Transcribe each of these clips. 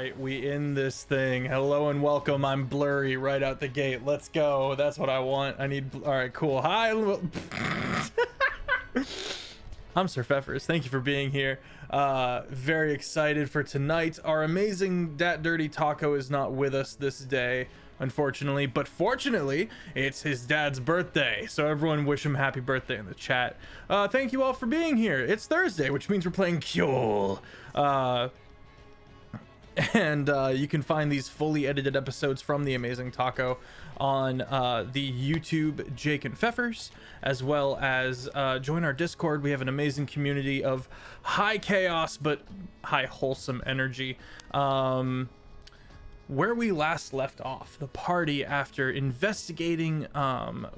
right, we in this thing. Hello and welcome. I'm blurry right out the gate. Let's go. That's what I want. I need. All right, cool. Hi. I'm Sir Feffers. Thank you for being here. Very excited for tonight. Our amazing DatDirtyTaco is not with us this day, unfortunately, but fortunately, it's his dad's birthday. So everyone wish him happy birthday in the chat. Thank you all for being here. It's Thursday, which means we're playing Kjol. And you can find these fully edited episodes from the amazing Taco on the YouTube Jake and Feffers, as well as join our Discord. We have an amazing community of high chaos but high wholesome energy. Where we last left off, the party, after investigating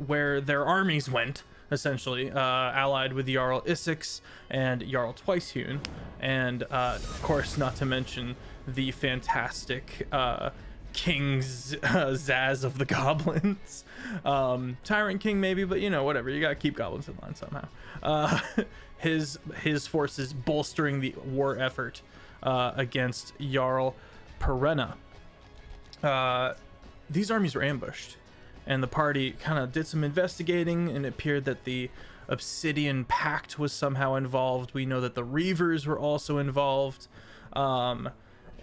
where their armies went, essentially allied with Jarl Isix and Jarl Twicehewn, and of course, not to mention the fantastic King Zaz of the Goblins. Tyrant King maybe, but you know, whatever, you gotta keep goblins in line somehow. His forces bolstering the war effort against Jarl Perenna. These armies were ambushed, and the party kind of did some investigating, and it appeared that the Obsidian Pact was somehow involved. We know that the Reavers were also involved.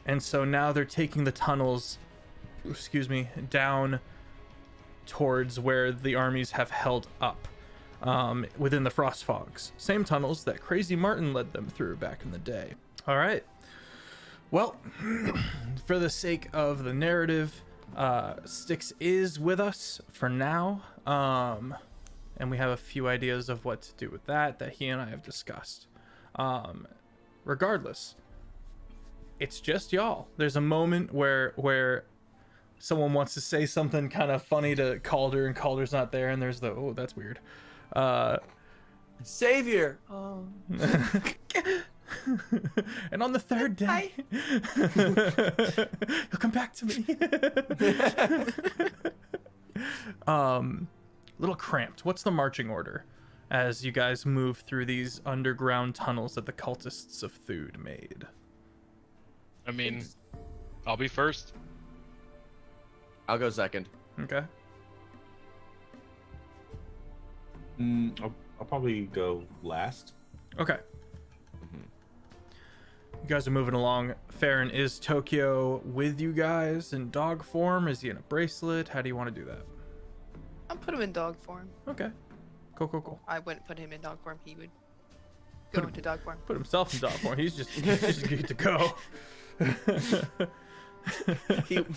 And so now they're taking the tunnels, down towards where the armies have held up, within the Frost Fogs. Same tunnels that Crazy Martin led them through back in the day. All right. Well, for the sake of the narrative, Styx is with us for now, and we have a few ideas of what to do with that he and I have discussed. Regardless, it's just y'all. There's a moment where someone wants to say something kind of funny to Calder, and Calder's not there, and there's the, oh, that's weird. Savior. Oh. And on the third day, he'll come back to me. Little cramped. What's the marching order as you guys move through these underground tunnels that the cultists of Thud made? I mean, I'll be first. I'll go second. Okay. I'll probably go last. Okay. You guys are moving along. Farron, is Tokyo with you guys in dog form? Is he in a bracelet? How do you want to do that? I'll put him in dog form. Okay. Cool. I wouldn't put him in dog form. He would go into dog form. Put himself in dog form. He's just good to go.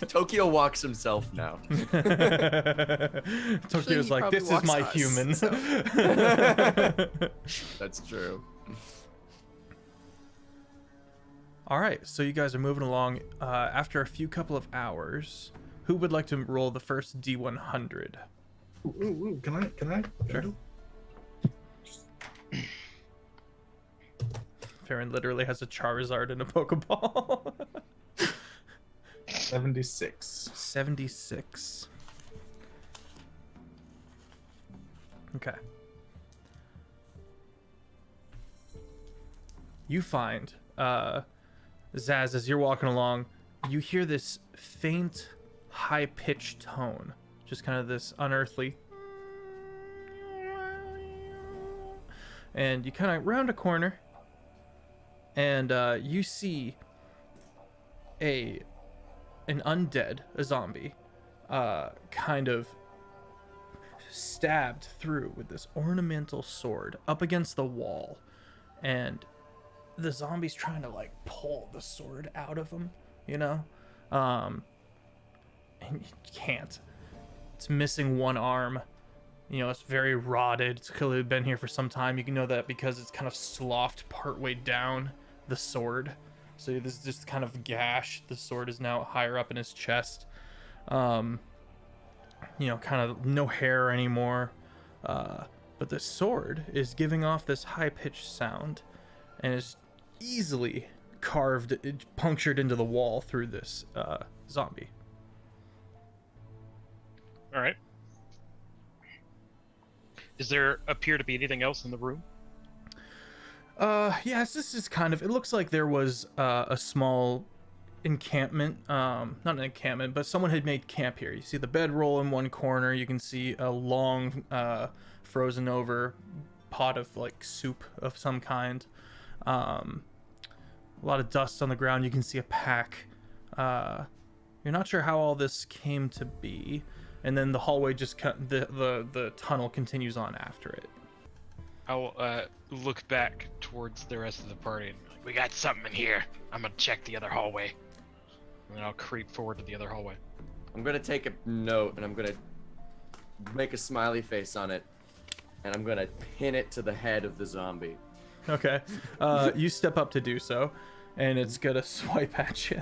Tokyo walks himself now. Tokyo's like, this is my human. So. That's true. All right, so you guys are moving along. After a couple of hours, who would like to roll the first D100? Ooh, can I? Sure. Farron literally has a Charizard and a Pokeball. 76. 76. Okay. You find, Zaz, as you're walking along, you hear this faint, high-pitched tone. Just kind of this unearthly. And you kind of round a corner, and you see an undead, a zombie, kind of stabbed through with this ornamental sword up against the wall, and the zombie's trying to like pull the sword out of him, you know, and he can't. It's missing one arm. You know, it's very rotted. It's clearly been here for some time. You can know that because it's kind of sloughed partway down the sword. So this is just kind of gash. The sword is now higher up in his chest. You know, kind of no hair anymore. But the sword is giving off this high-pitched sound and is easily punctured into the wall through this zombie. All right. Does there appear to be anything else in the room? Yes, this is kind of, it looks like there was a small encampment, not an encampment, but someone had made camp here. You see the bedroll in one corner. You can see a long, frozen over pot of like soup of some kind. A lot of dust on the ground. You can see a pack. You're not sure how all this came to be, and then the hallway just the tunnel continues on after it. I'll look back towards the rest of the party. And be like, we got something in here. I'm gonna check the other hallway, and then I'll creep forward to the other hallway. I'm gonna take a note and I'm gonna make a smiley face on it, and I'm gonna pin it to the head of the zombie. Okay. You step up to do so, and it's gonna swipe at you.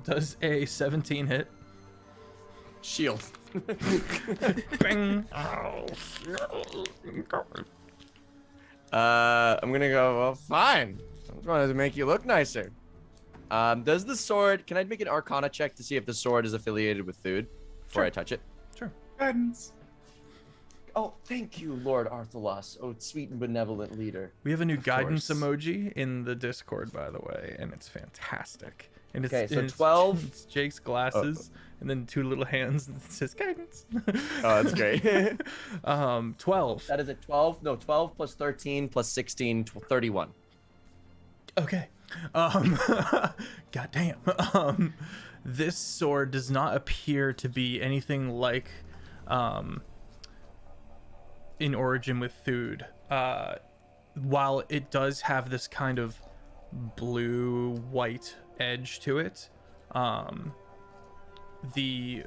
Does a 17 hit? Shield. Bang. I'm gonna go, well, fine. I'm going to make you look nicer. Does the sword, can I make an Arcana check to see if the sword is affiliated with food before Sure. I touch it? Sure. Guidance. Oh, thank you, Lord Arthalos. Oh, sweet and benevolent leader. We have a new Of guidance course. emoji in the Discord, by the way, and it's fantastic. And it's, Okay, so and it's- 12. It's Jake's glasses, and then 2 little hands that says guidance. Oh, that's great. 12. That is a 12. No, 12 plus 13 plus 16, 31. Okay. Goddamn. This sword does not appear to be anything like in origin with food. While it does have this kind of blue-white edge to it, the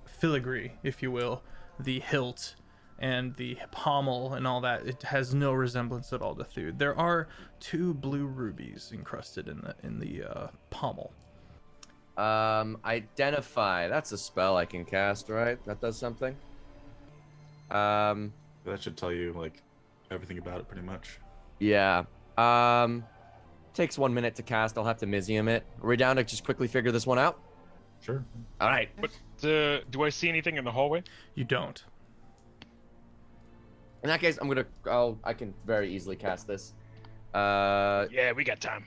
filigree, if you will, the hilt and the pommel and all that, it has no resemblance at all to food. There are 2 blue rubies encrusted in the pommel. Identify. That's a spell I can cast, right? That does something. That should tell you like everything about it, pretty much. Yeah. Takes 1 minute to cast. I'll have to Mizium it. Are we down to just quickly figure this one out? Sure. All right. But do I see anything in the hallway? You don't. In that case, I can very easily cast this. Yeah, we got time.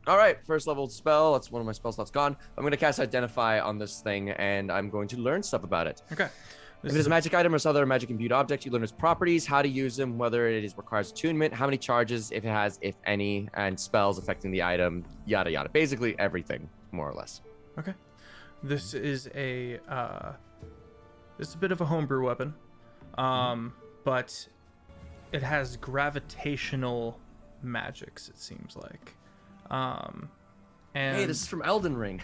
All right, first level spell. That's one of my spell slots gone. I'm going to cast Identify on this thing, and I'm going to learn stuff about it. Okay. If it is a magic item or some other magic imbued object, you learn its properties, how to use them, whether it requires attunement, how many charges, if it has, if any, and spells affecting the item, yada yada. Basically everything, more or less. Okay. This is a bit of a homebrew weapon, but it has gravitational magics. It seems like, and Hey, this is from Elden Ring.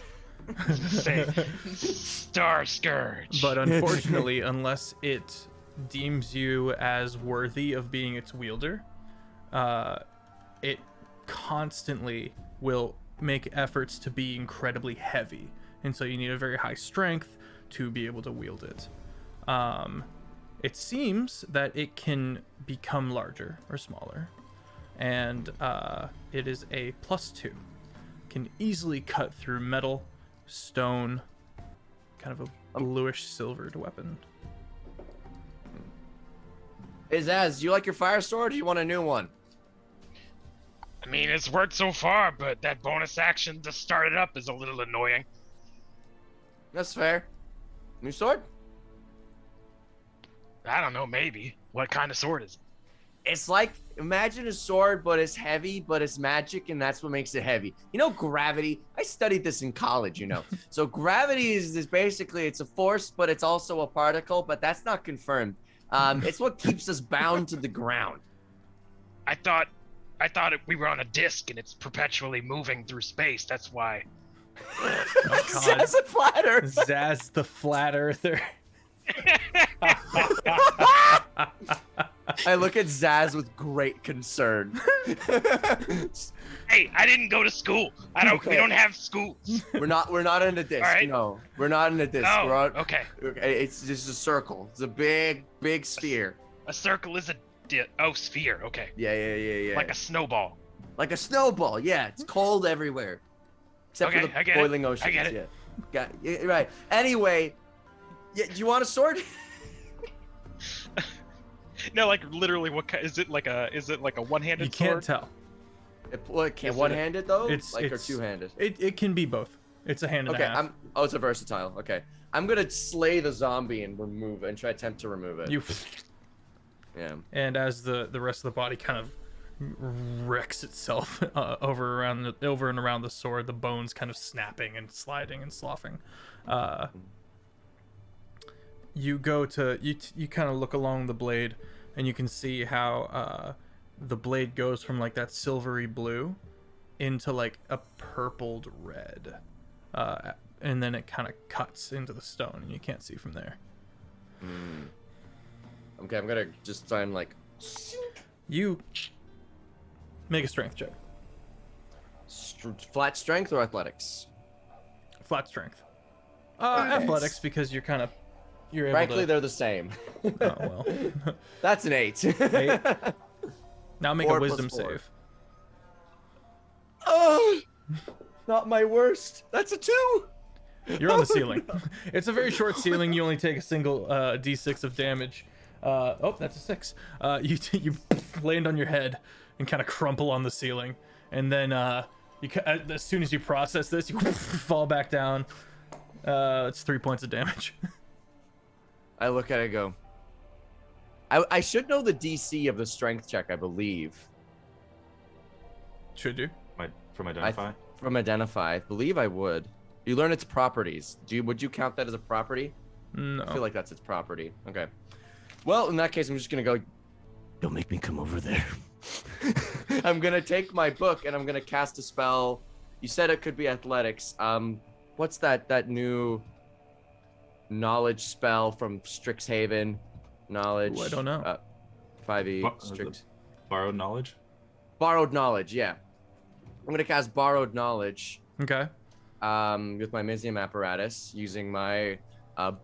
Say, Star Scourge. but unfortunately, unless it deems you as worthy of being its wielder, it constantly will make efforts to be incredibly heavy, and so you need a very high strength to be able to wield it. It seems that it can become larger or smaller, and it is a +2. Can easily cut through metal, stone, kind of a bluish silvered weapon. Hey, Zaz, do you like your fire sword, or do you want a new one? I mean, it's worked so far, but that bonus action to start it up is a little annoying. That's fair. New sword? I don't know, maybe. What kind of sword is it? It's like, imagine a sword, but it's heavy, but it's magic, and that's what makes it heavy. You know, gravity? I studied this in college, you know. So gravity is basically, it's a force, but it's also a particle, but that's not confirmed. It's what keeps us bound to the ground. I thought we were on a disc and it's perpetually moving through space. That's why. Oh, God. That's a flat earth. Zaz the flat earther. I look at Zaz with great concern. Hey, I didn't go to school. We Okay. don't have schools. We're not in a disc. All right. No, we're not in a disc. Oh, We're on, okay. It's just a circle. It's a big sphere. A circle is a sphere. Okay. Yeah. Like a snowball. Like a snowball. Yeah, it's cold everywhere, except Okay, for I the get it. boiling oceans. I get it. Yeah, right. Anyway, yeah, do you want a sword? No, like literally, what is it like a one-handed You can't sword? tell. One-handed though? It's or two-handed? It can be both. It's a hand and a half. It's a versatile. Okay. I'm gonna slay the zombie and try to attempt to remove it. Yeah. And as the rest of the body kind of wrecks itself over and around the sword, the bones kind of snapping and sliding and sloughing. You go to you kind of look along the blade, and you can see how the blade goes from like that silvery blue into like a purpled red, and then it kind of cuts into the stone, and you can't see from there. Okay, I'm gonna just try and like. You make a strength check. Flat strength or athletics? Flat strength. Athletics, because you're able Frankly, to... they're the same. Oh well. That's an 8. 8. Now make 4 a wisdom plus 4. save. Oh, not my worst. That's a 2. You're on the ceiling. It's a very short ceiling. You only take a single d6 of damage. That's a 6. You land on your head and kind of crumple on the ceiling, and then as soon as you process this, you fall back down. It's 3 points of damage. I look at it and go, I should know the DC of the strength check, I believe. Should you? From Identify? From Identify. I believe I would. You learn its properties. Would you count that as a property? No. I feel like that's its property. Okay. Well, in that case, I'm just going to go, don't make me come over there. I'm going to take my book and I'm going to cast a spell. You said it could be athletics. What's that new knowledge spell from Strixhaven? Knowledge. Ooh, I don't know. 5e. Strix. Borrowed knowledge? Borrowed knowledge, yeah. I'm going to cast borrowed knowledge. Okay. With my Mizium apparatus, using my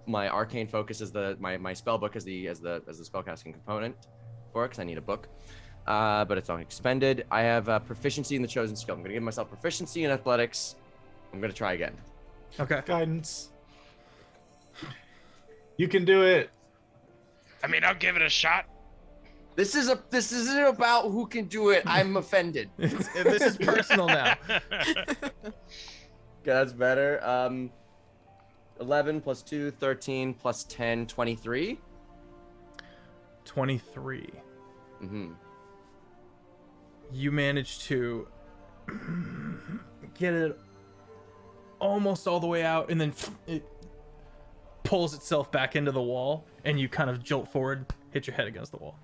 my arcane focus as my spell book as the spellcasting component for it, because I need a book. But it's not expended. I have proficiency in the chosen skill. I'm gonna give myself proficiency in athletics. I'm gonna try again. Okay. Guidance. You can do it. I mean, I'll give it a shot. This isn't about who can do it. I'm offended. This is personal now. Okay, that's better. 11 plus 2, 13 plus 10, 23. 23. Mm-hmm. You managed to get it almost all the way out, and then it pulls itself back into the wall, and you kind of jolt forward, hit your head against the wall.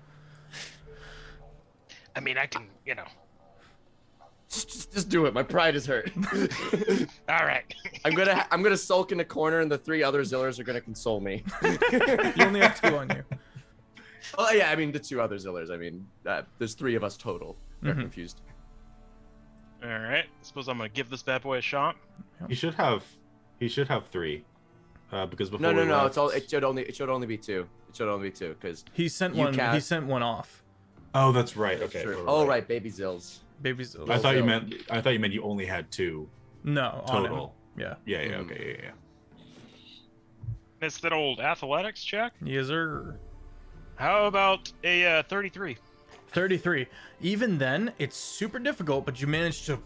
I mean, I can, Just do it. My pride is hurt. All right. I'm gonna sulk in the corner, and the 3 other Zillers are gonna console me. You only have 2 on you. Oh yeah, I mean the 2 other Zillers. I mean, there's 3 of us total. They're confused. All right. Suppose I'm gonna give this bad boy a shot. He should have 3. Because before No. left... It should only be 2. It should only be 2 because He sent one off. Oh, that's right. Okay. Sure. Right, baby Zills. Baby's. I thought you meant you only had 2 No. total. Yeah. Yeah. Okay. Yeah. It's that old athletics check. Yes, sir. How about a 33? 33. Even then, it's super difficult, but you managed to.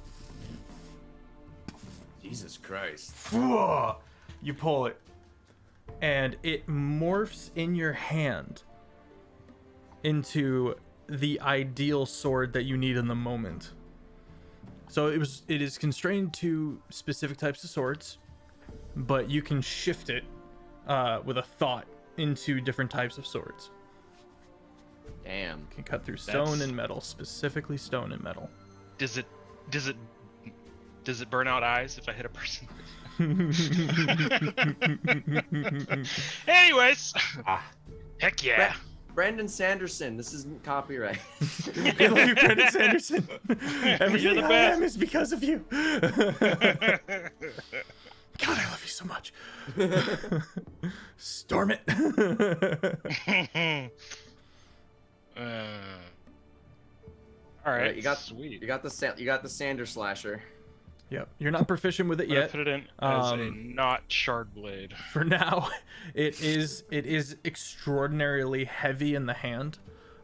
Jesus Christ. You pull it, and it morphs in your hand into the ideal sword that you need in the moment. So it is constrained to specific types of swords, but you can shift it with a thought into different types of swords. Damn. Can cut through stone and metal, specifically stone and metal. Does it burn out eyes if I hit a person? Anyways. Heck yeah. Brandon Sanderson, this isn't copyright. I love you, Brandon Sanderson. Everything I am is because of you. God, I love you so much. Storm it. All right, you got sweet. You got the Sander slasher. Yep, you're not proficient with it I'm gonna yet. put it in as a not shard blade. For now, it is extraordinarily heavy in the hand,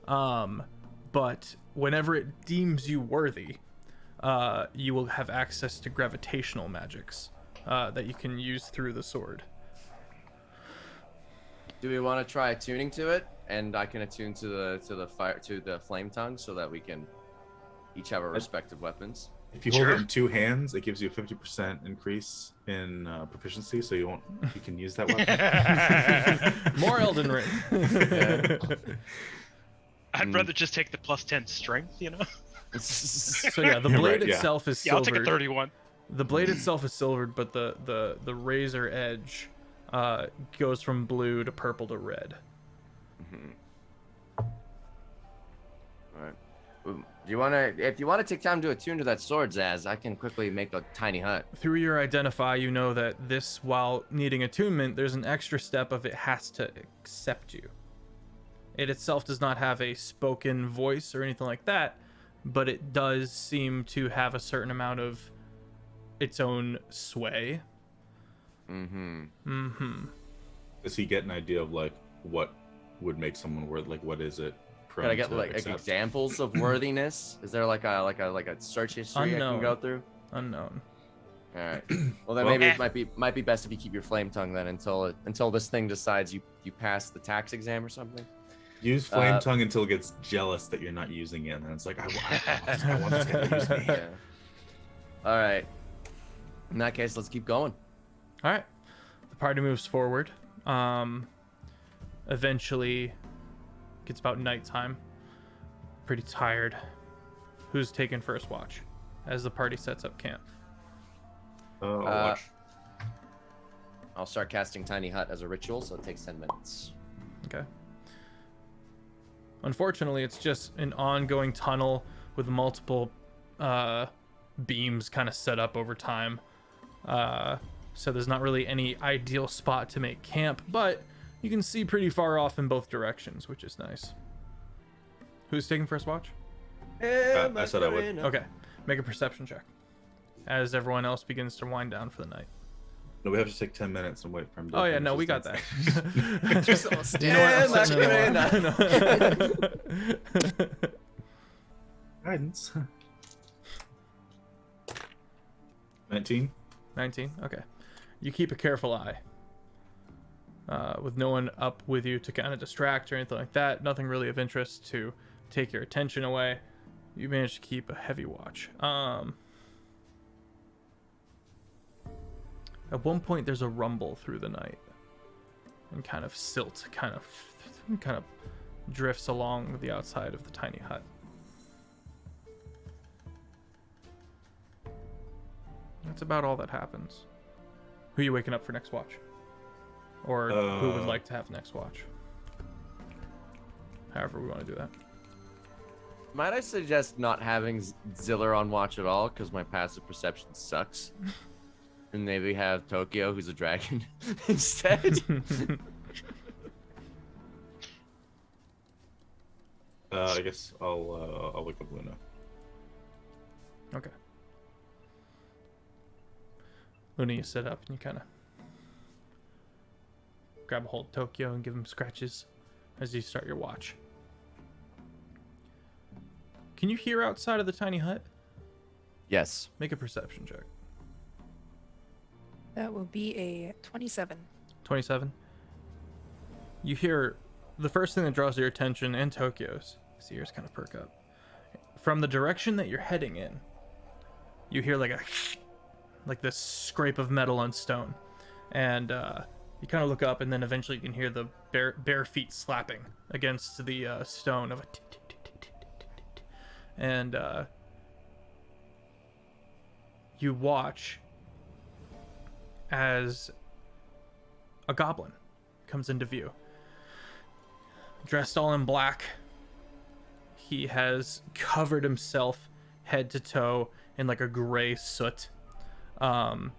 but whenever it deems you worthy, you will have access to gravitational magics that you can use through the sword. Do we want to try attuning to it, and I can attune to the flame tongue, so that we can each have our respective weapons? If you hold it in two hands, it gives you a 50% increase in proficiency, so you can use that weapon. More Elden Ring. Yeah. I'd rather just take the +10 strength, you know? So yeah, the blade Right, yeah. itself is Yeah, I'll silvered. take a 31. The blade itself is silvered, but the razor edge goes from blue to purple to red. All right. If you want to take time to attune to that sword, Zaz, I can quickly make a tiny hut. Through your identify, you know that this, while needing attunement, there's an extra step of it has to accept you. It itself does not have a spoken voice or anything like that, but it does seem to have a certain amount of its own sway. Does he get an idea of like what would make someone worth? Like, what is it? Can I get to like accept? examples of worthiness? Is there like a search history I Unknown. can go through? Unknown. All right. Well, then maybe it might be best if you keep your flame tongue then until this thing decides you pass the tax exam or something. Use flame tongue until it gets jealous that you're not using it, and it's like, I want this guy to use me. Yeah. All right. In that case, let's keep going. All right. The party moves forward. Eventually, gets about nighttime. Pretty tired. Who's taking first watch as the party sets up camp? Watch. I'll start casting Tiny Hut as a ritual, so it takes 10 minutes. Okay. Unfortunately, it's just an ongoing tunnel with multiple beams kind of set up over time. So there's not really any ideal spot to make camp, but you can see pretty far off in both directions, which is nice. Who's taking first watch? I said I would. Okay. Make a perception check as everyone else begins to wind down for the night. No, we have to take 10 minutes and wait for him to Oh yeah, finish no, his we got dance. that. Just all stand. You know what? I'm setting it up. Guidance. 19. 19. Okay. You keep a careful eye. With no one up with you to kind of distract or anything like that. Nothing really of interest to take your attention away. You manage to keep a heavy watch. At one point, there's a rumble through the night, and kind of silt kind of drifts along the outside of the tiny hut. That's about all that happens. Who are you waking up for next watch? Or who would like to have next watch? However we want to do that. Might I suggest not having Ziller on watch at all, because my passive perception sucks? And maybe have Tokyo, who's a dragon, instead? I guess I'll wake up Luna. Okay. Luna, you sit up and you kind of grab a hold of Tokyo and give him scratches as you start your watch. Can you hear outside of the tiny hut? Yes. Make a perception check. That will be a 27. 27. You hear the first thing that draws your attention, and Tokyo's. His ears kind of perk up. From the direction that you're heading in, you hear like this scrape of metal on stone. And you kind of look up, and then eventually you can hear the bare feet slapping against the stone of a and you watch as a goblin comes into view. Dressed all in black. He has covered himself head to toe in like a gray soot. And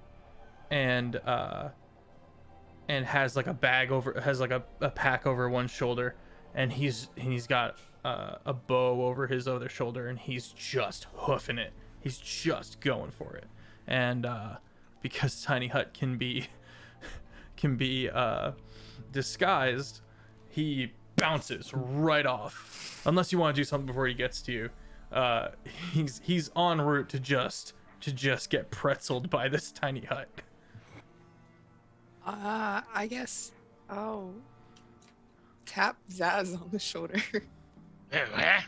has like a bag over, has like a pack over one shoulder, and he's got a bow over his other shoulder, and he's just hoofing it. He's just going for it. And because Tiny Hut can be disguised, he bounces right off. Unless you want to do something before he gets to you. he's en route to just get pretzeled by this tiny hut. I guess I'll tap Zaz on the shoulder. Huh?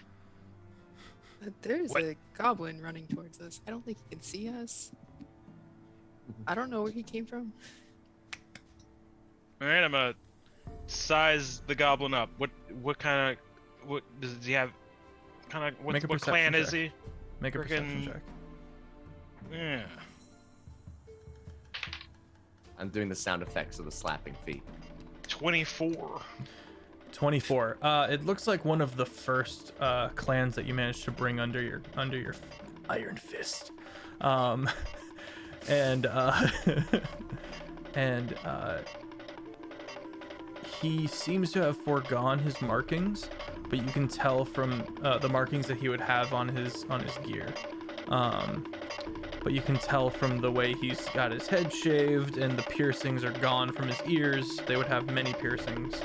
There's What? a goblin running towards us. I don't think he can see us. I don't know where he came from. All right, I'm gonna size the goblin up. What does he have? Make a What clan perception is he? Make a perception Frickin- check. Yeah. I'm doing the sound effects of the slapping feet. 24. 24. It looks like one of the first clans that you managed to bring under your iron fist. And he seems to have foregone his markings, but you can tell from the markings that he would have on his gear. But you can tell from the way he's got his head shaved and the piercings are gone from his ears. They would have many piercings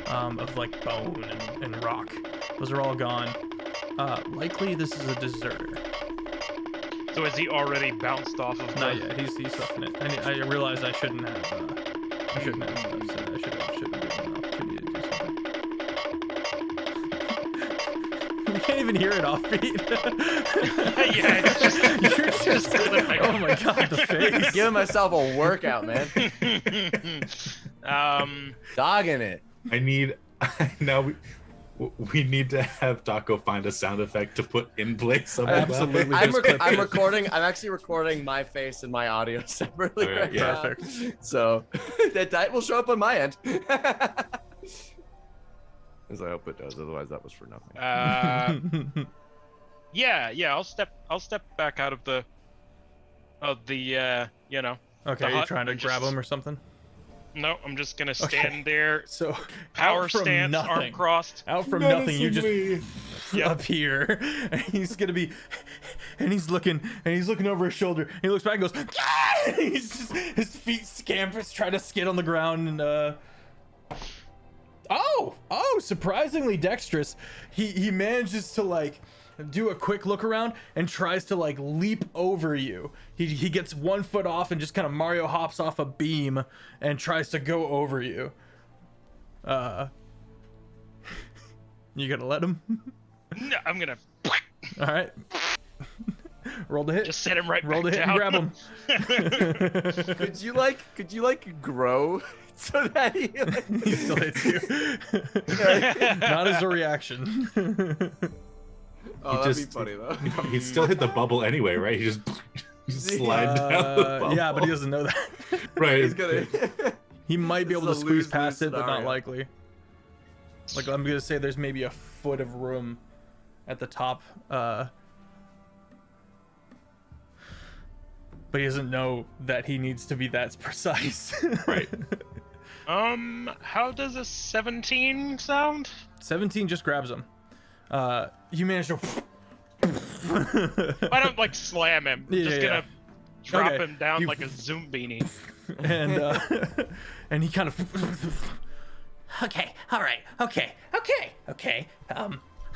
of like bone and rock. Those are all gone. Likely this is a deserter. So has he already bounced off of Not yet. He's huffing it. I realize I shouldn't have said I should have given him an opportunity to do something. You can't even hear it Offbeat. Yeah, it's just, You're just oh my god, the face. Giving myself a workout, man. Dogging it. I need now we need to have Taco find a sound effect to put in place of that. Absolutely. I'm, just clip I'm it. recording. I'm actually recording my face and my audio separately Okay, right yeah. now. Perfect. So that will show up on my end. As I hope it does. Otherwise, that was for nothing. yeah. I'll step back out of the Okay, the you're hut trying to and grab just- him or something? No, I'm just gonna Okay. stand there, So power out from stance, nothing, arm crossed. out from nothing, you just Yep. appear, and he's gonna be, and he's looking over his shoulder. He looks back and goes, "Ah!" And he's just, his feet scampers, trying to skid on the ground, and oh, surprisingly dexterous. He manages to like do a quick look around and tries to like leap over you. He gets 1 foot off and just kind of Mario hops off a beam and tries to go over you. You gonna let him? No, I'm gonna All right. Roll the hit. just set him right Roll the back hit down. and grab him. Could you grow so that he like, He still hits you. Not as a reaction. Oh, He that'd just- be funny though. He still hit the bubble anyway, right? He just slide down the bubble. Yeah, but he doesn't know that. Right. He's gonna. He might be able to This is a squeeze lose-lose past it, but not scenario. likely. Like, I'm gonna say there's maybe a foot of room at the top, but he doesn't know that he needs to be that precise. Right. How does a 17 sound? 17 just grabs him. You manage to. I don't like slam him. Yeah, just yeah. gonna drop Okay. him down You- like a zoom beanie. and and he kind of. Okay, all right, okay.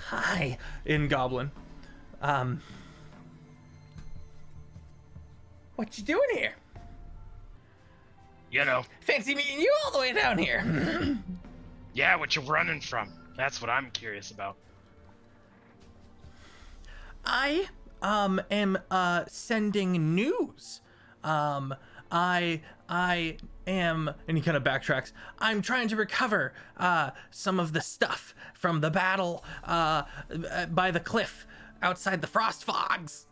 Hi, in Goblin. What you doing here? You know, Fancy meeting you all the way down here. yeah, what you running from? That's what I'm curious about. I am sending news. I am, And he kind of backtracks. I'm trying to recover some of the stuff from the battle by the cliff outside the frost fogs.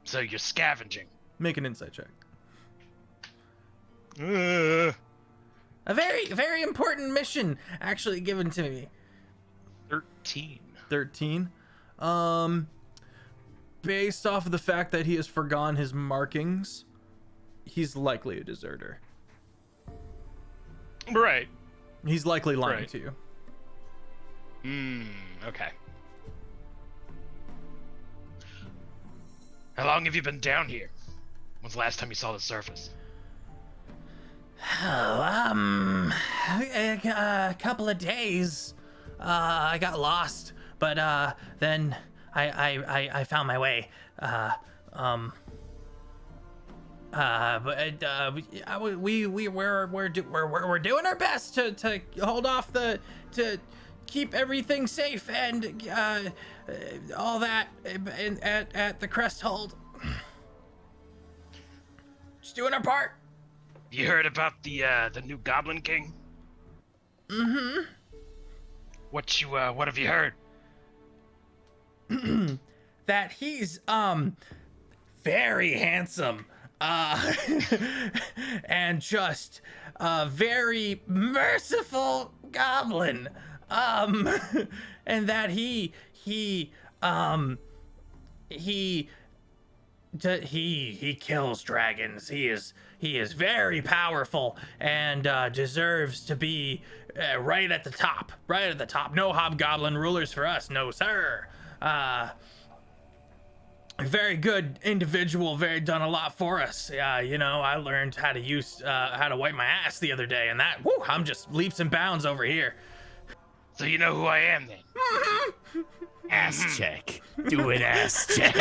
So you're scavenging. Make an insight check. A very, very important mission actually given to me. 13. 13. Based off of the fact that he has forgone his markings, he's likely a deserter. Right. He's likely lying Right. to you. Okay. How long have you been down here? When's the last time you saw the surface? Oh, a couple of days. I got lost, but then I found my way. We're doing our best to hold off to keep everything safe and all that at the crest hold. Just doing our part. You heard about the new Goblin King? Mm-hmm. What have you heard? That he's very handsome. And just a very merciful goblin. And that he kills dragons. He is very powerful and deserves to be right at the top. Right at the top. No hobgoblin rulers for us, no sir. Very good individual, done a lot for us. You know, I learned how to wipe my ass the other day, and that, whoo, I'm just leaps and bounds over here. So you know who I am then? Ass check. Do an ass check.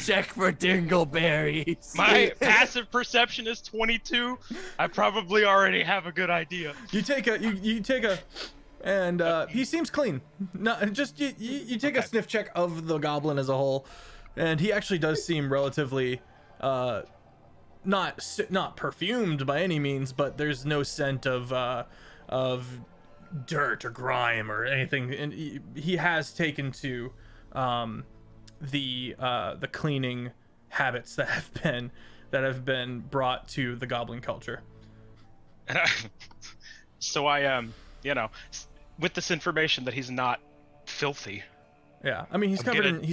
Check for dingleberries. My passive perception is 22. I probably already have a good idea. You take a, and he seems clean. No, just you take a sniff check of the goblin as a whole, and he actually does seem relatively, not perfumed by any means, but there's no scent of dirt or grime or anything, and he has taken to the cleaning habits that have been brought to the goblin culture. So I you know, with this information that he's not filthy. Yeah, I mean he's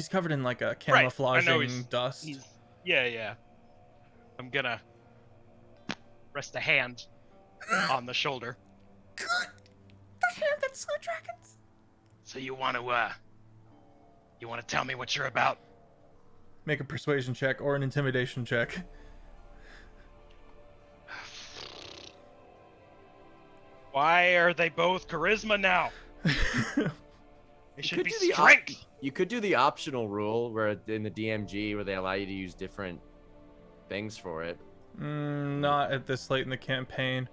covered in like a camouflaging dust. Yeah. I'm gonna rest a hand on the shoulder. The hand that slew dragons. So you want to tell me what you're about? Make a persuasion check or an intimidation check. Why are they both charisma now? They should be do strength. You could do the optional rule where in the DMG where they allow you to use different things for it. Not at this late in the campaign.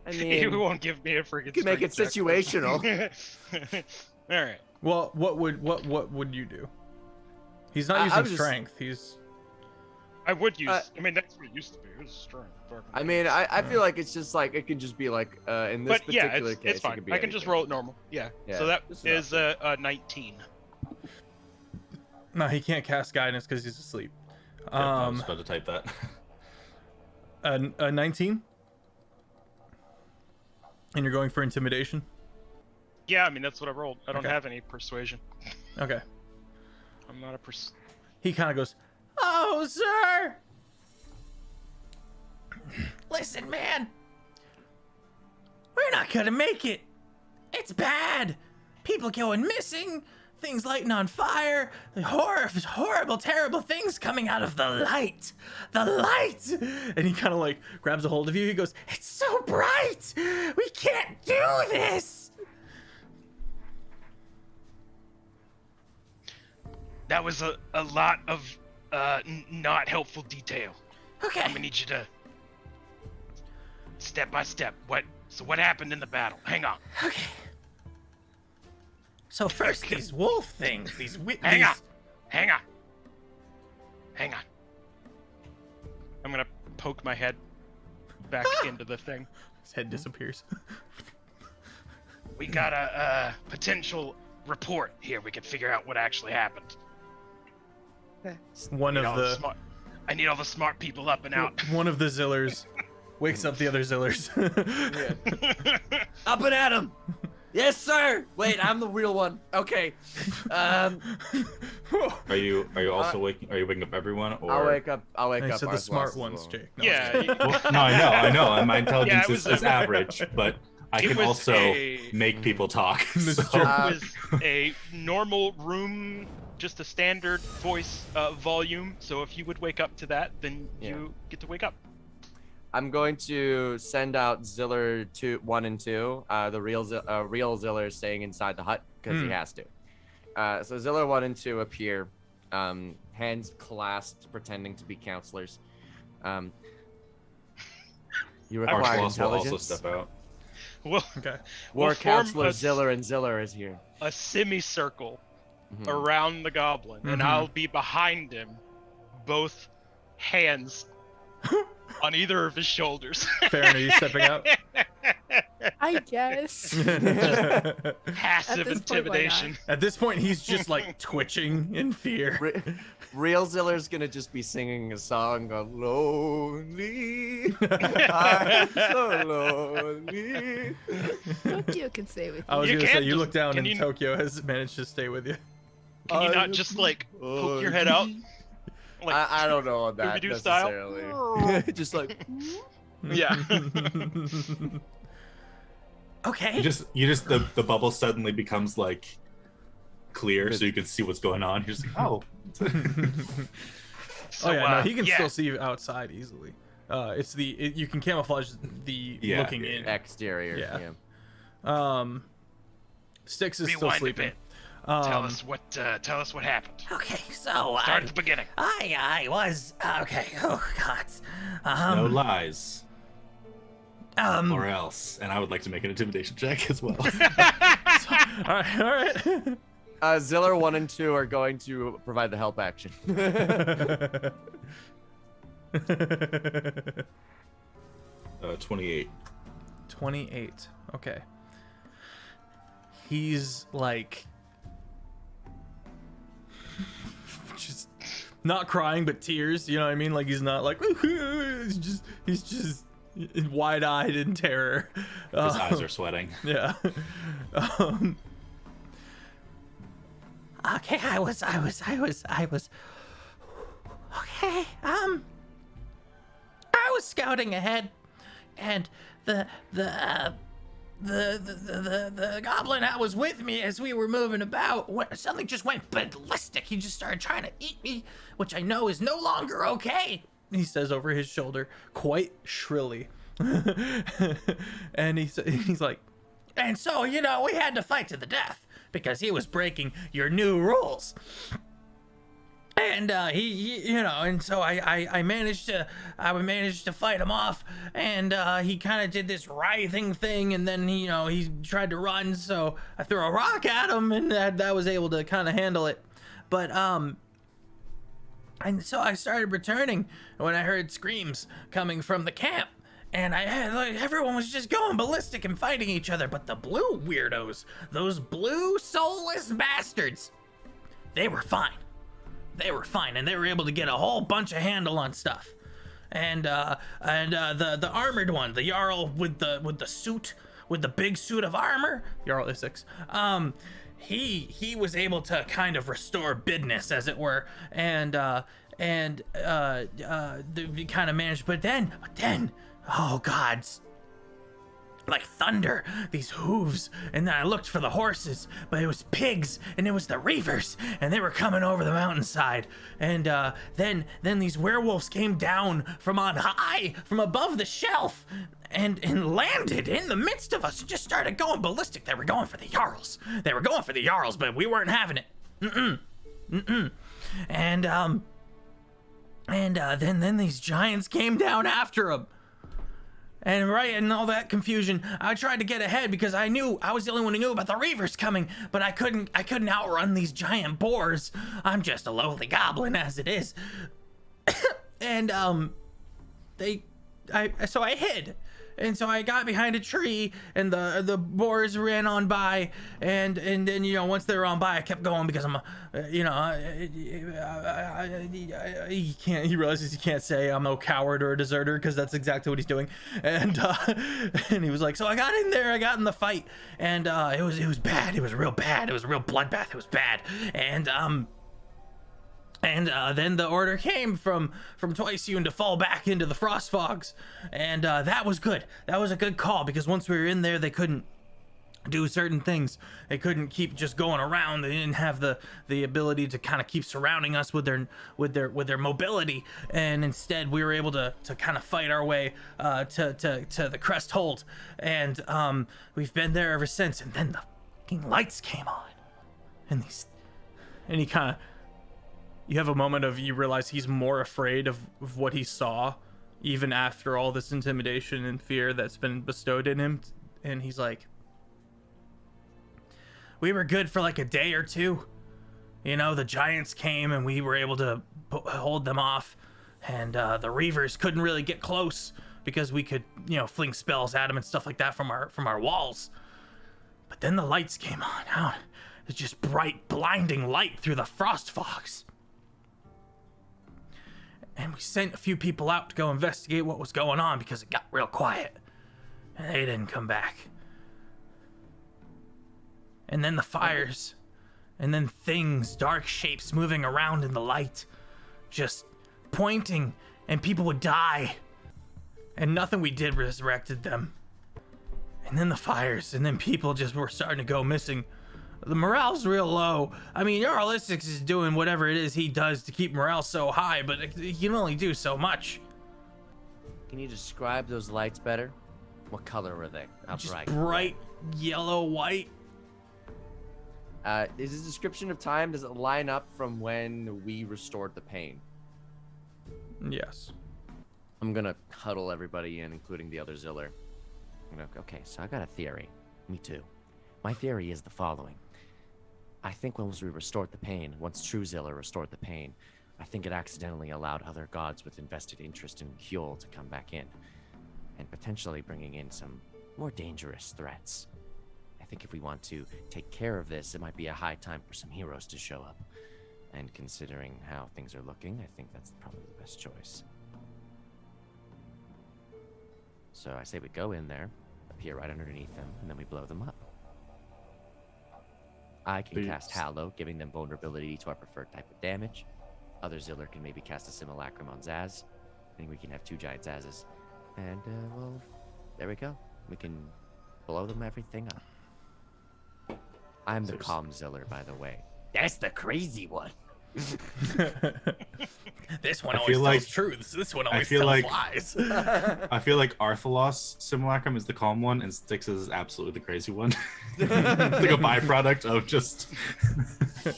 I mean, You won't give me a freaking. you can make it strength check. situational. All right. Well, what would you do? He's not I using was just- strength. He's I would use. I mean, that's what it used to be. It was strength. I mean, I feel like it's just like it can just be like in this But yeah, particular case. it's fine. It could be I can just anything. roll it normal. Yeah. Yeah, So that just is a 19. no, he can't cast guidance because he's asleep. I was about to type that. A 19. And you're going for intimidation. Yeah, I mean that's what I rolled. I don't Okay. have any persuasion. Okay. I'm not a He kind of goes, "Oh, sir." Listen, man. We're not gonna make it. It's bad. People going missing. Things lighting on fire. Horrible, terrible things coming out of the light. The light. And he kind of like grabs a hold of you. He goes, It's so bright. We can't do this. That was a lot of not helpful detail. Okay. I'm gonna need you to step by step. So what happened in the battle? Hang on. Okay. So first, these wolf things. Hang on. Hang on. I'm gonna poke my head back into the thing. his head disappears. We got a potential report here. We can figure out what actually happened. One of I need all the smart people up and out. one of the Zillers wakes up the other Zillers. Up and at him. Yes, sir. Wait, I'm the real one. Okay. Are you also waking? Are you waking up everyone? Or I'll wake up. I said the our smart bosses ones, alone. Jake. No, Yeah. Well, no, I know. My intelligence Yeah, it was is average, but I it can was also a- make people talk. Mr. so- It was a normal room, just a standard voice volume. So if you would wake up to that, then Yeah. you get to wake up. I'm going to send out Ziller 1 and 2. The real Ziller is staying inside the hut because he has to. So Ziller 1 and 2 appear, hands clasped, pretending to be counselors. You require Archelaus will also intelligence. step out. Well, Okay. War We'll form Counselor a- Ziller and Ziller is here. a semicircle Mhm. around the goblin, and I'll be behind him, both hands on either of his shoulders. Farron, are you stepping out? I guess. Passive At this point, why intimidation. At this point, he's just like twitching in fear. Real Ziller's gonna just be singing a song of lonely. I'm so lonely. Tokyo can stay with I you. was You gonna say, can't you just- look down can and you- Tokyo has managed to stay with you. Can you not just like poke your head out? Like, I don't know on that Scooby-Doo style? necessarily. Just like yeah. Okay. You just the bubble suddenly becomes like clear, so you can see what's going on. You're just like, oh. So, Oh yeah, no, he can yeah. still see you outside easily. It's you can camouflage the Yeah, looking in. exterior. Yeah. Yeah. Sticks is still Rewind a sleeping. bit. Tell us what happened. Okay, so Start at the beginning. I was okay. Oh God. No lies, Um. or else. And I would like to make an intimidation check as well. All right. Ziller 1 and 2 are going to provide the help action. 28. 28. Okay. He's like just not crying but tears, you know what I mean? Like he's not like he's just wide-eyed in terror. His eyes are sweating. Yeah. Okay, I was. Okay, I was scouting ahead, and the goblin that was with me as we were moving about suddenly just went ballistic. He just started trying to eat me, which I know is no longer okay. He says over his shoulder quite shrilly. And he's like, And so, you know, we had to fight to the death because he was breaking your new rules. And he you know, and so I managed to fight him off, and he kind of did this writhing thing, and then he tried to run, so I threw a rock at him, and that was able to kind of handle it. But and so I started returning when I heard screams coming from the camp. And I had, like, everyone was just going ballistic and fighting each other, but the blue weirdos, those blue soulless bastards, they were fine. They were fine, and they were able to get a whole bunch of handle on stuff. And the armored one, the Jarl with the suit, with the big suit of armor, Jarl Isix, he was able to kind of restore business, as it were, and kind of managed. But then, oh gods, like thunder, these hooves, and then I looked for the horses, but it was pigs, and it was the reavers, and they were coming over the mountainside, and then these werewolves came down from on high, from above the shelf, and landed in the midst of us, and just started going ballistic. They were going for the Jarls. But we weren't having it. And then these giants came down after them. And right in all that confusion, I tried to get ahead because I knew I was the only one who knew about the reavers coming, but I couldn't outrun these giant boars. I'm just a lowly goblin as it is. And so I hid. And so I got behind a tree, and the boars ran on by, and then once they were on by, I kept going because I'm he realizes he can't say I'm no coward or a deserter because that's exactly what he's doing, and he was like, so I got in there, I got in the fight, and it was bad, it was real bad, it was a real bloodbath, it was bad, and then the order came from Twiceune to fall back into the frost fogs, and that was good. That was a good call because once we were in there, they couldn't do certain things. They couldn't keep just going around. They didn't have the ability to kind of keep surrounding us with their mobility, and instead we were able to kind of fight our way to the crest hold, and we've been there ever since. And then the fucking lights came on, and he kind of, you have a moment of, you realize he's more afraid of what he saw even after all this intimidation and fear that's been bestowed in him. And he's like, we were good for like a day or two. You know, the giants came and we were able to hold them off. And the Reavers couldn't really get close because we could, you know, fling spells at them and stuff like that from our walls. But then the lights came on. Out. It's just bright, blinding light through the frost fogs. And we sent a few people out to go investigate what was going on because it got real quiet. And they didn't come back. And then the fires, and then things, dark shapes moving around in the light, just pointing, and people would die. And nothing we did resurrected them. And then the fires, and then people just were starting to go missing. The morale's real low. I mean, Neuralistics is doing whatever it is he does to keep morale so high, but he can only do so much. Can you describe those lights better? What color were they? How Just bright? bright yellow, white. Is this description of time, does it line up from when we restored the pain? Yes. I'm gonna huddle everybody in, including the other Ziller. Okay, so I got a theory. Me too. My theory is the following. I think once we restored the pain, once True Ziller restored the pain, I think it accidentally allowed other gods with invested interest in Kjol to come back in, and potentially bringing in some more dangerous threats. I think if we want to take care of this, it might be a high time for some heroes to show up. And considering how things are looking, I think that's probably the best choice. So I say we go in there, appear right underneath them, and then we blow them up. I can cast Hallow, giving them vulnerability to our preferred type of damage. Other Ziller can maybe cast a Simulacrum on Zaz. I think we can have 2 giant Zazes. And, well, there we go. We can blow them everything up. I'm the calm Ziller, by the way. That's the crazy one. This one always tells truths. This one always tells lies. I feel like Arthalos Simulacrum is the calm one, and Styx is absolutely the crazy one. It's like a byproduct of just.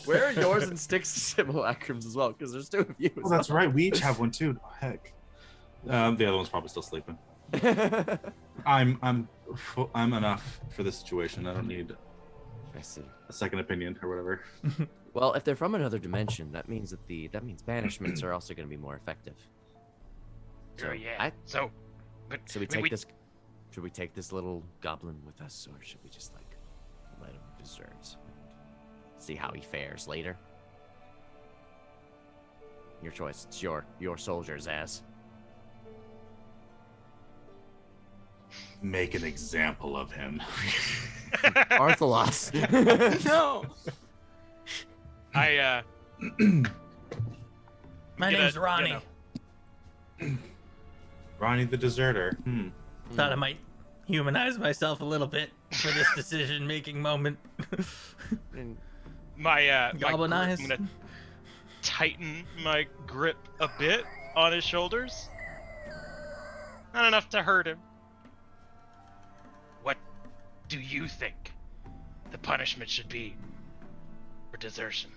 Where are yours and Styx Simulacrums as well? Because there's 2 of you. Oh, that's right. We each have one too. Oh, heck. The other one's probably still sleeping. I'm enough for this situation. I don't need I see. a second opinion or whatever. Well, if they're from another dimension, that means banishments are also going to be more effective. So yeah. So should we take this? Should we take this little goblin with us, or should we just like let him desert and see how he fares later? Your choice. It's your soldier's ass. Make an example of him. Arthalos. No. My name's Ronnie. Ronnie the deserter. Thought I might humanize myself a little bit for this decision-making moment. Goblin eyes. I'm gonna tighten my grip a bit on his shoulders. Not enough to hurt him. What do you think the punishment should be for desertion?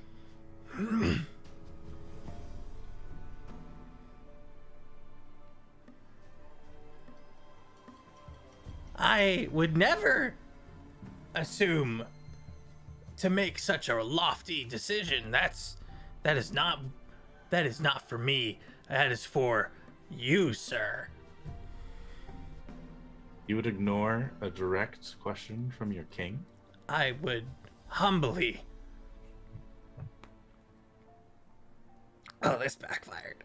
I would never assume to make such a lofty decision. That is not for me. That is for you, sir. You would ignore a direct question from your king? I would humbly. Oh, this backfired.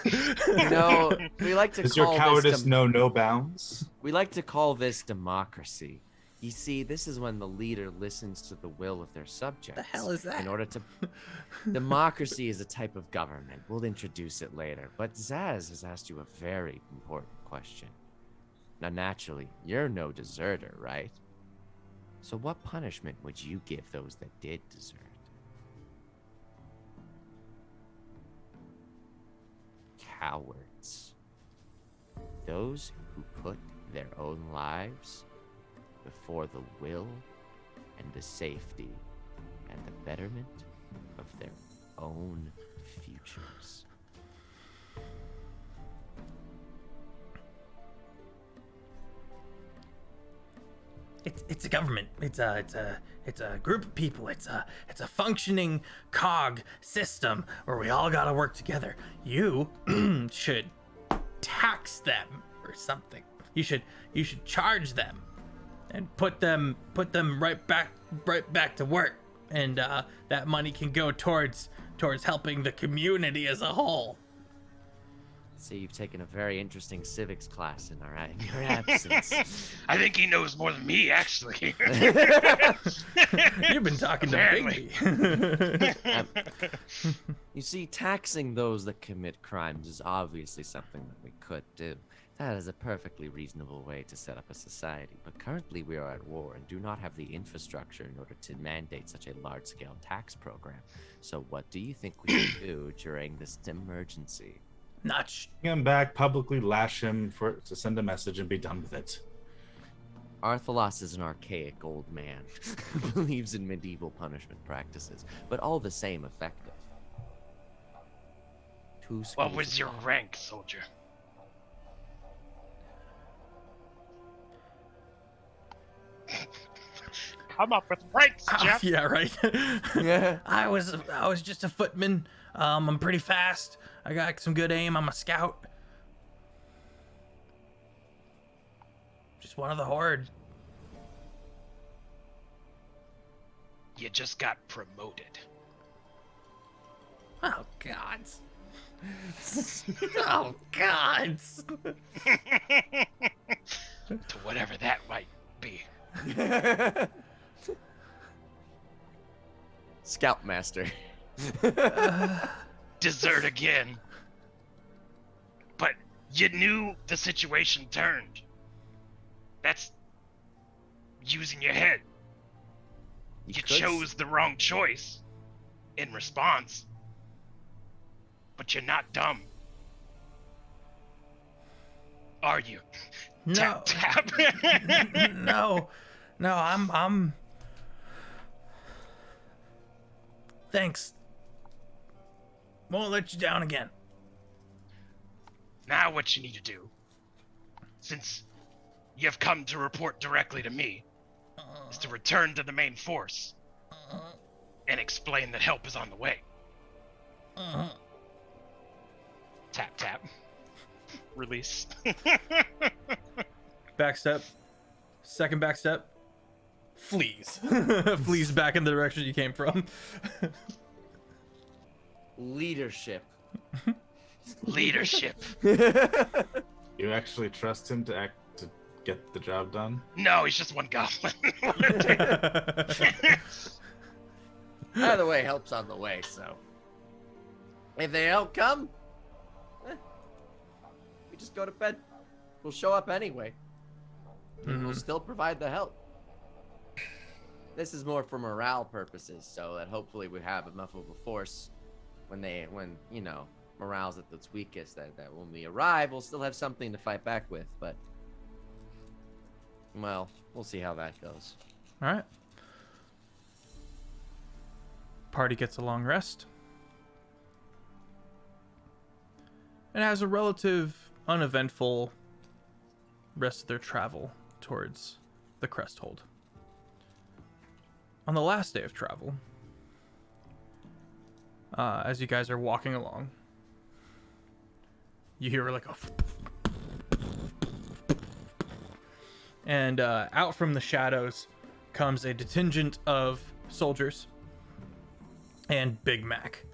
You know, we like to Does call your cowardice this know no bounds? we like to call this democracy. You see, this is when the leader listens to the will of their subjects. The hell is that? In order to democracy is a type of government. We'll introduce it later. But Zaz has asked you a very important question. Now, naturally, you're no deserter, right? So what punishment would you give those that did desert? Cowards. Those who put their own lives before the will and the safety and the betterment of their own futures. It's a government. It's a group of people. It's a functioning cog system where we all gotta work together. You should tax them or something. You should charge them and put them right back to work, and that money can go towards helping the community as a whole. So you've taken a very interesting civics class in your absence. I think he knows more than me, actually. You've been talking to Apparently. Bigby. You see, taxing those that commit crimes is obviously something that we could do. That is a perfectly reasonable way to set up a society. But currently we are at war and do not have the infrastructure in order to mandate such a large-scale tax program. So what do you think we should do during this emergency? Bring him back, publicly lash him to send a message and be done with it. Arthalos is an archaic old man who believes in medieval punishment practices, but all the same effective. What was your rank, soldier? Come up with ranks, Jeff. Yeah, right. Yeah. I was just a footman. I'm pretty fast. I got some good aim. I'm a scout. Just one of the horde. You just got promoted. Oh God. Oh God. To whatever that might be. Scoutmaster. Desert again. But you knew the situation turned. That's using your head. You chose the wrong choice in response. But you're not dumb. Are you? No. Tap, tap. No, I'm. Thanks. Won't let you down again. Now what you need to do, since you've come to report directly to me, is to return to the main force and explain that help is on the way. Tap, tap. Release. Backstep. Second backstep. Flees. Flees back in the direction you came from. Leadership. Leadership. You actually trust him to get the job done? No, he's just one goblin. Either way, help's on the way, so. If they don't come, we just go to bed. We'll show up anyway. And we'll still provide the help. This is more for morale purposes, so that hopefully we have enough of a force when you know, morale's at its weakest, that when we arrive, we'll still have something to fight back with, but well, we'll see how that goes. All right. Party gets a long rest. And has a relative uneventful rest of their travel towards the Cresthold. On the last day of travel, as you guys are walking along, you hear like a and out from the shadows comes a contingent of soldiers and Big Mac.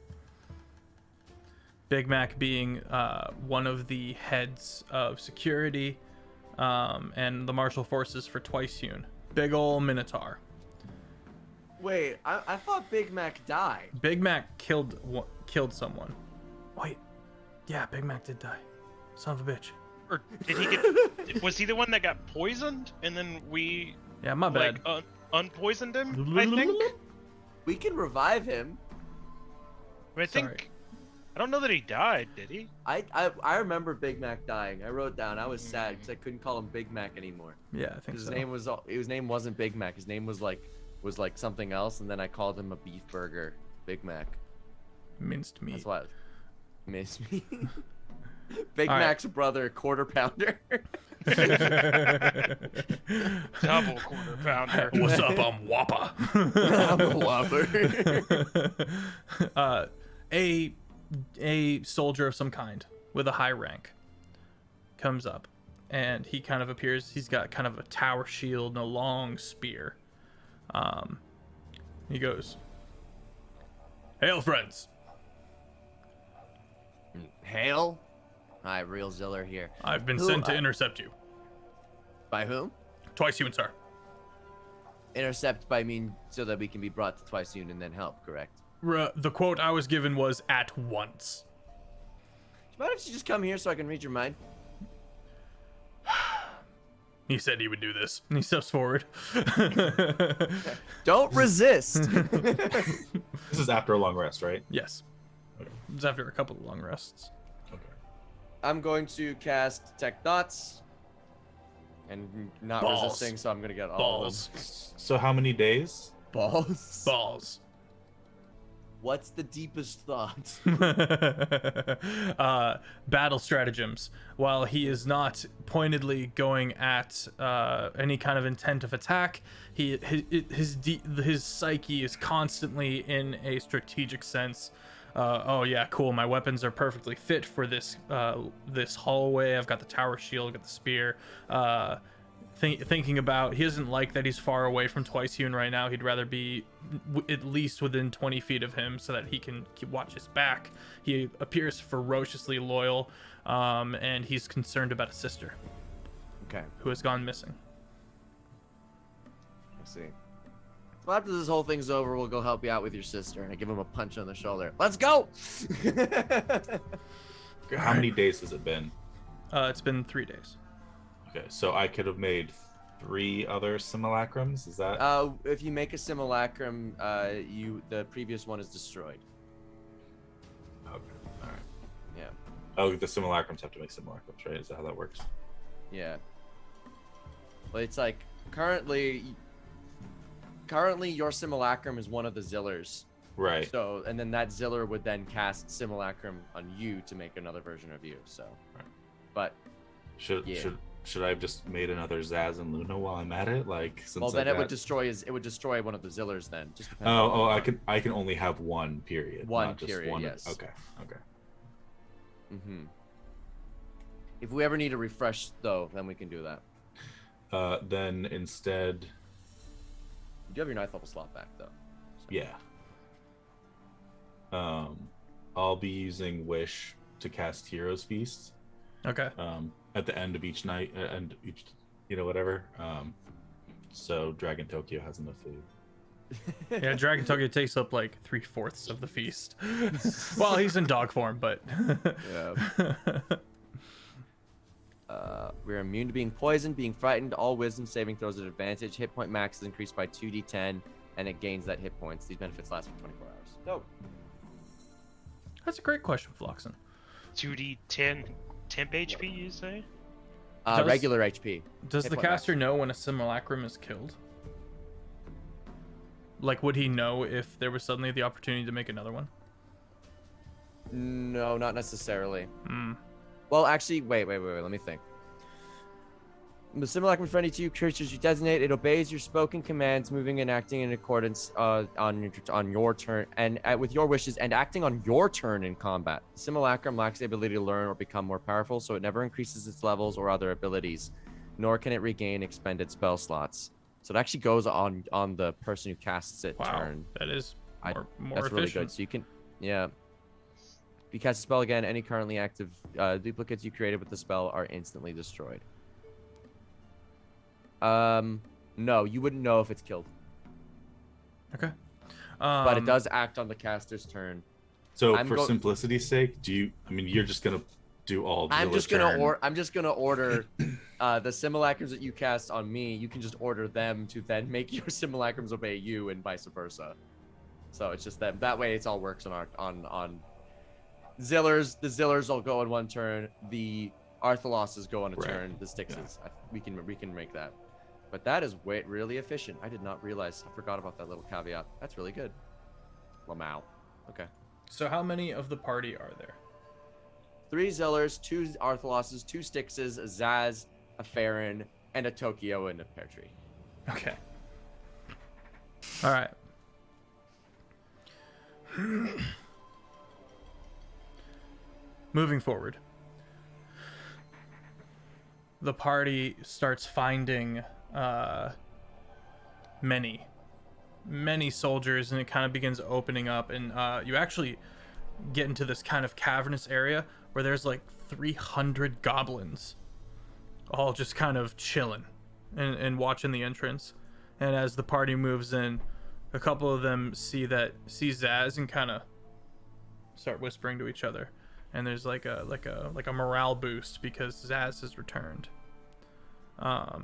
Big Mac being one of the heads of security and the martial forces for Twice-Hewn. Big ol' Minotaur. Wait, I thought Big Mac died. Big Mac killed someone. Wait, yeah, Big Mac did die. Son of a bitch. Or did he get? Was he the one that got poisoned? And then we. Yeah, my bad. Like, unpoisoned him, I think. We can revive him. I think. Sorry. I don't know that he died, did he? I remember Big Mac dying. I wrote down. I was sad because I couldn't call him Big Mac anymore. Yeah, I think His so. name wasn't Big Mac. His name was like something else, and then I called him a beef burger, Big Mac. Minced meat. That's why. Miss me. Big All right. Mac's brother, quarter pounder. Double quarter pounder. What's up? I'm Wappa. I'm a Whopper. A soldier of some kind with a high rank comes up, and he kind of appears. He's got kind of a tower shield and a long spear. He goes, "Hail, friends! Hail. Hi, real Ziller here. I've been Who- sent to intercept you. By whom? Twice human, sir. Intercept by mean so that we can be brought to Twice Soon and then help, correct? The quote I was given was "at once." Do you mind if you just come here so I can read your mind? He said he would do this. And he steps forward. Don't resist. This is after a long rest, right? Yes. Okay. It's after a couple of long rests. Okay. I'm going to cast Tech Dots. And not Balls. resisting, so I'm going to get all Balls. of them. So how many days? Balls? Balls. What's the deepest thought? Battle stratagems. While he is not pointedly going at any kind of intent of attack, his psyche is constantly in a strategic sense. Oh yeah, cool. My weapons are perfectly fit for this this hallway. I've got the tower shield, I've got the spear. Thinking about, he doesn't like that he's far away from Twice Hewn right now. He'd rather be at least within 20 feet of him so that he can watch his back. He appears ferociously loyal, and he's concerned about a sister Okay, who has gone missing. let's see. So after this whole thing's over, we'll go help you out with your sister. And I give him a punch on the shoulder. Let's go! How many days has it been? It's been 3 days. Okay, so I could have made 3 other simulacrums. Is that? If you make a simulacrum, the previous one is destroyed. Okay. All right. Yeah. Oh, the simulacrums have to make simulacrums, right? Is that how that works? Yeah. But it's like currently your simulacrum is one of the Zillers. Right. So, and then that Ziller would then cast simulacrum on you to make another version of you. So, Right. but Should I have just made another Zaz and Luna while I'm at it? Like, since well, then I it would got- destroy one of the Zillers. Then just depends on Oh, what I can only have one period. One not just period, one. yes. Okay. Mm-hmm. If we ever need a refresh, though, then we can do that. Then instead, You do have your 9th level slot back, though. yeah. I'll be using Wish to cast Hero's Feast. Okay. At the end of each night, and each, whatever. So Dragon Tokyo has enough food. Yeah, Dragon Tokyo takes up like 3/4 of the feast. Well, he's in dog form, but Yeah. We're immune to being poisoned, being frightened. All wisdom saving throws at advantage. Hit point max is increased by 2d10, and it gains that hit points. These benefits last for 24 hours. Dope. that's a great question, Floxen. 2d10 temp HP, you say? Does- Regular HP. Does Hit the point max. caster know when a simulacrum is killed? Like, would he know if there was suddenly the opportunity to make another one? No, not necessarily. Hmm. Well, actually, wait. Let me think. The simulacrum is friendly to you, creatures you designate. It obeys your spoken commands, moving and acting in accordance on your turn, and with your wishes, and acting on your turn in combat. The simulacrum lacks the ability to learn or become more powerful, so it never increases its levels or other abilities, nor can it regain expended spell slots. So it actually goes on the person who casts it Wow, turn. that is more That's really efficient. good. So you can, yeah. If you cast a spell again, any currently active duplicates you created with the spell are instantly destroyed. No, you wouldn't know if it's killed, Okay. but it does act on the caster's turn. So I'm for go- simplicity's sake, you're just gonna do all. I'm Zilla's just gonna turn? order the simulacrums that you cast on me, you can just order them to then make your simulacrums obey you, and vice versa. So it's just them. That way, it all works on Zillers. The Zillers will go in one turn. The Arthalosses go on a turn. The Styxes. Yeah. We can make that. But that is really efficient. I did not realize. I forgot about that little caveat. That's really good. Lamau. Okay. So how many of the party are there? 3 Zillers, 2 Arthalosses, 2 Styxes, a Zaz, a Farron, and a Tokyo and a Pear Tree. Okay. All right. Moving forward, the party starts finding many soldiers, and it kind of begins opening up, and you actually get into this kind of cavernous area where there's like 300 goblins all just kind of chilling and watching the entrance. And as the party moves in, a couple of them see Zaz and kind of start whispering to each other, and there's like a morale boost because Zaz has returned. A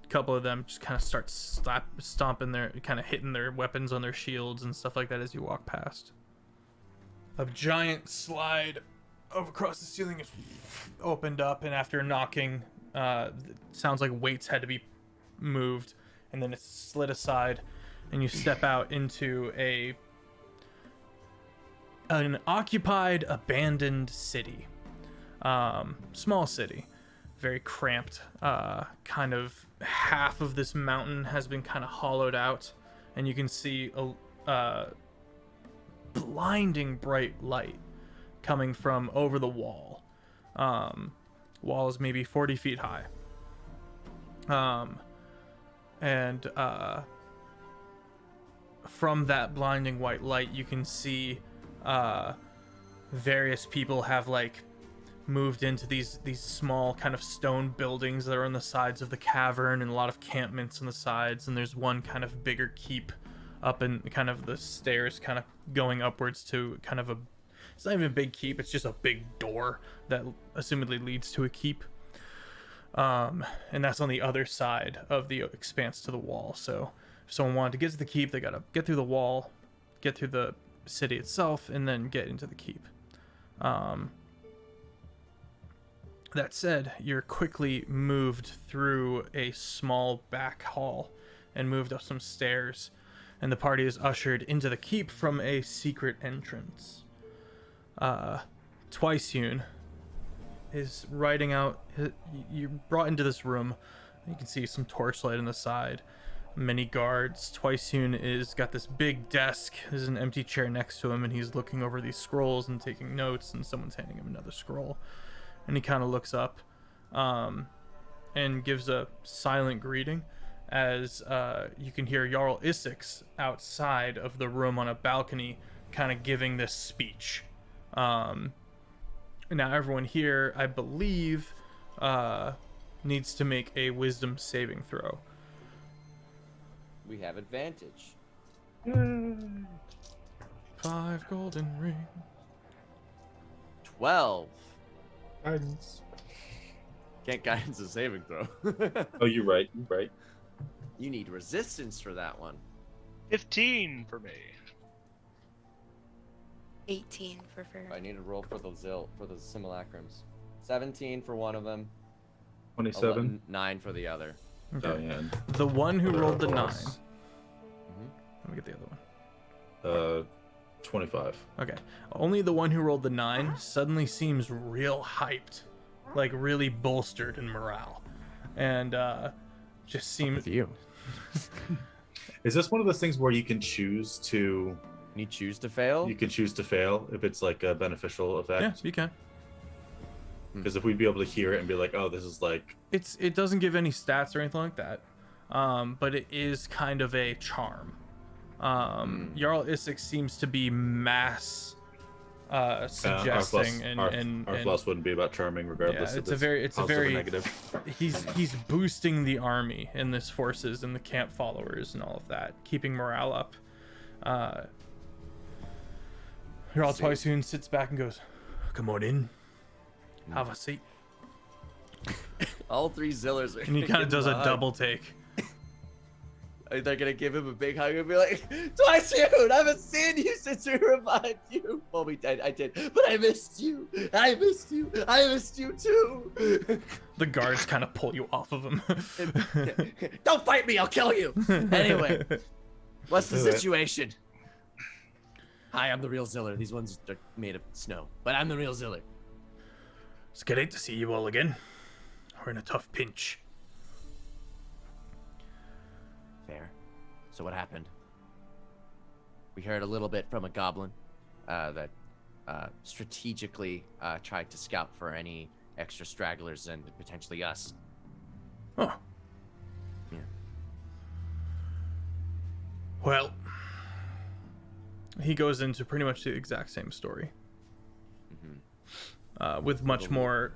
couple of them just kind of start stomping kind of hitting their weapons on their shields and stuff like that as you walk past. A giant slide across the ceiling is opened up, and after knocking, it sounds like weights had to be moved, and then it's slid aside, and you step out into an occupied, abandoned city. Small city, very cramped. Kind of half of this mountain has been kind of hollowed out, and you can see a blinding bright light coming from over the wall. Wall is maybe 40 feet high. And from that blinding white light, you can see various people have like moved into these small kind of stone buildings that are on the sides of the cavern, and a lot of campments on the sides, and there's one kind of bigger keep up in kind of the stairs kind of going upwards to kind of it's not even a big keep, it's just a big door that assumedly leads to a keep. And that's on the other side of the expanse to the wall. So if someone wanted to get to the keep, they gotta get through the wall, get through the city itself, and then get into the keep. That said, you're quickly moved through a small back hall and moved up some stairs, and the party is ushered into the keep from a secret entrance. Twiceune is writing out. You're brought into this room. You can see some torchlight on the side, many guards. Twiceune is got this big desk. There's an empty chair next to him, and he's looking over these scrolls and taking notes, and someone's handing him another scroll. And he kind of looks up and gives a silent greeting as you can hear Jarl Isix outside of the room on a balcony kind of giving this speech. Now everyone here, I believe, needs to make a wisdom saving throw. We have advantage. 5 golden ring. 12. Guidance. Can't guidance a saving throw. Oh, you're right. You need resistance for that one. 15 for me. 18 for Fer. I need to roll for the Zill, for the simulacrums. 17 for one of them. 27. 9 for the other. Okay. Oh, yeah. The one who rolled the 9. Plus. Let me get the other one. 25. Okay. Only the one who rolled the 9 suddenly seems real hyped, like really bolstered in morale, and just seems. you. Is this one of those things where you can choose to? You choose to fail? You can choose to fail if it's like a beneficial effect. Yeah, you can. Because if we'd be able to hear it and be like, oh, this is like. It doesn't give any stats or anything like that, but it is kind of a charm. Jarl Isix seems to be mass suggesting our plus wouldn't be about charming regardless. Yeah, it's a very negative. He's boosting the army and this forces and the camp followers and all of that, keeping morale up. Jarl Twiceune sits back and goes, "Come on in, have a seat." All 3 Zillers are. And he kind of does a double take. They're gonna give him a big hug and be like, "Twice, I haven't seen you since we revived you." Well, we did. I did, but I missed you. I missed you. I missed you too. The guards kind of pull you off of him. Don't fight me. I'll kill you. Anyway, what's the Do it. situation? Hi, I'm the real Ziller. These ones are made of snow, but I'm the real Ziller. It's great to see you all again. We're in a tough pinch. Fair. So what happened? We heard a little bit from a goblin that strategically tried to scout for any extra stragglers and potentially us. Oh. Yeah. Well, he goes into pretty much the exact same story. With much more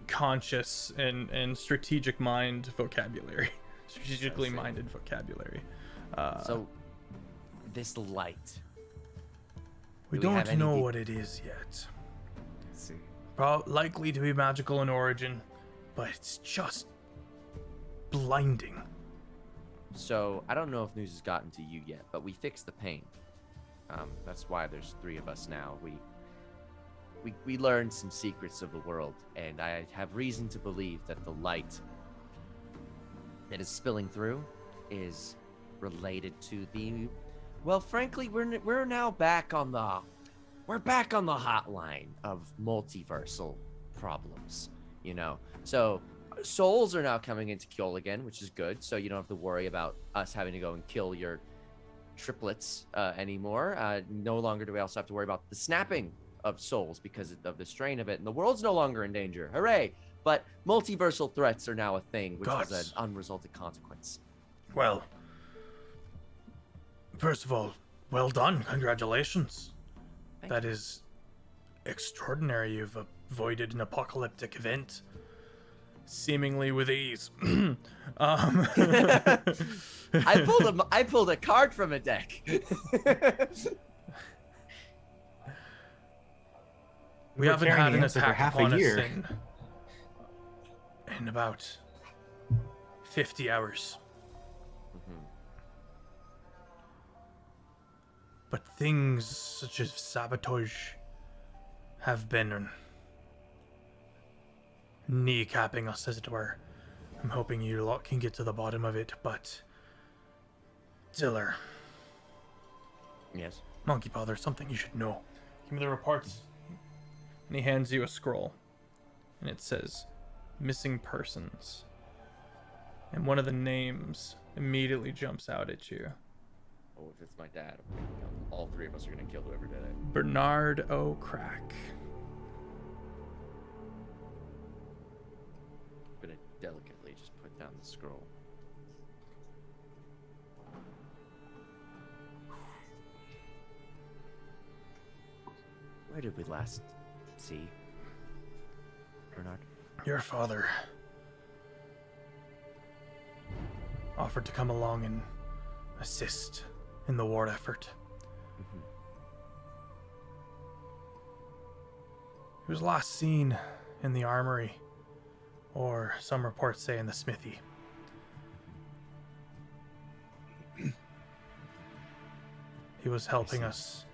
conscious and strategic mind vocabulary. Strategically minded vocabulary. So, this light. We do we have don't any know de- what it is yet. Let's see. Likely to be magical in origin, but it's just blinding. So, I don't know if news has gotten to you yet, but we fixed the pain. That's why there's 3 of us now. We learned some secrets of the world, and I have reason to believe that the light that is spilling through is related to the. Well, frankly, we're now back on the hotline of multiversal problems. You know, so souls are now coming into Kjol again, which is good. So you don't have to worry about us having to go and kill your triplets anymore. No longer do we also have to worry about the snapping of souls because of the strain of it, and the world's no longer in danger. Hooray! But multiversal threats are now a thing, which is an unresolved consequence. Well, first of all, well done. Congratulations. That is extraordinary. You've avoided an apocalyptic event seemingly with ease. I pulled a card from a deck. We haven't had an answer for attack half a upon us year. in about 50 hours. But things such as sabotage have been kneecapping us, as it were. I'm hoping you lot can get to the bottom of it, but Ziller, Yes. Monkey Paw, there's something you should know. Give me the reports. And he hands you a scroll, and it says missing persons. And one of the names immediately jumps out at you. Oh, if it's my dad, I'm gonna kill him. All 3 of us are gonna kill whoever did it. Brainard O'Crack. I'm gonna delicately just put down the scroll. Where did we last see Brainard? Your father offered to come along and assist in the war effort. He was last seen in the armory, or some reports say in the smithy. He was helping us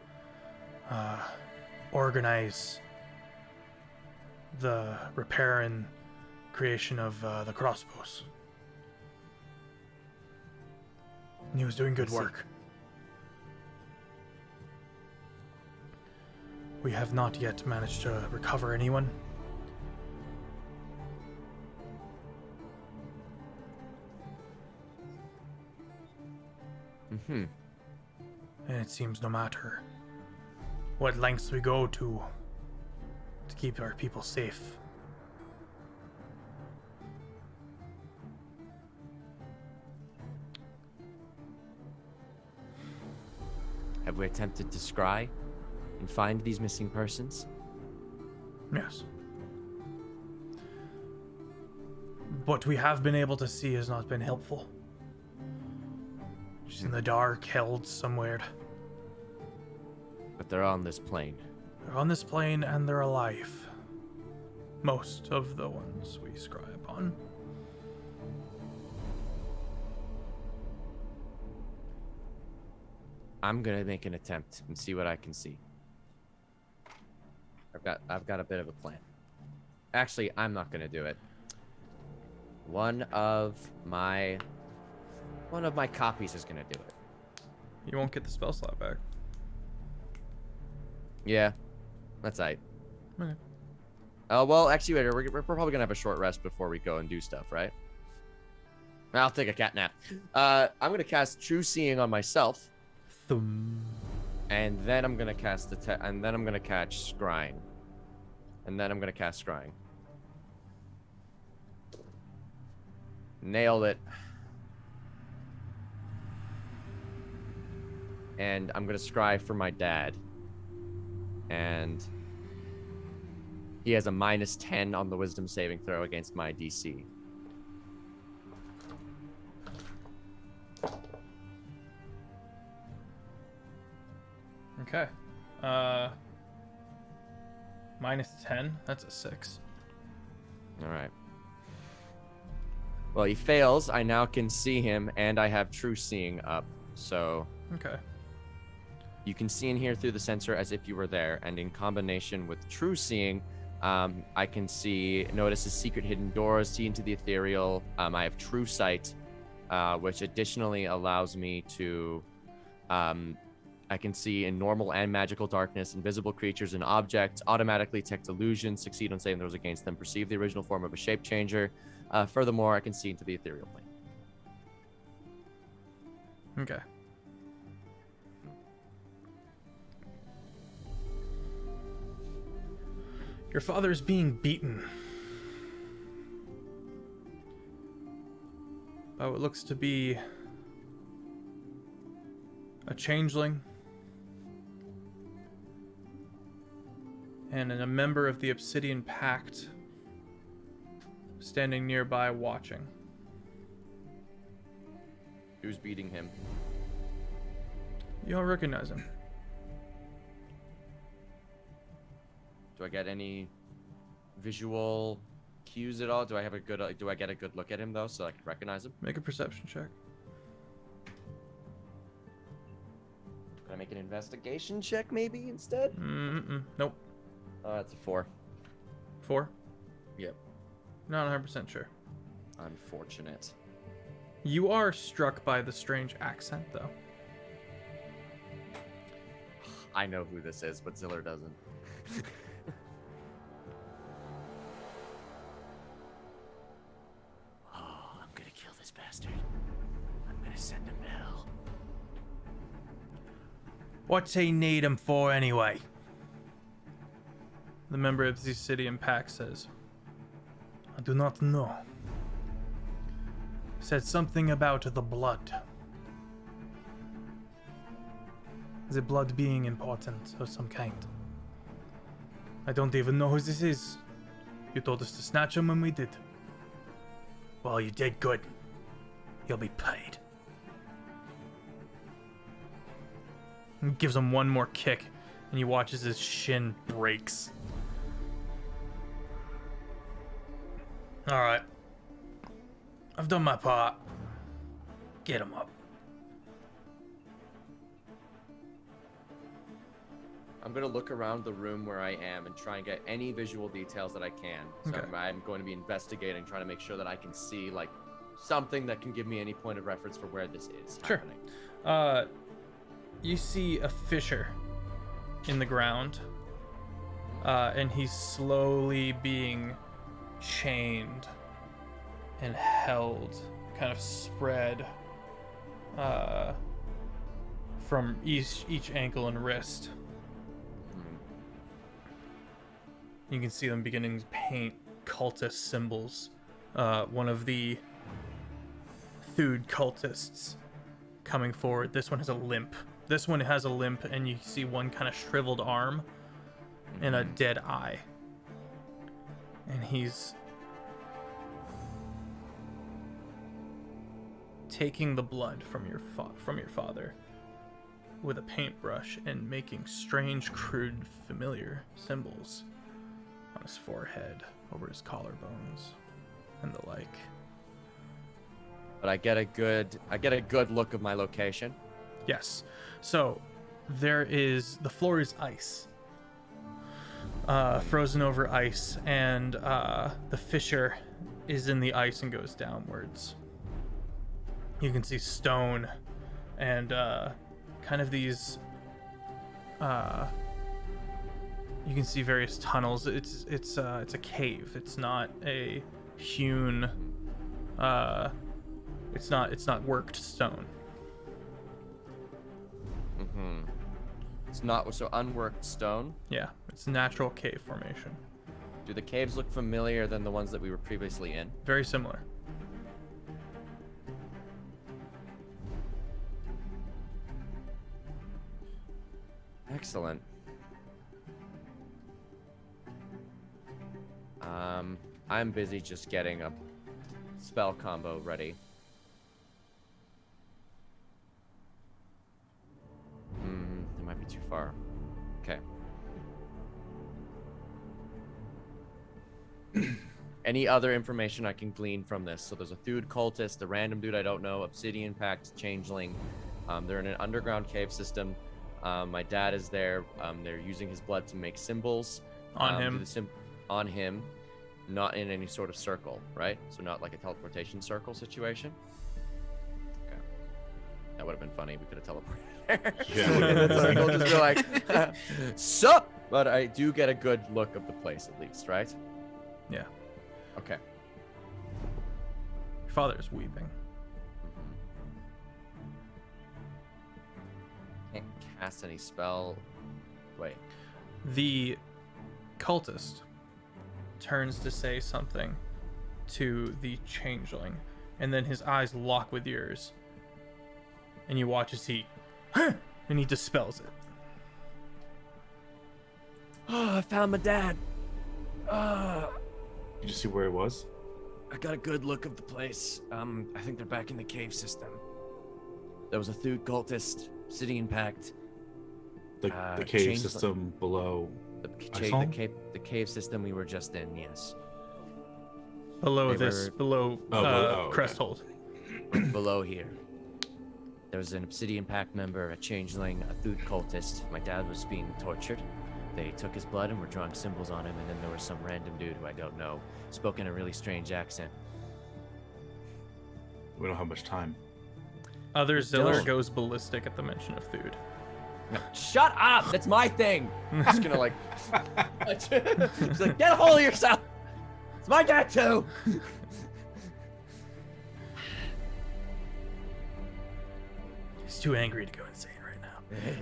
organize the repair and creation of the crossbows. And he was doing good work. We have not yet managed to recover anyone. Mm-hmm. And it seems no matter what lengths we go to keep our people safe, Have we attempted to scry and find these missing persons? yes. What we have been able to see has not been helpful. She's in the dark, held somewhere. But they're on this plane. They're on this plane and they're alive. most of the ones we scry upon. I'm gonna make an attempt and see what I can see. I've got a bit of a plan. Actually, I'm not gonna do it. One of my copies is gonna do it. You won't get the spell slot back. Yeah, that's right. Okay. Well, actually, we're probably gonna have a short rest before we go and do stuff, right? I'll take a cat nap. I'm gonna cast True Seeing on myself. And then I'm gonna cast and then I'm gonna catch Scrying. And then I'm gonna cast Scrying. Nailed it. And I'm gonna scry for my dad. And he has a -10 on the wisdom saving throw against my DC. Okay. -10. That's a 6. All right. Well, he fails. I now can see him, and I have True Seeing up. So Okay. you can see and hear through the sensor as if you were there. And in combination with True Seeing, I can notices secret hidden doors, see into the ethereal. I have True Sight, which additionally allows me to... I can see in normal and magical darkness, invisible creatures and objects, automatically detect illusions, succeed on saving throws against them, perceive the original form of a shape changer. Furthermore, I can see into the ethereal plane. Okay. Your father is being beaten by what looks to be a changeling and a member of the Obsidian Pact standing nearby watching. Who's beating him? You don't recognize him. Do I get any visual cues at all? Do I get a good look at him though, so I can recognize him? Make a perception check. Can I make an investigation check maybe instead? Nope. Oh, that's a 4. 4? Yep. Not 100% sure. Unfortunate. You are struck by the strange accent, though. I know who this is, but Ziller doesn't. Oh, I'm gonna kill this bastard. I'm gonna send him to hell. What's he need him for anyway? The member of the Obsidian Pact says, I do not know. Said something about the blood. The blood being important of some kind. I don't even know who this is. You told us to snatch him when we did. Well, you did good. You'll be paid. and gives him one more kick, and you watch as his shin breaks. Alright. I've done my part. Get him up. I'm going to look around the room where I am and try and get any visual details that I can. So Okay. I'm going to be investigating, trying to make sure that I can see, like, something that can give me any point of reference for where this is Sure. happening. You see a fissure in the ground, and he's slowly being chained and held, kind of spread from each ankle and wrist. You can see them beginning to paint cultist symbols. One of the Thud cultists coming forward. This one has a limp. And you see one kind of shriveled arm and a dead eye. And he's taking the blood from your father with a paintbrush and making strange, crude, familiar symbols on a his forehead, over his collarbones, and the like. But I get a good look of my location. Yes. So the floor is ice. Frozen over ice, and the fissure is in the ice and goes downwards. You can see stone and kind of these you can see various tunnels. It's a cave. It's not a hewn it's not worked stone. Mm-hmm. It's not so unworked stone. Yeah, it's a natural cave formation. Do the caves look familiar than the ones that we were previously in? Very similar. Excellent. I'm busy just getting a spell combo ready. It might be too far. Okay. Any other information I can glean from this? So there's a Thud cultist, a random dude I don't know, Obsidian Pact, Changeling. They're in an underground cave system. My dad is there. They're using his blood to make symbols. On him. On him. Not in any sort of circle, right? So not like a teleportation circle situation. Okay. That would have been funny. We could have teleported there. Yeah. The circle, just be like, sup? But I do get a good look of the place at least, right? Yeah. Okay. Your father is weeping. Can't cast any spell. Wait. The cultist turns to say something to the changeling, and then his eyes lock with yours, and you watch as he and he dispels it. Oh, I found my dad. Did you see where he was? I got a good look of the place. I think they're back in the cave system. There was a Thud cultist, Obsidian Pact. The cave system below. The cave system we were just in, yes. Below They this, were- below okay. Cresthold. Below here. There was an Obsidian Pact member, a changeling, a Thud cultist. My dad was being tortured. They took his blood and were drawing symbols on him, and then there was some random dude who I don't know, spoke in a really strange accent. We don't have much time. Other Ziller Don't. goes ballistic at the mention of Thud. No, shut up! That's my thing! I'm just gonna like... She's like, get a hold of yourself! It's my dad too! He's too angry to go insane right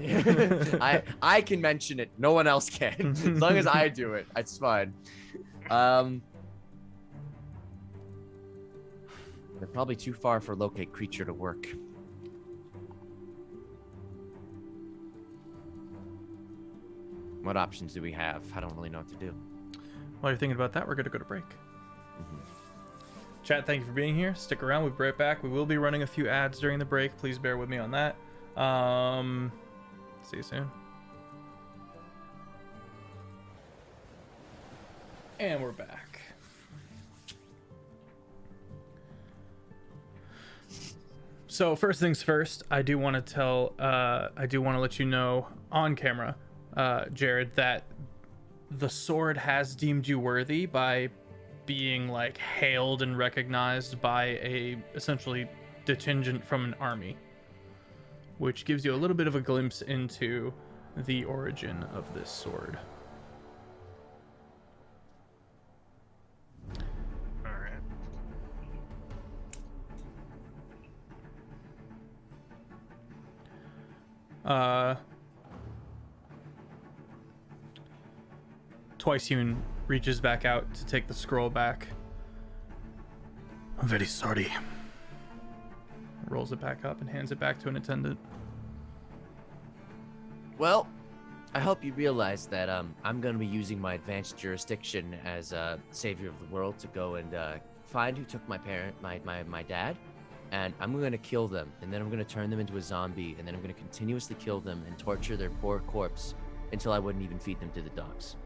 now. I can mention it. No one else can. As long as I do it, it's fine. They're probably too far for locate creature to work. What options do we have? I don't really know what to do. While you're thinking about that, we're going to go to break. Chat, thank you for being here. Stick around. We'll be right back. We will be running a few ads during the break. Please bear with me on that. See you soon. And we're back. So first things first, I do want to let you know on camera, Jared, that the sword has deemed you worthy by being like hailed and recognized by a essentially contingent from an army, which gives you a little bit of a glimpse into the origin of this sword. All right. Twiceune reaches back out to take the scroll back. I'm very sorry. Rolls it back up and hands it back to an attendant. Well, I hope you realize that I'm going to be using my advanced jurisdiction as a savior of the world to go and find who took my dad, and I'm going to kill them, and then I'm going to turn them into a zombie, and then I'm going to continuously kill them and torture their poor corpse until I wouldn't even feed them to the dogs.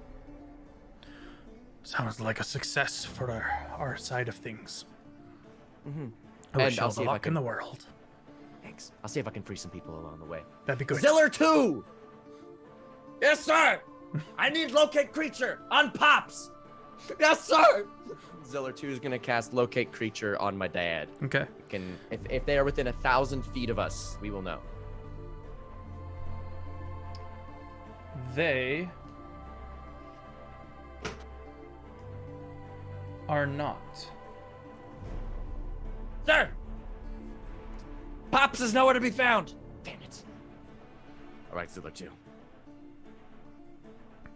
Sounds like a success for our side of things. Mm-hmm. I wish And you I'll all see the if I luck can- in the world. Thanks. I'll see if I can free some people along the way. That'd be good. Ziller 2! Yes, sir! I need locate creature on Pops! Yes, sir! Ziller 2 is gonna cast locate creature on my dad. Okay. If they are within 1,000 feet of us, we will know. They are not. Sir! Pops is nowhere to be found! Damn it. Alright, Ziller 2.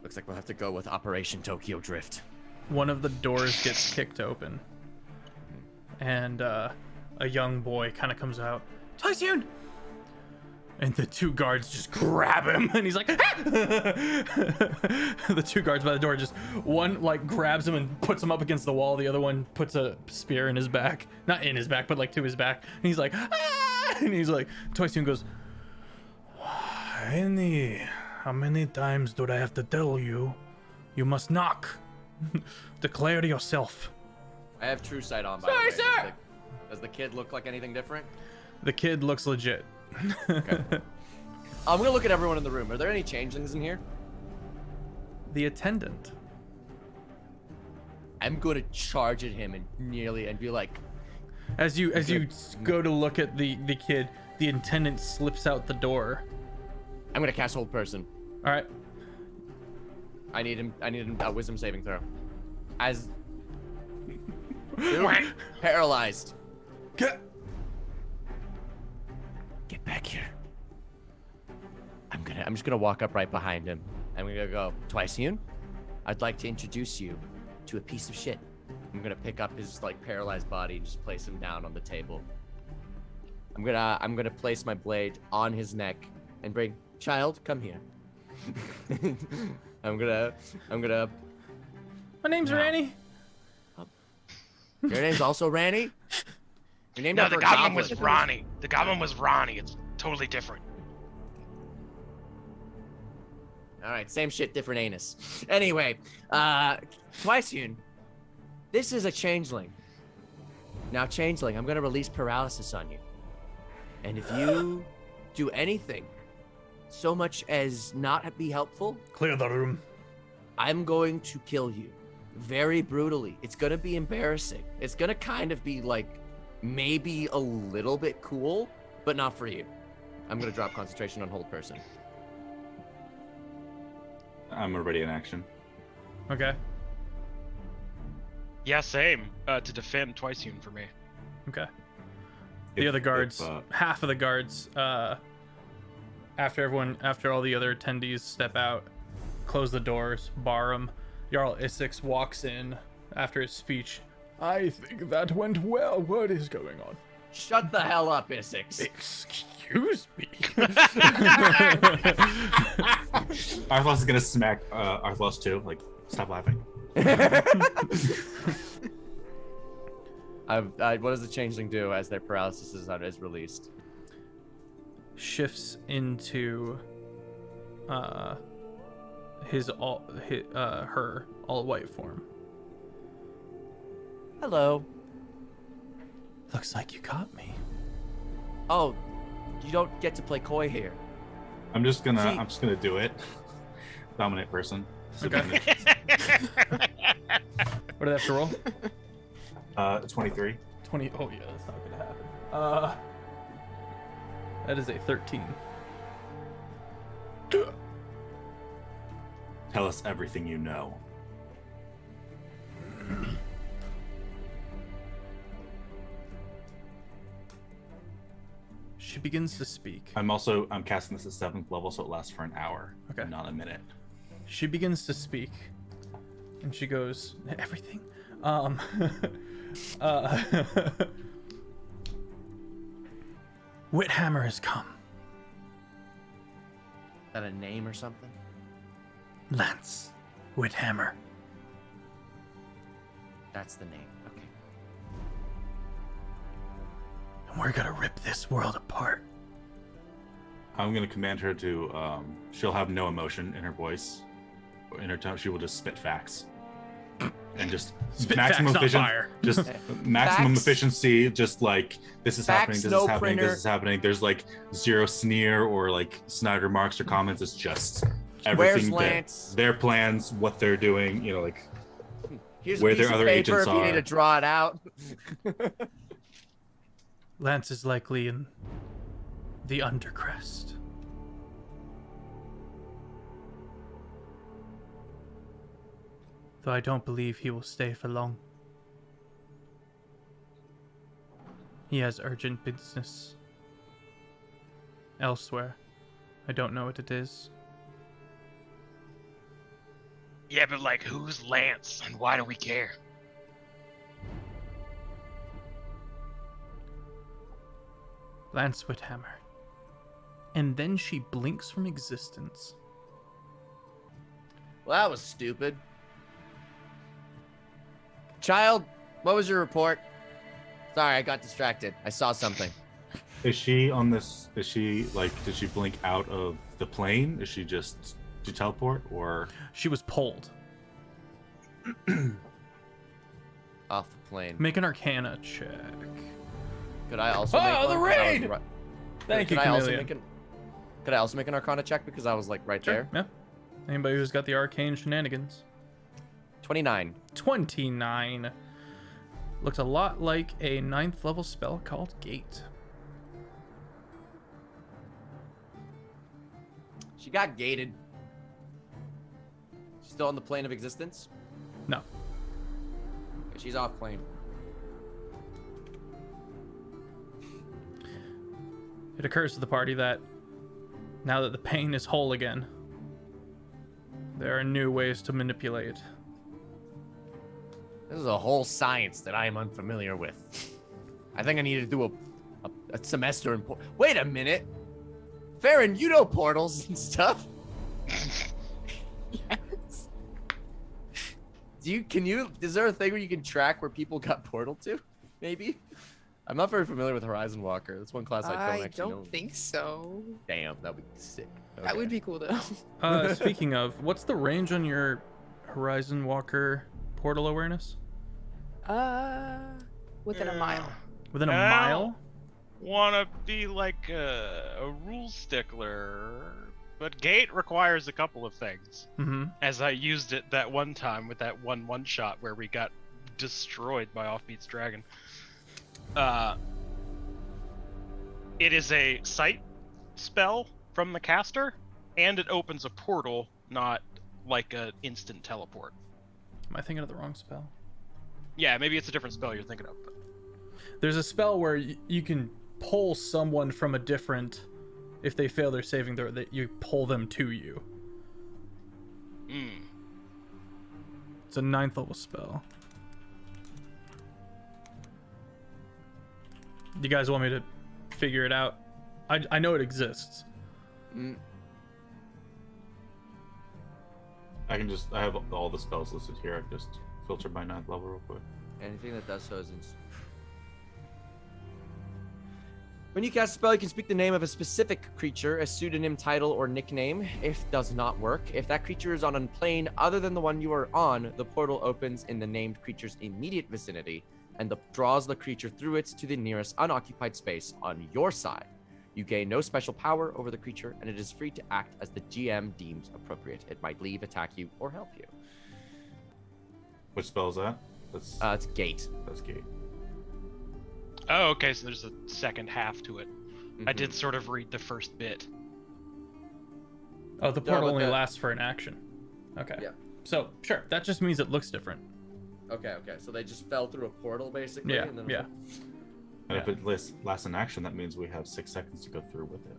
Looks like we'll have to go with Operation Tokyo Drift. One of the doors gets kicked open, and a young boy kind of comes out. Tyson! And the two guards just grab him, and he's like, ah! The two guards by the door just, one like grabs him and puts him up against the wall. The other one puts a spear in his back, not in his back, but like to his back. And he's like, ah! And he's like, Tyson goes, how many times do I have to tell you? You must knock. Declare yourself. I have true sight on, by Sorry, the way. sir! Does the kid look like anything different? The kid looks legit. Okay. I'm gonna look at everyone in the room. Are there any changelings in here? The attendant. I'm gonna charge at him and be like, As you go to look at the kid, the attendant slips out the door. I'm gonna cast hold person. All right. I need him a wisdom saving throw. As paralyzed. Get. Get back here. I'm just gonna walk up right behind him. I'm gonna go, Twiceun, I'd like to introduce you to a piece of shit. I'm gonna pick up his like paralyzed body and just place him down on the table. I'm gonna place my blade on his neck and bring, child, come here. I'm gonna My name's No. Ranny. Your name's also Ranny? Your name No, the goblin was Ronnie. The goblin was Ronnie. It's totally different. All right, same shit, different anus. Anyway, Twiceun, this is a changeling. Now, changeling, I'm gonna release paralysis on you. And if you do anything so much as not be helpful, Clear the room. I'm going to kill you very brutally. It's gonna be embarrassing. It's gonna kind of be like maybe a little bit cool, but not for you. I'm gonna drop concentration on hold person. I'm already in action. Okay. Yeah, same. To defend Twiceun for me. Okay. The If- other guards, if, half of the guards, after all the other attendees step out, close the doors, bar them. Jarl Isix walks in after his speech. I think that went well. What is going on? Shut the hell up, Isix. Excuse me. Arthlos is gonna smack Arthlos too. Like, stop laughing. What does the changeling do as their paralysis is released? Shifts into her all white form. Hello. Looks like you caught me. Oh, you don't get to play coy here. I'm just gonna See- do it. Dominate person. Okay. What do they have to roll? 23. 20. Oh yeah, that's not gonna happen. That is a 13. Tell us everything you know. She begins to speak. I'm casting this at 7th level, so it lasts for an hour. Okay. Not a minute. She begins to speak, and she goes, everything. Whithammer has come. Is that a name or something? Lance Whithammer. That's the name. Okay. And we're gonna rip this world apart. I'm gonna command her to. She'll have no emotion in her voice, in her tone. She will just spit facts. and just Spit maximum facts on efficient, fire. just maximum Facts. efficiency. Just like this is happening, Facts, this no is happening, printer. this is happening. There's like zero sneer or like snide remarks or comments. It's just Where's everything Lance? their plans, what they're doing. You know, like Here's where a piece their of other paper if agents you need are. to draw it out. Lance is likely in the Undercrest. Though I don't believe he will stay for long. He has urgent business elsewhere. I don't know what it is. Yeah, but like, who's Lance, and why do we care? Lance Whithammer. And then she blinks from existence. Well, that was stupid. Child, what was your report? Sorry, I got distracted. I saw something. Is she on this? Is she like? Did she blink out of the plane? Is she just? Did she teleport or? She was pulled. Off the plane. Make an Arcana check. Could I also Oh, make one? the 'Cause I was raid! right- Thank you, Could I also Chameleon. make Could I also make an Arcana check because I was like right there? Yeah. Anybody who's got the arcane shenanigans. 29. 29. Looks a lot like a 9th level spell called Gate. She got gated. She's still on the plane of existence? No. Okay, she's off plane. It occurs to the party that now that the pain is whole again, there are new ways to manipulate. This is a whole science that I am unfamiliar with. I think I need to do a semester in Wait a minute. Farron, you know portals and stuff. Yes. Is there a thing where you can track where people got portal to? Maybe? I'm not very familiar with Horizon Walker. That's one class I don't actually know. think so. Damn, that'd be sick. That Okay. would be cool though. Speaking of, what's the range on your Horizon Walker portal awareness? Within a mile. Within a Ow. mile? Wanna be like a rule stickler, but Gate requires a couple of things. Mm-hmm. As I used it that one time with that one shot where we got destroyed by Offbeat's dragon. It is a sight spell from the caster, and it opens a portal, not like an instant teleport. Am I thinking of the wrong spell? Yeah, maybe it's a different spell you're thinking of. But... There's a spell where you can pull someone from a different... If they fail their saving throw, that you pull them to you. It's a 9th level spell. You guys want me to figure it out? I know it exists. I have all the spells listed here. I can just filter by 9th level real quick. Anything that does so is When you cast a spell, you can speak the name of a specific creature, a pseudonym, title, or nickname. If does not work, if that creature is on a plane other than the one you are on, the portal opens in the named creature's immediate vicinity and draws the creature through it to the nearest unoccupied space on your side. You gain no special power over the creature, and it is free to act as the GM deems appropriate. It might leave, attack you, or help you. Which spell is that? It's Gate. That's Gate. Oh, okay, so there's a second half to it. I did sort of read the first bit. Oh, the portal but only the- lasts for an action. Okay. Yeah. So, sure, that just means it looks different. Okay. So they just fell through a portal, basically. Yeah, and then yeah. And if it lasts in action, that means we have 6 seconds to go through with it.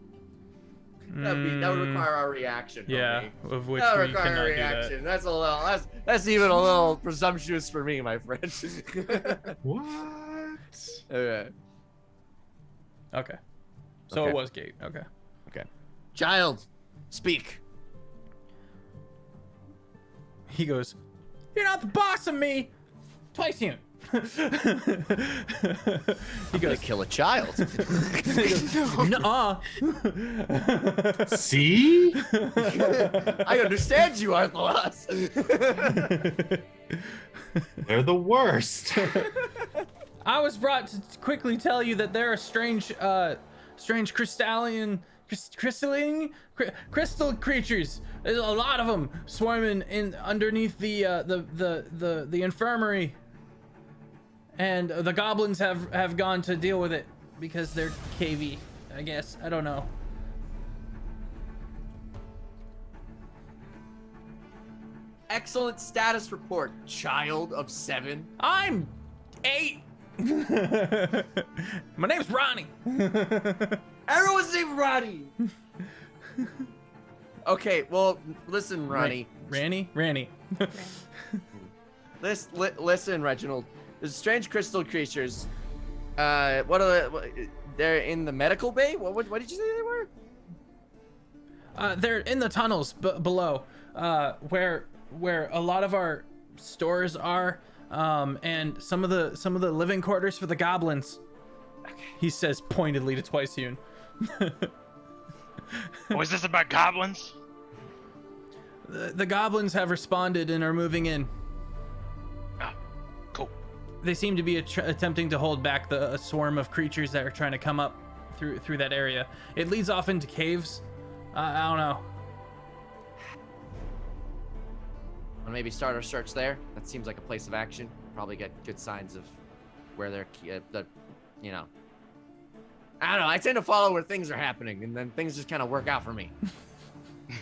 That would require our reaction. Yeah, homie. of which That would we require cannot a do that. reaction. That's a little. That's even a little presumptuous for me, my friend. What? Okay. Okay. So Okay. it was Gate. Okay. Child, speak. He goes, "You're not the boss of me." Twice human. He Gonna goes, kill a child. "Nuh-uh." See? I understand you, Outlaws. They're the worst. I was brought to quickly tell you that there are strange crystal creatures. There's a lot of them swarming in underneath the infirmary, and the goblins have gone to deal with it because they're cavey, I guess. I don't know. Excellent status report, child of 7. I'm 8. My name's Ronnie. Everyone's named Ronnie. Okay, well, listen, Ronnie. Ranny. Listen, Reginald. There's strange crystal creatures. What are they're in the medical bay? What did you say they were? They're in the tunnels below, where a lot of our stores are, and some of the living quarters for the goblins. He says pointedly to Twiceune. Oh, is this about goblins? The goblins have responded and are moving in. Ah, cool. They seem to be attempting to hold back a swarm of creatures that are trying to come up through that area. It leads off into caves. I don't know. Want to maybe start our search there? That seems like a place of action. Probably get good signs of where they're, you know. I don't know. I tend to follow where things are happening, and then things just kind of work out for me.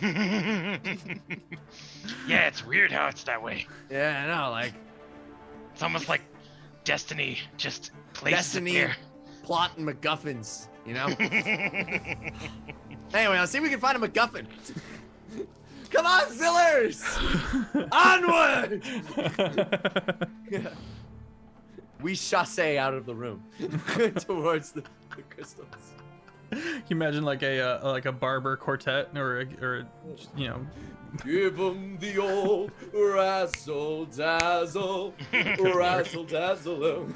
Yeah, it's weird how it's that way. Yeah, I know. Like, It's almost like destiny just places it there. Plot, and MacGuffins, you know? Anyway, I'll see if we can find a MacGuffin. Come on, Zillers! Onward! We chasse out of the room towards the crystals. Can you imagine like a barber quartet or you know? Give 'em the old razzle dazzle, razzle dazzle.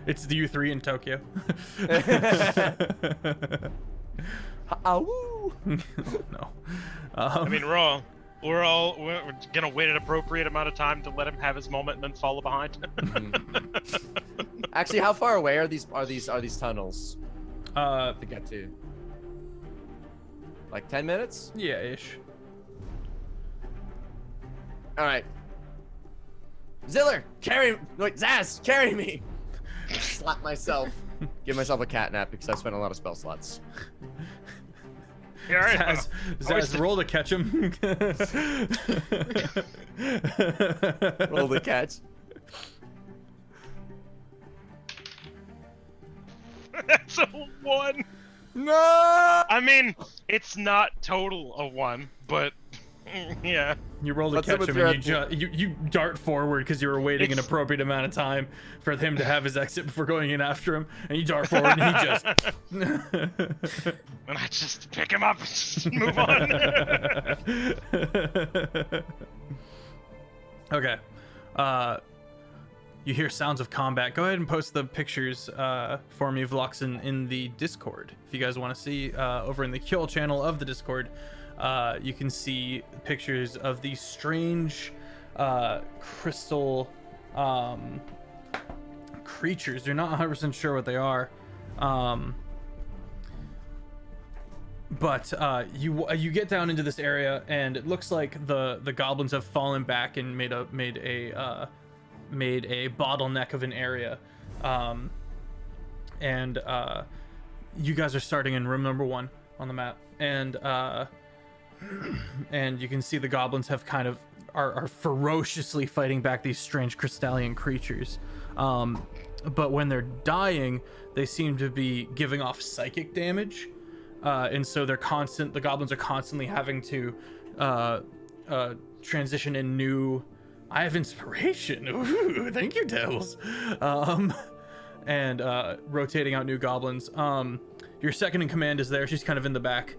It's the U3 in Tokyo. Ow! No. I mean, we're gonna wait an appropriate amount of time to let him have his moment and then follow behind. Actually, how far away are these tunnels to to get to? Like 10 minutes? Yeah, ish. All right. Ziller, Zaz, carry me. Slap myself. Give myself a cat nap because I spent a lot of spell slots. Yeah, all right. Zaz, roll to catch him. Roll the catch. That's a 1. No! I mean, it's not total a 1, but yeah. You roll to What's catch up him, with and you dart forward because you were waiting an appropriate amount of time for him to have his exit before going in after him, and you dart forward, and he just. And I just pick him up and just move on. Okay. You hear sounds of combat. Go ahead and post the pictures for me, Vloxen, in the Discord. If you guys want to see over in the Kjol channel of the Discord, you can see pictures of these strange crystal creatures. You're not 100% sure what they are. But you get down into this area, and it looks like the goblins have fallen back and made a bottleneck of an area, and you guys are starting in room number 1 on the map, and you can see the goblins have kind of are ferociously fighting back these strange crystalline creatures, but when they're dying, they seem to be giving off psychic damage, and so the goblins are constantly having to transition in new. I have inspiration. Ooh, thank you, Devils. And rotating out new goblins. Your second in command is there. She's kind of in the back.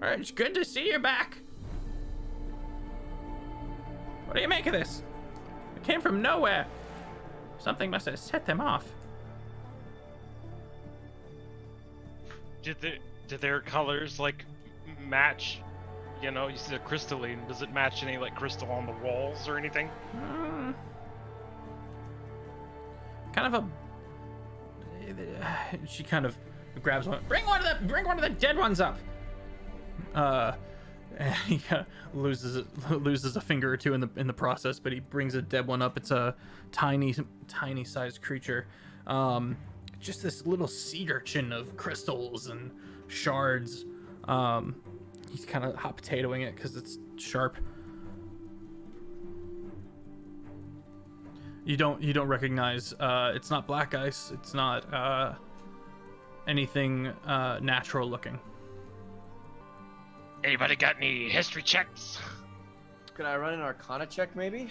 All right, it's good to see you back. What do you make of this? It came from nowhere. Something must have set them off. Did their colors like match You know, you see the crystalline. Does it match any like crystal on the walls or anything? Kind of a. She kind of grabs one. Bring one of the dead ones up. And he kind of loses a finger or two in the process, but he brings a dead one up. It's a tiny sized creature. Just this little sea urchin of crystals and shards. He's kind of hot potatoing it because it's sharp. You don't recognize. It's not black ice. It's not anything natural looking. Anybody got any history checks? Could I run an Arcana check, maybe? See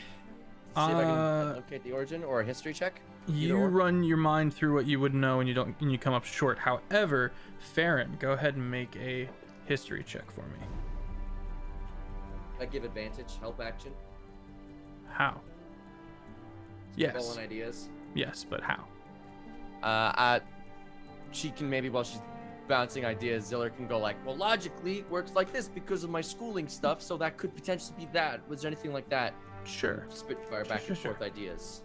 if I can locate the origin, or a history check? You run your mind through what you would know, and you come up short. However, Farron, go ahead and make a history check for me. I give advantage, help action. How? Yes. Stolen ideas. Yes, but how? She can maybe, while she's bouncing ideas, Ziller can go like, well, logically it works like this because of my schooling stuff, so that could potentially be that. Was there anything like that? Sure. Spitfire back and forth ideas.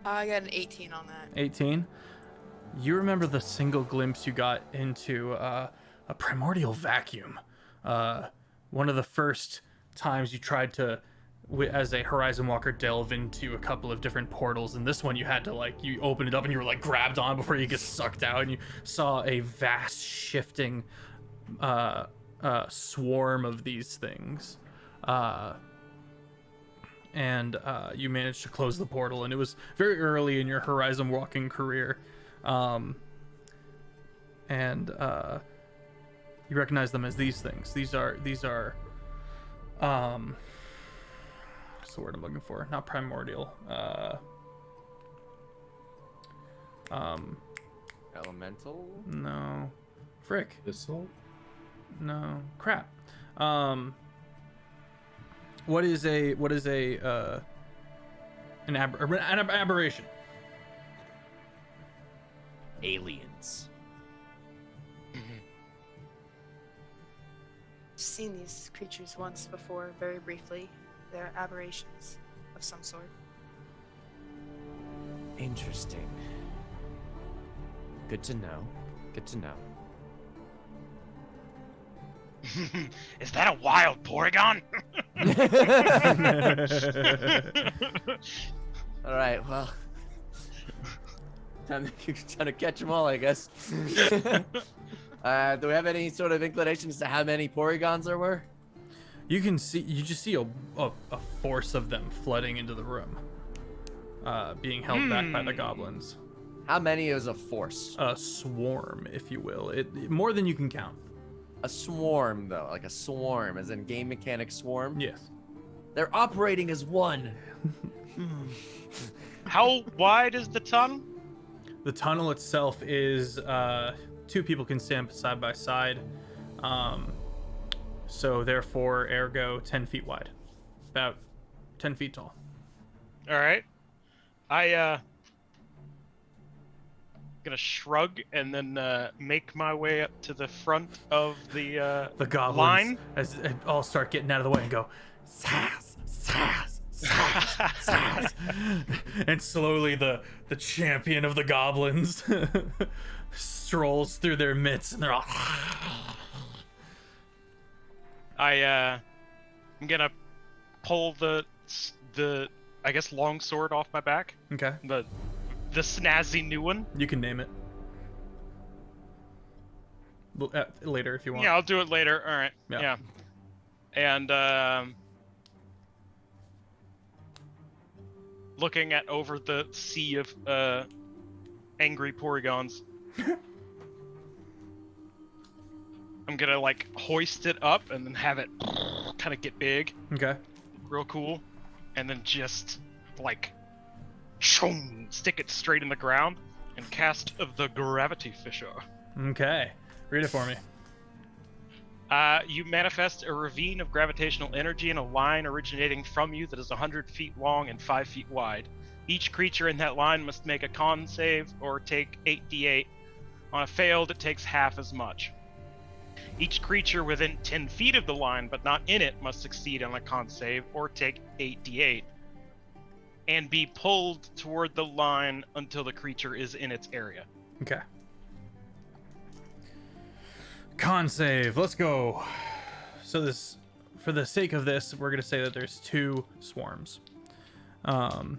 I got an 18 on that. 18. You remember the single glimpse you got into a primordial vacuum. One of the first times you tried to, as a Horizon Walker, delve into a couple of different portals, and this one you had to you open it up and you were grabbed on before you get sucked out, and you saw a vast shifting swarm of these things. And you managed to close the portal, and it was very early in your Horizon Walking career. And you recognize them as these things. These are what's the word I'm looking for? Not primordial. Elemental? No. Frick. Thistle? No. Crap. What is an aberration? Aliens. I've seen these creatures once before, very briefly. They're aberrations of some sort. Interesting. Good to know. Good to know. Is that a wild Porygon? All right, well, time to catch them all, I guess. Do we have any sort of inclination as to how many Porygons there were? You just see a force of them flooding into the room, being held back by the goblins. How many is a force? A swarm, if you will. More than you can count. A swarm, though, like a swarm, as in game mechanic swarm. Yes. They're operating as one. How wide is the tunnel? The tunnel itself is 2 people can stand side by side. So therefore, ergo, 10 feet wide. About 10 feet tall. All right. Gonna shrug and then make my way up to the front of the goblins line. As they all start getting out of the way and go, sass, sass, sass, sass. And slowly the champion of the goblins strolls through their midst, and they're all. I'm gonna pull the I guess long sword off my back. Okay. The snazzy new one. You can name it. Later if you want. Yeah, I'll do it later. All right. Yeah. And looking at over the sea of angry Porygons, I'm gonna hoist it up and then have it kind of get big. Okay. Real cool. And then just stick it straight in the ground and cast of the gravity fissure. Okay. Read it for me. You manifest a ravine of gravitational energy in a line originating from you that is 100 feet long and 5 feet wide. Each creature in that line must make a con save or take 8d8. On a failed, it takes half as much. Each creature within 10 feet of the line, but not in it, must succeed on a con save or take 8d8 and be pulled toward the line until the creature is in its area. Okay. Con save. Let's go. So this, for the sake of this, we're gonna say that there's 2 swarms. Both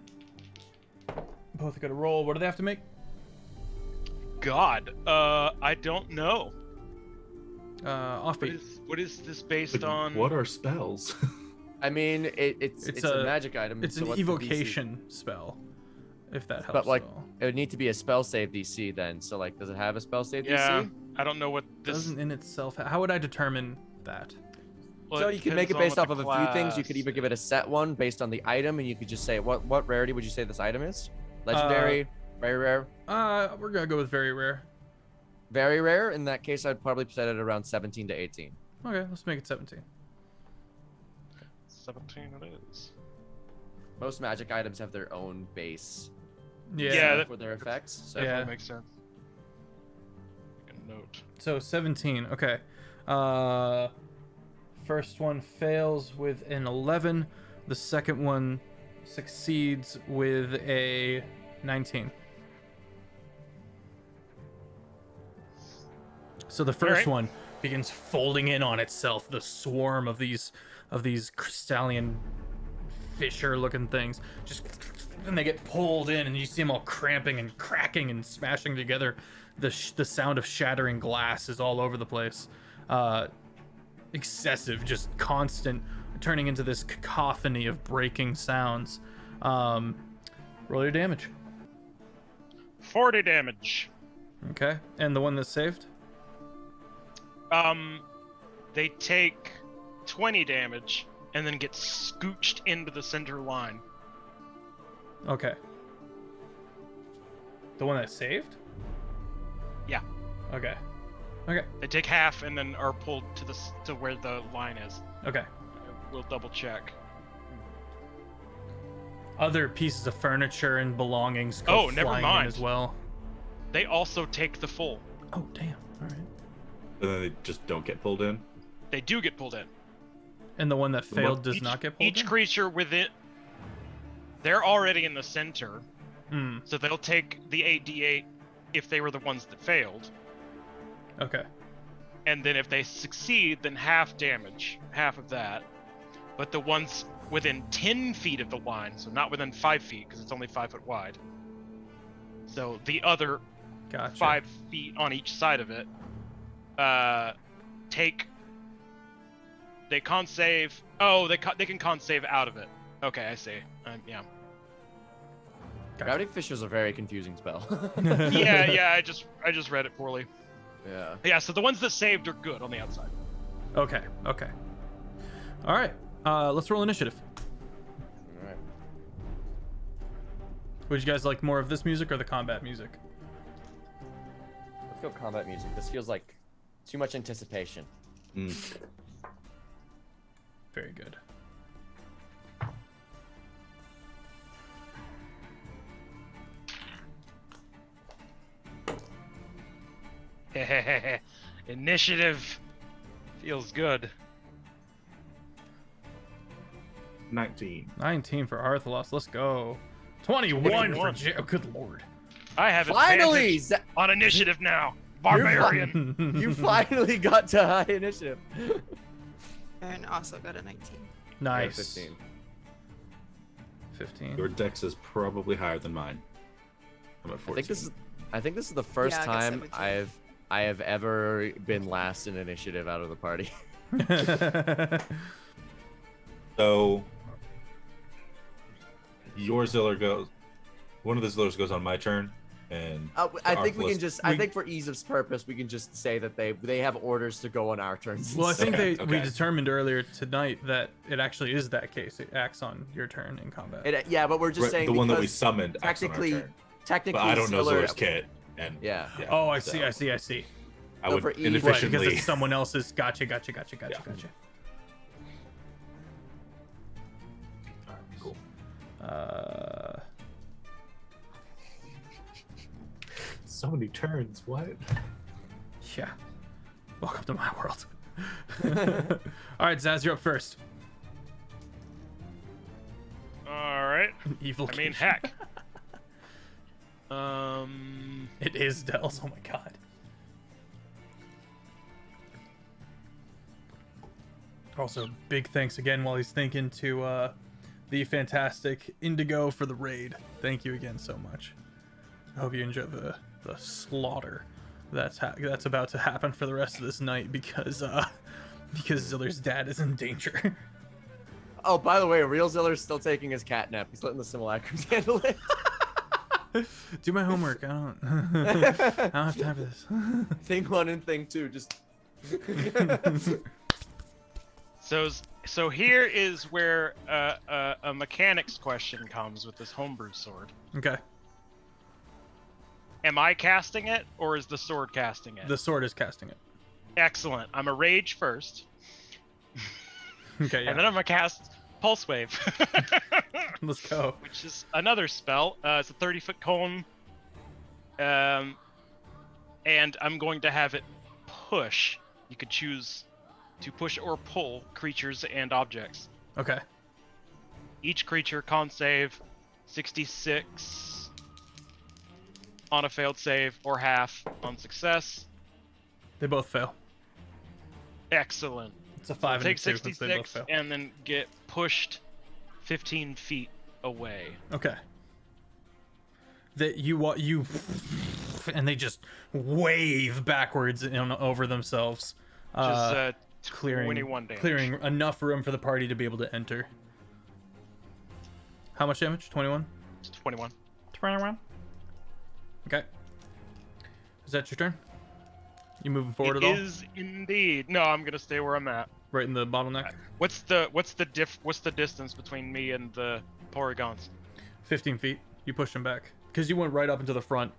got to roll. What do they have to make? God, I don't know. Offbeat. What is this based on? What are spells? I mean, it's a magic item. It's so an what's the DC? evocation spell, if that helps. But like, at all. it would need to be a spell save DC then. So like, does it have a spell save Yeah, DC? I don't know what this. Doesn't in itself. How would I determine that? Well, So you could make it based off of a few things. You could either either give it a set one based on the item, and you could just say what rarity would you say this item is? Legendary, very rare, We're gonna go with very rare. very rare. In that case, I'd probably set it around 17 to 18. Okay, let's make it 17. 17 it is. Most magic items have their own base Yeah, that- for their effects. So Yeah. Definitely makes sense. Make a note. So 17. Okay. First one fails with an 11. The second one succeeds with a 19. So the first Alright. one begins folding in on itself. The swarm of these crystalline fisher-looking things, and they get pulled in, and you see them all cramping and cracking and smashing together. The sound of shattering glass is all over the place. Excessive, just constant, turning into this cacophony of breaking sounds. Roll your damage. 40 damage. Okay, and the one that's saved? They take 20 damage and then get scooched into the center line. Okay. The one that's saved? Yeah. Okay. Okay. They take half and then are pulled to where the line is. Okay. We'll double check. Other pieces of furniture and belongings go Oh, never flying in mind. as well. They also take the full. Oh, damn. All right. And then they just don't get pulled in. They do get pulled in. And the one that failed does Each- not get pulled Each in? creature within, they're already in the center, Hmm. so they'll take the 8d8 if they were the ones that failed, Okay. and then if they succeed, then half damage, half of that. But the ones within 10 feet of the line, so not within 5 feet, because it's only 5 foot wide. So the other Gotcha. 5 feet on each side of it, they con save. Oh, they can con save out of it. Okay, I see. Yeah. Gravity Fissure is a very confusing spell. yeah. I just read it poorly. Yeah. Yeah. So the ones that saved are good on the outside. Okay. Okay. All right. Let's roll initiative. All right. Would you guys like more of this music or the combat music? Let's go combat music. This feels like too much anticipation. Very good. Initiative feels good. 19. 19 for Arthalos. Let's go. 21 for 21. Oh, good lord. I have Finally, advantage on initiative now. Barbarian. you finally got to high initiative. And also got a 19. Nice. 15. 15. Your dex is probably higher than mine. I'm at 14. I think this is the first Yeah, I got time 17. I have ever been last in initiative out of the party. So your Ziller goes. One of the Zillers goes on my turn, and I think we Arthalos- can just. I think for ease of purpose, we can just say that they have orders to go on our turns. Well, I think Okay, we okay. determined earlier tonight that it actually is that case. It acts on your turn in combat. Yeah, but we're just Right, saying the one that we because summoned. acts on our technically, turn. technically, But I don't know Ziller- Ziller's kit, and Yeah. Oh, I so see. I see. I see. I So would for ease- Right, inefficiently. because it's someone else's. Gotcha. Yeah. Alright, cool. So many turns. What? Yeah. Welcome to my world. All right, Zaz, you're up first. All right. Evil. I mean, King. heck. It is Dells. Oh my god. Also, big thanks again while he's thinking to the fantastic Indigo for the raid. Thank you again so much. I hope you enjoy the slaughter that's about to happen for the rest of this night because Ziller's dad is in danger. Oh, by the way, Real Ziller's still taking his catnap. He's letting the simulacrums handle it. Do my homework. I don't have time for this. Thing 1 and thing 2, just. So here is where a mechanics question comes with this homebrew sword. Okay. Am I casting it, or is the sword casting it? The sword is casting it. Excellent. I'm a rage first, Okay, yeah. and then I'm gonna cast Pulse Wave, Let's go. which is another spell. It's a 30-foot cone, and I'm going to have it push. You could choose to push or pull creatures and objects. Okay. Each creature con save 66 on a failed save or half on success. They both fail. Excellent. It's a 5 and a Take 2 since they both 66 fail. and then get pushed 15 feet away. Okay. That you and they just wave backwards over themselves, Just clearing 21 damage. clearing enough room for the party to be able to enter. How much damage? 21. It's 21. 21. Okay. Is that your turn? You moving forward It at all? is indeed. No, I'm gonna stay where I'm at. Right in the bottleneck. What's the distance between me and the Porygons? 15 feet. You pushed them back because you went right up into the front.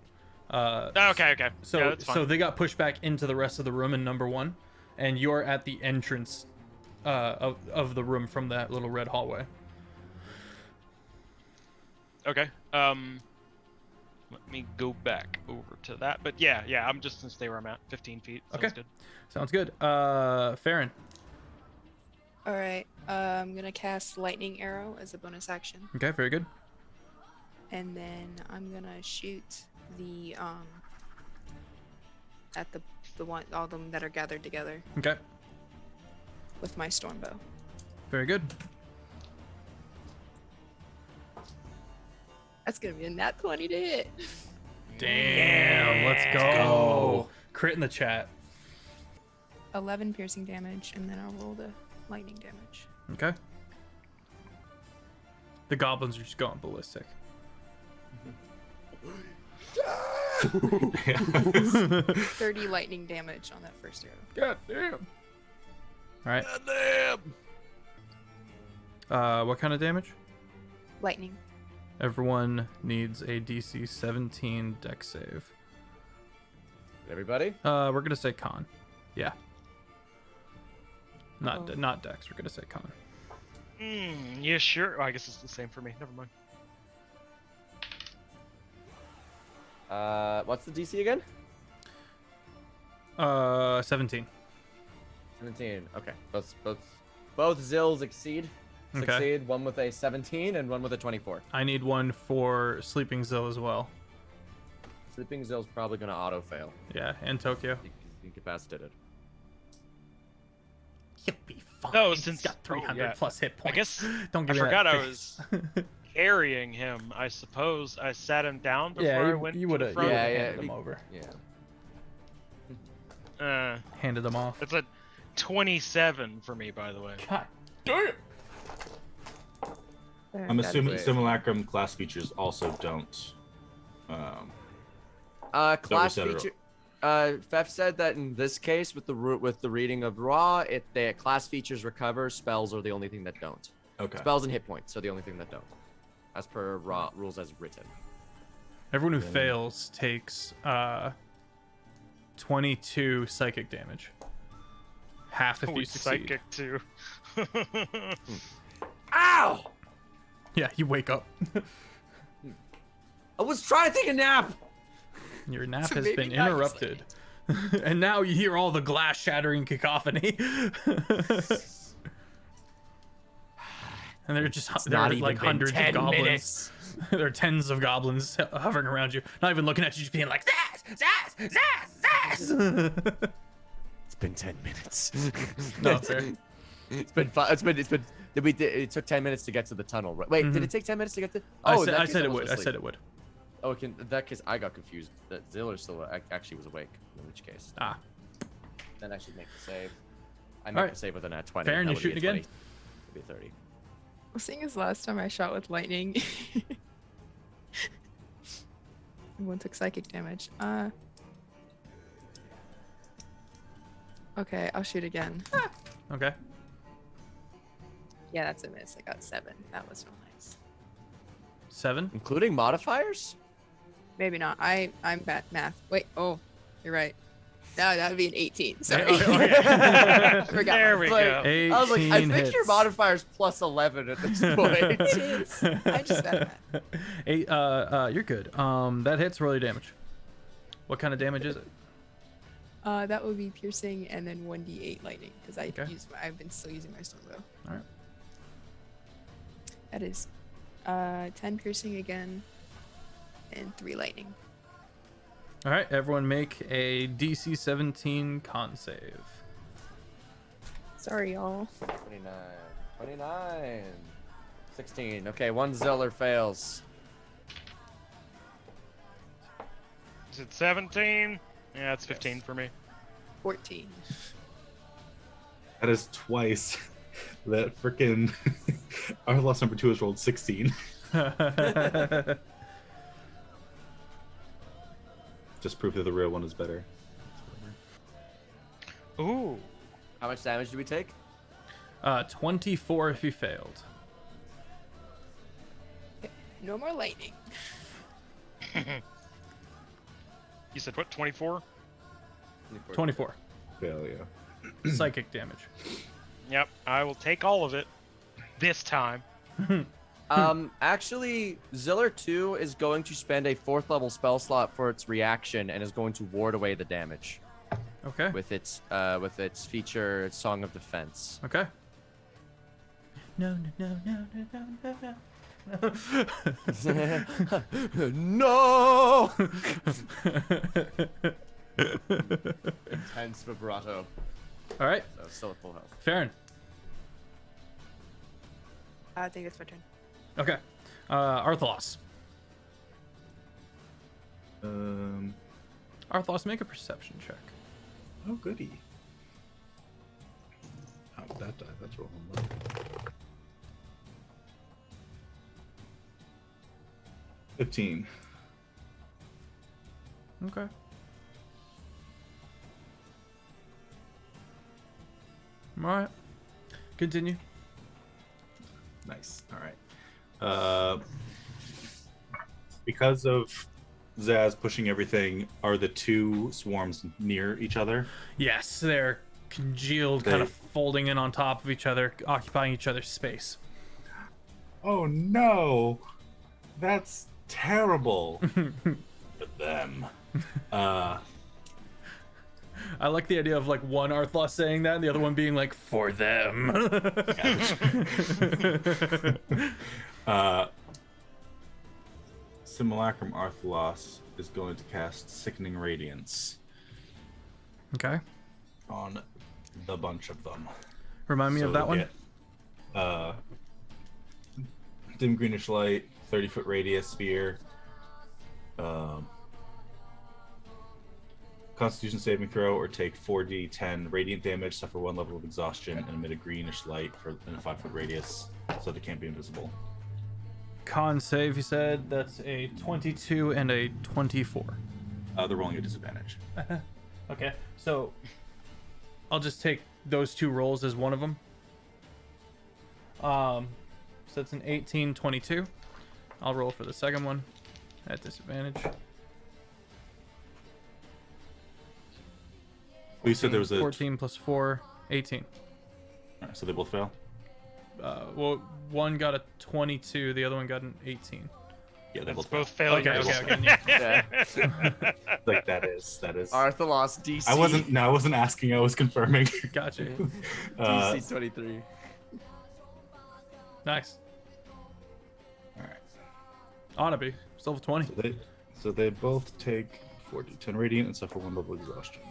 Okay. So Yeah, that's fine. so they got pushed back into the rest of the room in number 1, and you're at the entrance of the room from that little red hallway. Okay. Let me go back over to that. But yeah, I'm just gonna stay where I'm at. 15 feet. Sounds Okay. good. Sounds good. Farron. All right. I'm gonna cast lightning arrow as a bonus action, Okay, very good. and then I'm gonna shoot the at the one all of them that are gathered together Okay, with my storm bow. very good. That's gonna be a nat 20 to hit. Damn, let's go. Crit in the chat. 11 piercing damage, and then I'll roll the lightning damage. Okay. The goblins are just going ballistic. 30 lightning damage on that first arrow. God damn. All right. What kind of damage? Lightning. Everyone needs a DC 17 dex save. Everybody? We're gonna say con. Yeah. Oh. Not dex. We're gonna say con. Yeah, sure. Oh, I guess it's the same for me. Never mind. What's the DC again? 17. 17. Okay. Both Zills succeed. Okay. Succeed. One with a 17 and one with a 24. I need one for Sleeping Zill as well. Sleeping Zill's probably gonna auto fail. Yeah, and Tokyo. Incapacitated. He'll be fine. No, He's since- got 300 yeah. plus hit I points. guess Don't give I me forgot that I face. carrying him. I suppose I sat him down before Yeah, I you went would to the have front. handed him over. Yeah. Handed them off. It's a 27 for me, by the way. God damn. I'm assuming Wait. simulacrum class features also don't. Class set it feature. Feff said that in this case, with the reading of Raw, the class features recover. Spells are the only thing that don't. Okay. Spells and hit points are the only thing that don't, as per Raw rules as written. Everyone who fails takes 22 psychic damage. Half if Oh, you succeed. psychic too. Ow! Yeah, you wake up. I was trying to take a nap. Your nap So has maybe been not just interrupted. And now you hear all the glass shattering cacophony. And they're just there are like hundreds of goblins. Minutes. There are tens of goblins hovering around you, not even looking at you, just being like, Zaz, Zaz, Zaz, Zaz. It's been 10 minutes. No, fair. It's been fun. It took 10 minutes to get to the tunnel. Right? Wait, did it take 10 minutes to get to? Oh, I said it would. I said it would. Oh, in that case, I got confused. That Ziller still actually was awake. In which case, then I should make the save. I make the save with a nat 20. Baron, That you would be a shooting again? 20. It'd be 30. Well, seeing as last time I shot with lightning, everyone took psychic damage. Okay, I'll shoot again. Okay. Yeah, that's a miss. I got 7. That was real nice. 7. Including modifiers? Maybe not. I'm bad at math. Wait. Oh, you're right. No, that would be an 18. Sorry. Okay. Forgot. There we Like, go. 18 I was like, I think hits. your modifier's plus 11 at this point. It is. I just bad at math. You're good. That hits. Roll your damage. What kind of damage is it? That would be piercing and then 1d8 lightning because Okay. I've been still using my stone bow. All right. That is 10 piercing again and 3 lightning. All right. Everyone make a DC 17 con save. Sorry, y'all. 29. 16. Okay, one Zeller fails. Is it 17? Yeah, it's 15 for me. 14. That is twice that freaking our loss number 2 has rolled 16. Just proof that the real one is better. Ooh. How much damage do we take? 24 if you failed. No more lightning. You said what? 24? 24. Failure. Psychic damage. Yep. I will take all of it. This time. Actually, Ziller 2 is going to spend a 4th level spell slot for its reaction and is going to ward away the damage Okay. with its feature Song of Defense. Okay. No. No! Intense vibrato. All right. So still at full health. Farron. I think it's my turn. Okay. Arthlos. Arthlos, make a perception check. Oh, goody. How did that die? That's rolling low. 15. Okay. All right. Continue. Nice. All right. Because of Zaz pushing everything, are the two swarms near each other? Yes, they're congealed, kind of folding in on top of each other, occupying each other's space. Oh no, that's terrible. For them. I like the idea of like one Arthlos saying that and the other one being like, for them. Simulacrum Arthlos is going to cast Sickening Radiance Okay. on the bunch of them. Remind me of that one. Dim greenish light, 30-foot radius sphere. Constitution saving throw or take 4d10 radiant damage, suffer 1 level of exhaustion, and emit a greenish light in a 5-foot radius so that it can't be invisible. Con save, you said. That's a 22 and a 24. They're rolling a disadvantage. Okay, so I'll just take those two rolls as one of them. So that's an 18, 22. I'll roll for the second one at disadvantage. Well, you said there was a 14 plus 4, 18. Alright, so they both fail? Well, one got a 22, the other one got an 18. Yeah, they That's both both fail. failures. Okay. Yeah. Like that is. Arthur lost DC. I wasn't asking. I was confirming. Gotcha. DC 23. Nice. All right. Ought to be. Still have 20. So they both take 4d10 radiant and suffer 1 level exhaustion.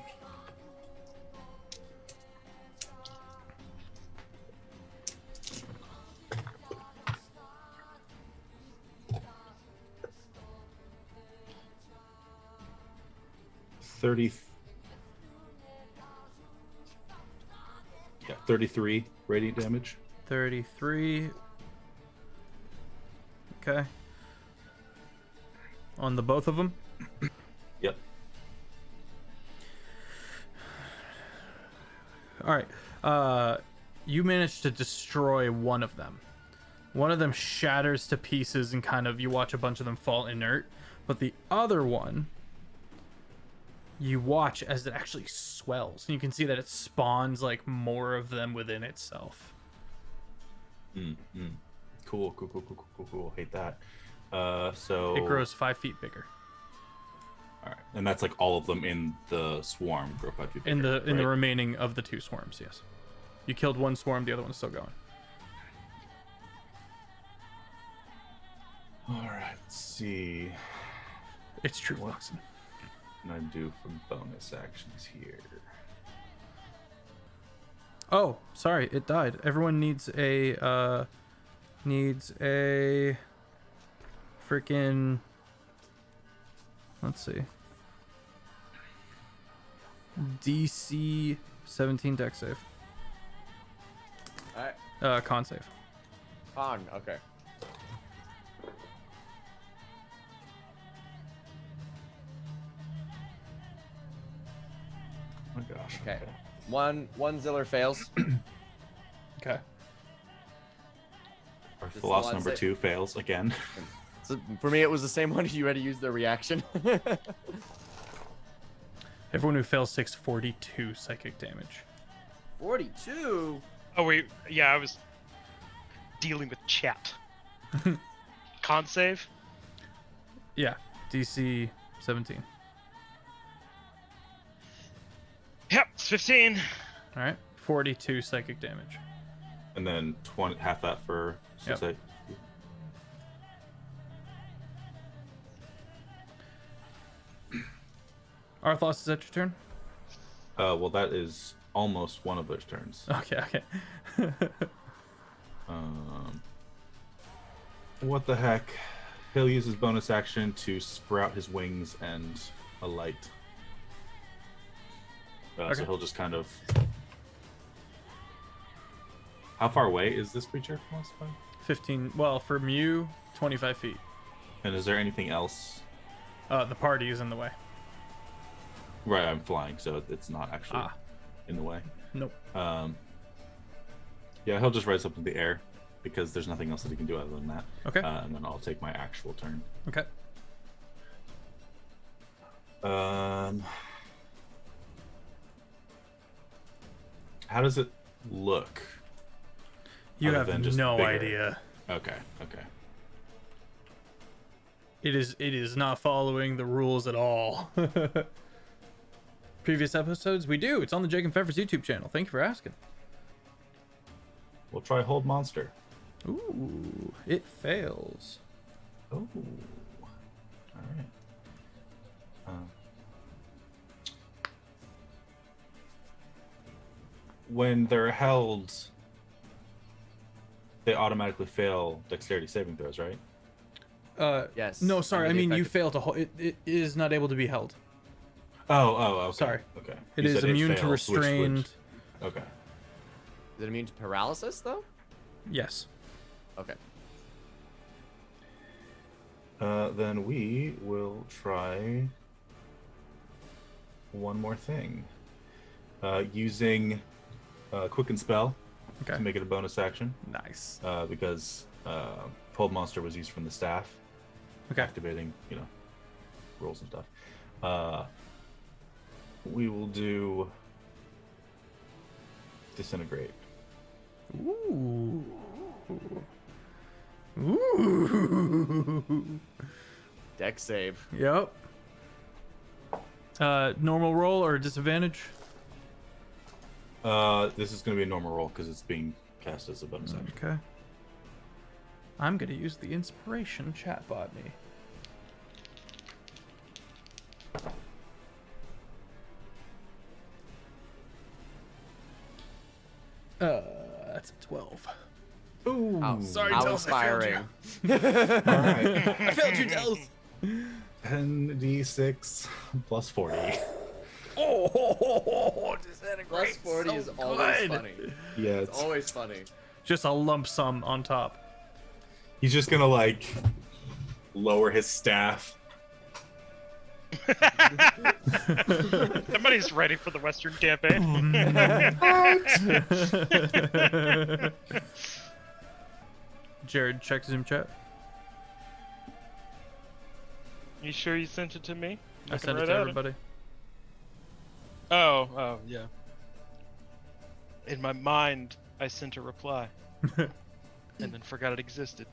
Yeah, 33 radiant damage. 33. Okay. On the both of them? Yep. All right. You managed to destroy one of them. One of them shatters to pieces and kind of you watch a bunch of them fall inert, but the other one you watch as it actually swells. And you can see that it spawns like more of them within itself. Cool. Hate that. So It grows 5 feet bigger. All right, and that's like all of them in the swarm grow 5 feet bigger, In the remaining of the 2 swarms, yes. You killed one swarm, the other one's still going. All right, let's see. It's true, Foxen. What can I do for bonus actions here? Oh, sorry, it died. Everyone needs a freaking, let's see, DC 17 dex save. Alright. Con save. Okay. Oh my gosh. Okay. One Ziller fails. Okay. Our Just Philosopher the number ones 2 fails again. So for me, it was the same one. You had to use their reaction. Everyone who fails takes 42 psychic damage. 42. Oh wait, yeah, I was dealing with chat. Con save. Yeah, DC 17. Yep, it's 15. All right, 42 psychic damage. And then 20, half that for Yep. say. Arthlos, is that your turn? Well, that is almost one of those turns. Okay. What the heck? He'll use his bonus action to sprout his wings and alight. Okay. So he'll just kind of. How far away is this creature from us? 15. Well, from you, 25 feet. And is there anything else? The party is in the way. Right, I'm flying, so it's not actually in the way. Nope. Yeah, he'll just rise up in the air because there's nothing else that he can do other than that. Okay. And then I'll take my actual turn. Okay. How does it look? You Other have than just no bigger. idea. Okay. It is not following the rules at all. Previous episodes, we do. It's on the Jake and Feffers YouTube channel. Thank you for asking. We'll try hold monster. Ooh, it fails. Oh. All right. When they're held, they automatically fail dexterity saving throws, right? Yes. No, sorry. I Under the mean, you effective- fail to hold. It is not able to be held. Oh, okay. Sorry. Okay. It You is said immune to fails, which would- restrained. Okay. Is it immune to paralysis though? Yes. Okay. Then we will try one more thing. Using Quicken Spell Okay. to make it a bonus action. Nice. Because Hold Monster was used from the staff. Okay. Activating, rolls and stuff. We will do Disintegrate. Ooh. Ooh. Deck save. Yep. Normal roll or disadvantage? This is gonna be a normal roll because it's being cast as a bonus action. Okay. I'm gonna use the inspiration chatbot me. That's a 12. Ooh. How, Sorry, how Dels, I failed inspiring. All right. I failed you, Dels. 10d6 plus 40. Oh, disintegrate. Plus 40 so is always good. funny. Yeah, It's always funny. Just a lump sum on top. he's just gonna like lower his staff. Somebody's ready for the Western campaign. Jared, check Zoom chat. You sure you sent it to me? I Looking sent it right to at everybody. Oh, yeah. In my mind, I sent a reply. And then forgot it existed.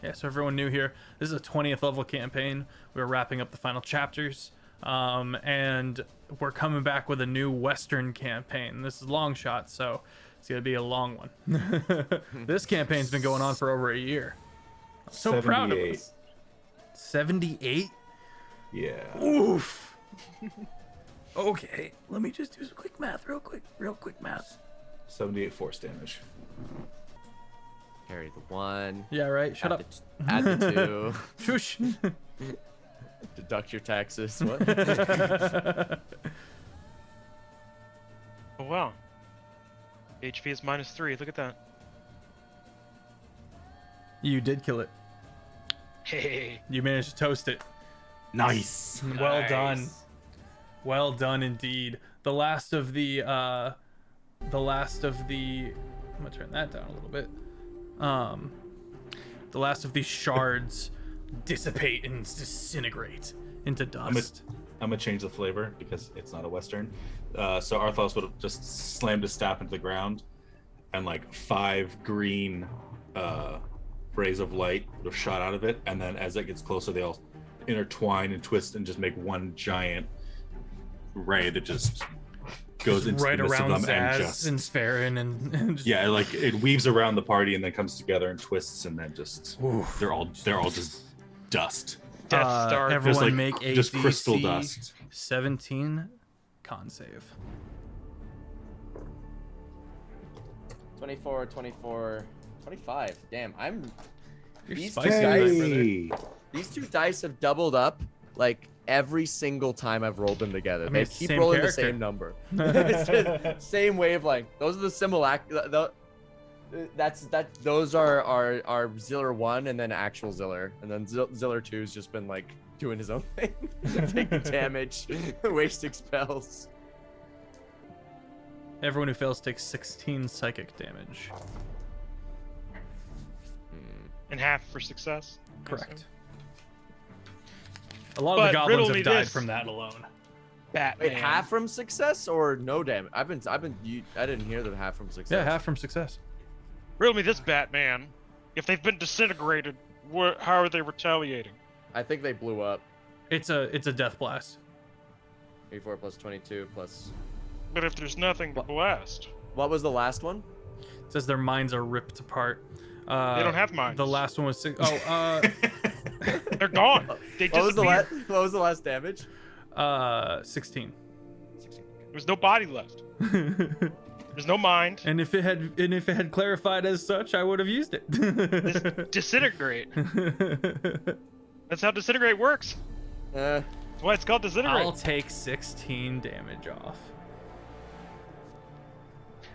Yeah, so everyone new here, this is a 20th level campaign. We're wrapping up the final chapters, and we're coming back with a new Western campaign. This is Longshot, so it's gonna be a long one. This campaign's been going on for over a year. I'm so proud of 78. us. 78? Yeah. Oof. Okay, let me just do some quick math, real quick math. 78 force damage. Carry the 1. Yeah, right. Shut add up. Add the 2. Shush. Deduct your taxes. What? Oh, wow. HP is -3. Look at that. You did kill it. Hey. You managed to toast it. Nice. Well Nice. done. Well done indeed. The last of the I'm gonna turn that down a little bit. The last of these shards dissipate and disintegrate into dust. I'm gonna change the flavor because it's not a Western. So Arthos would have just slammed his staff into the ground, and like 5 green rays of light would have shot out of it, and then as it gets closer, they all intertwine and twist and just make one giant ray that just goes into right the midst of around them and Zaz just and Spharen and just, yeah, like it weaves around the party and then comes together and twists and then just Oof. they're all just dust. Death Star. Everyone Just like make a just crystal DC dust. 17 con save. 24, 24, 25. Damn, You're These spicy guys- tonight, brother. these 2 dice have doubled up like every single time I've rolled them together. I mean, They it's the keep same rolling character. the same number. It's the same wavelength. Those are the those are Ziller 1 and then actual Ziller. And then Ziller 2's just been like doing his own thing. Taking damage, wasting spells. Everyone who fails takes 16 psychic damage. And half for success. Correct. A lot of But the goblins riddle have me died this. from that alone. Batman. Wait, half from success or no damage? I didn't hear the half from success. Yeah, half from success. Riddle me this, Batman. If they've been disintegrated, how are they retaliating? I think they blew up. It's a death blast. 34 plus 22 plus. But if there's nothing to blast, What was the last one? It says their minds are ripped apart. they don't have minds. The last one was six. They're gone. They What was the disappeared. what was the last damage? 16. There's no body left. There's no mind. And if it had clarified as such, I would have used it. Disintegrate. That's how disintegrate works. That's why it's called disintegrate. I'll take 16 damage off.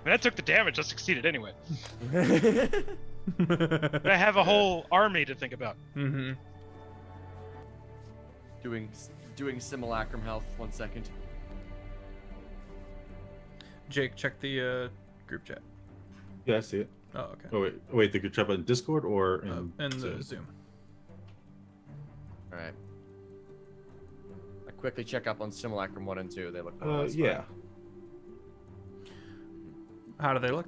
And that took the damage. I succeeded anyway. I have a whole army to think about. Mm-hmm. Doing simulacrum health. 1 second. Jake, check the group chat. Yeah, I see it. Oh, okay. Oh wait, the group chat on Discord or in And the Zoom? Zoom. All right. I quickly check up on simulacrum 1 and 2. They look. Yeah. How do they look?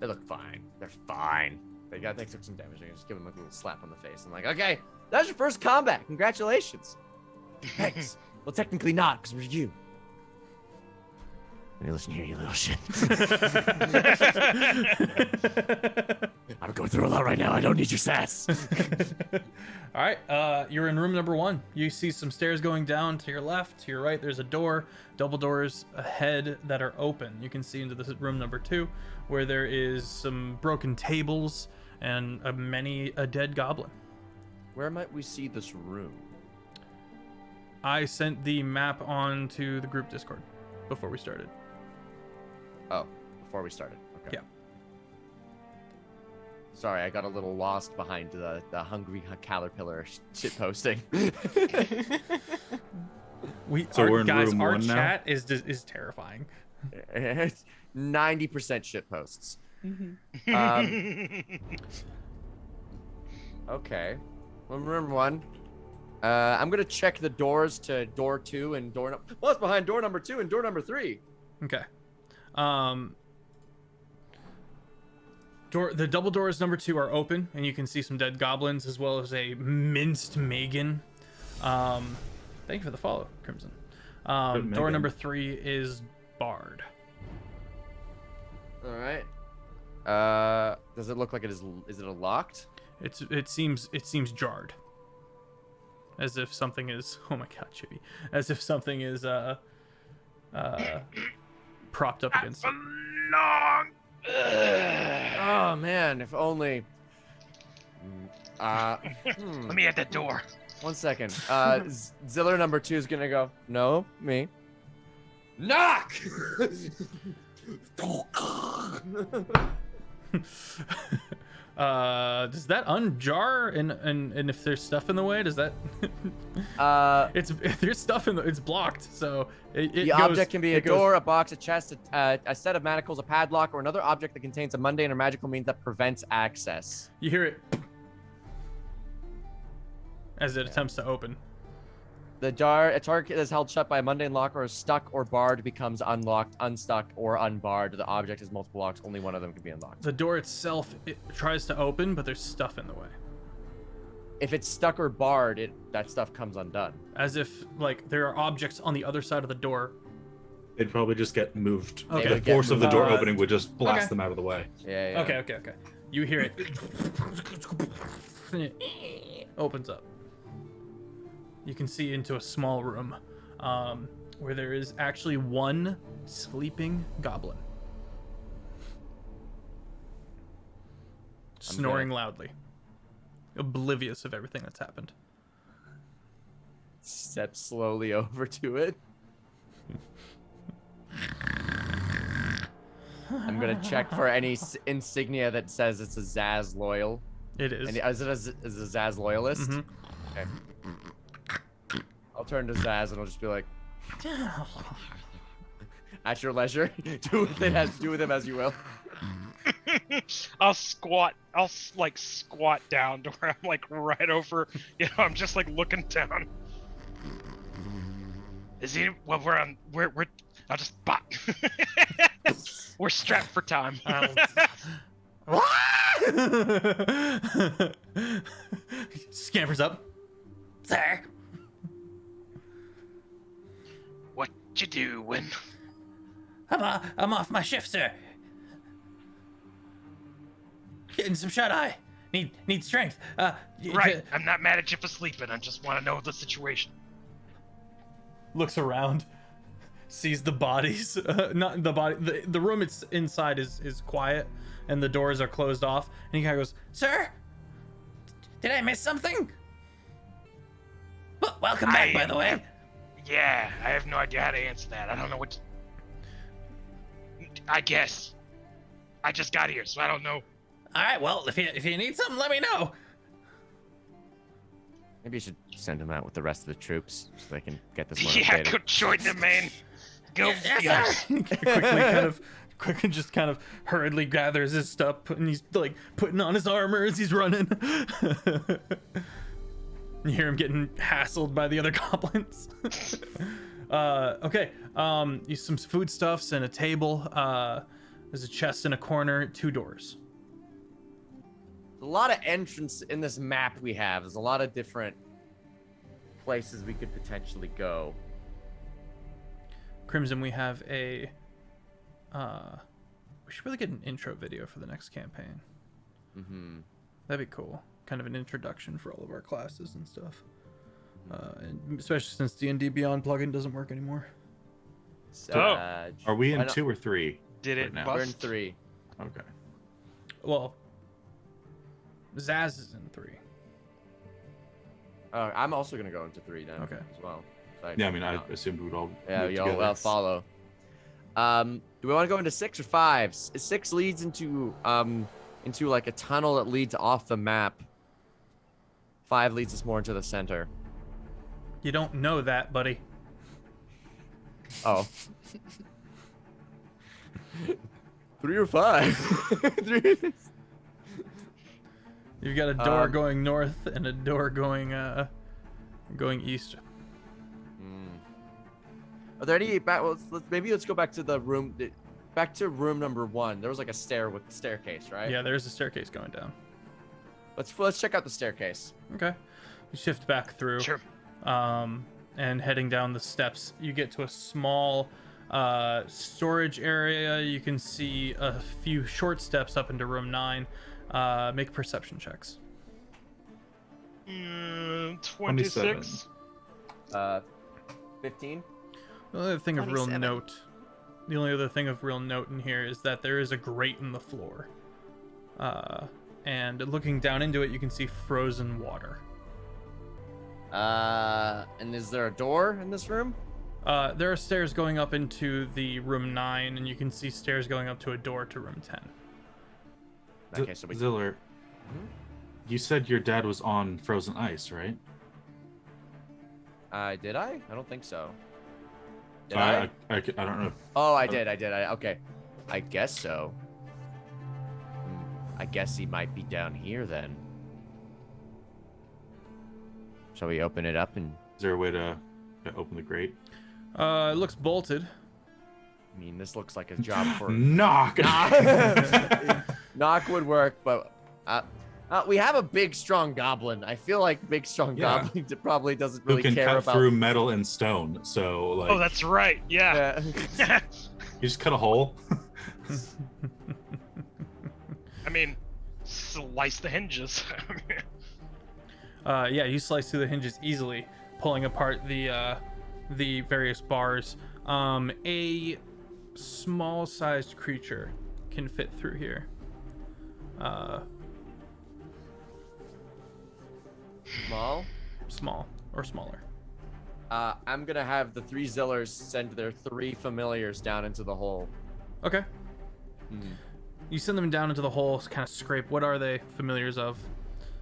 They look fine. They're fine. They took some damage. I just give them a little slap on the face. I'm like, okay, that's your first combat. Congratulations. Thanks. Well, technically not, because we're you. Hey, listen here, you little shit. I'm going through a lot right now. I don't need your sass. All right, you're in room number 1. You see some stairs going down to your left, to your right. There's a door, double doors ahead that are open. You can see into this room number 2, where there is some broken tables and a dead goblin. Where might we see this room? I sent the map on to the group Discord before we started. Oh, before we started. Okay. Yeah. Sorry, I got a little lost behind the hungry caterpillar shit posting. We're in room our 1 now? chat is terrifying. 90% shit posts. Okay. Well, room 1. I'm gonna check the doors to door 2 and what's behind door number 2 and door number 3. Okay. The double doors number 2 are open, and you can see some dead goblins as well as a minced Megan. Thank you for the follow, Crimson. Door number 3 is barred. All right. Does it look like it is? Is it locked? It seems jarred. As if something is. Oh my God, Chibi. As if something is propped up against it. Oh man, if only. Let me at that door. 1 second. Ziller number 2 is gonna go. No, me. Knock. Does that unjar and if there's stuff in the way, does that if there's stuff it's blocked, so the object can be a door, a box, a chest, a set of manacles, a padlock, or another object that contains a mundane or magical means that prevents access. You hear it as it attempts to open. A target that is held shut by a mundane lock or is stuck or barred becomes unlocked, unstuck, or unbarred. The object has multiple locks. Only one of them can be unlocked. The door itself, it tries to open, but there's stuff in the way. If it's stuck or barred, that stuff comes undone. As if, like, there are objects on the other side of the door. They'd probably just get moved. Okay. The force of the door opening would just blast them out of the way. Yeah. Okay. You hear it. Opens up. You can see into a small room where there is actually one sleeping goblin. Snoring loudly. Oblivious of everything that's happened. Step slowly over to it. I'm going to check for any insignia that says it's a Zaz loyal. It is. And is it a Zaz loyalist? Mm-hmm. Okay. I'll turn to Zaz and I'll just be like, at your leisure. Do with him as you will. I'll squat down to where I'm like right over, I'm just like looking down. Is he? Well, we're I'll just bop. We're strapped for time. Scampers up. Sir, What you doing? I'm off my shift, sir. Getting some shut-eye. Need strength. Right. I'm not mad at you for sleeping. I just want to know the situation. Looks around. Sees the bodies. Not the body. The room it's inside is quiet, and the doors are closed off. And he kind of goes, Sir? Did I miss something? Well, welcome back, by the way. Yeah, I have no idea how to answer that. I don't know what. I guess. I just got here, so I don't know. All right, well, if you need something, let me know. Maybe you should send him out with the rest of the troops so they can get this one Yeah, updated. go join them, man. Go. Yes, sir. quickly just kind of hurriedly gathers his stuff, and he's like putting on his armor as he's running. You hear him getting hassled by the other goblins. Okay. Some foodstuffs and a table. There's a chest in a corner, 2 doors. A lot of entrance in this map we have. There's a lot of different places we could potentially go. Crimson, we have a we should really get an intro video for the next campaign. That'd be cool. Kind of an introduction for all of our classes and stuff. And especially since D&D Beyond plugin doesn't work anymore. Are we in 2 or 3? Did it now? bust? We're in 3. Okay. Well, Zaz is in 3. I'm also gonna go into 3 then. Okay. As well. So Yeah, I mean, I assumed we'd all yeah, move you'll together. follow. Do we want to go into 6 or 5? 6 leads into like a tunnel that leads off the map. 5 leads us more into the center. You don't know that, buddy. Oh. 3 or 5? 3. You've got a door going north and a door going east. Are there any let's go back to the room. Back to room number 1. There was like a staircase, right? Yeah, there's a staircase going down. Let's check out the staircase. Okay. You shift back through. Sure. And heading down the steps, you get to a small storage area. You can see a few short steps up into room 9. Make perception checks. 26. 15. The only other thing of real 27. note, in here is that there is a grate in the floor. And looking down into it, you can see frozen water. And is there a door in this room? There are stairs going up into the room 9, and you can see stairs going up to a door to room 10. Okay, so we. Ziller, you said your dad was on frozen ice, right? Did I? I don't think so. Did I? I don't know. Oh, I did. Okay. I guess so. I guess he might be down here then. Shall we open it up and... Is there a way to open the grate? It looks bolted. I mean, this looks like a job for... Knock! Knock would work, but... we have a big, strong goblin. I feel like big, strong goblin probably doesn't really Who can care cut about... through metal and stone, so like... Oh, that's right. Yeah. Yeah. You just cut a hole. I mean, slice the hinges. Yeah, you slice through the hinges easily, pulling apart the various bars. A small-sized creature can fit through here. Small or smaller. I'm gonna have the 3 Zillers send their 3 familiars down into the hole. Okay. You send them down into the hole, kind of scrape. What are they familiars of?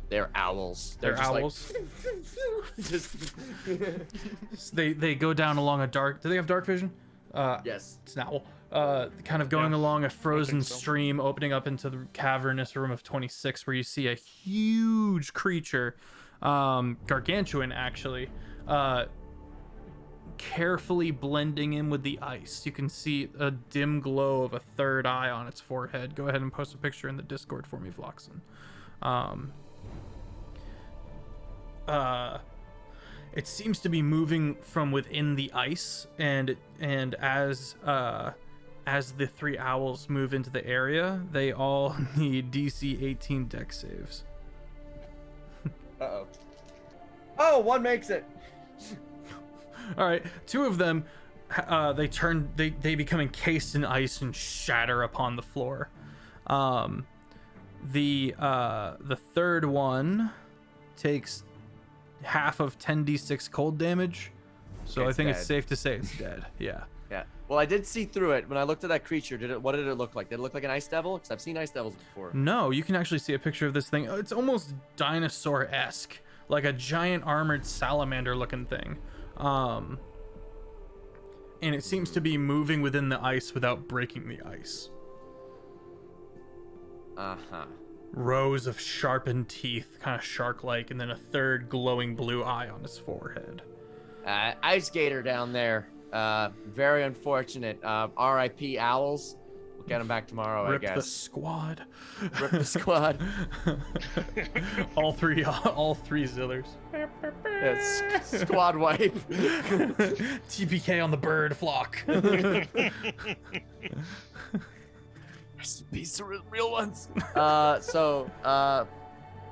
They're owls. They're just owls. Like... just... They go down along a dark. Do they have dark vision? Yes. It's an owl. Kind of going along a frozen stream, opening up into the cavernous room of 26, where you see a huge creature, gargantuan actually, carefully blending in with the ice. You can see a dim glow of a third eye on its forehead. Go ahead and post a picture in the Discord for me, Vloxen. It seems to be moving from within the ice, and as the 3 owls move into the area, they all need DC 18 dex saves. Uh-oh. Oh, one makes it. All right, 2 of them, they become encased in ice and shatter upon the floor. The third one takes half of 10d6 cold damage, so I think it's safe to say it's dead. Yeah. Yeah. Well, I did see through it when I looked at that creature. What did it look like? Did it look like an ice devil? Because I've seen ice devils before. No, you can actually see a picture of this thing. It's almost dinosaur-esque, like a giant armored salamander-looking thing. And it seems to be moving within the ice without breaking the ice. Uh-huh. Rows of sharpened teeth, kind of shark-like, and then a third glowing blue eye on his forehead. Ice gator down there. Very unfortunate. R.I.P. owls. We'll get him back tomorrow, Rip I the guess. squad. Rip the squad. all three Zillers. Yes, squad wipe. TPK on the bird flock. These are real ones.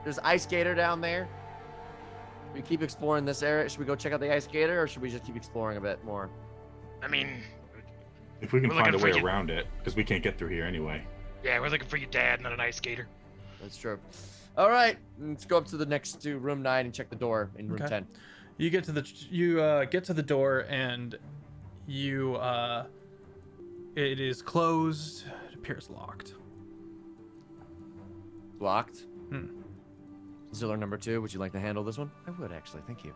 There's ice skater down there. We keep exploring this area. Should we go check out the ice skater, or should we just keep exploring a bit more? I mean, If we can We're find a looking way for you. around it, because we can't get through here anyway. yeah, we're looking for your dad, not an ice skater. That's true. All right, let's go up to the next to room 9 and check the door in room Okay. 10. You get to the door and you it is closed. It appears locked. Locked. Hmm. Ziller number 2, would you like to handle this one? I would actually, thank you.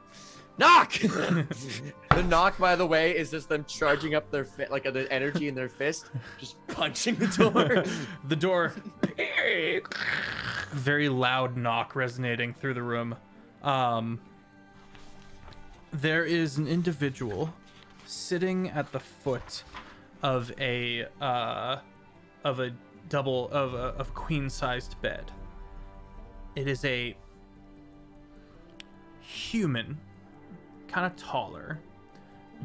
Knock! The knock, by the way, is just them charging up their the energy in their fist, just punching the door. The door, very loud knock resonating through the room. There is an individual sitting at the foot of a queen-sized bed. It is a human, kind of taller,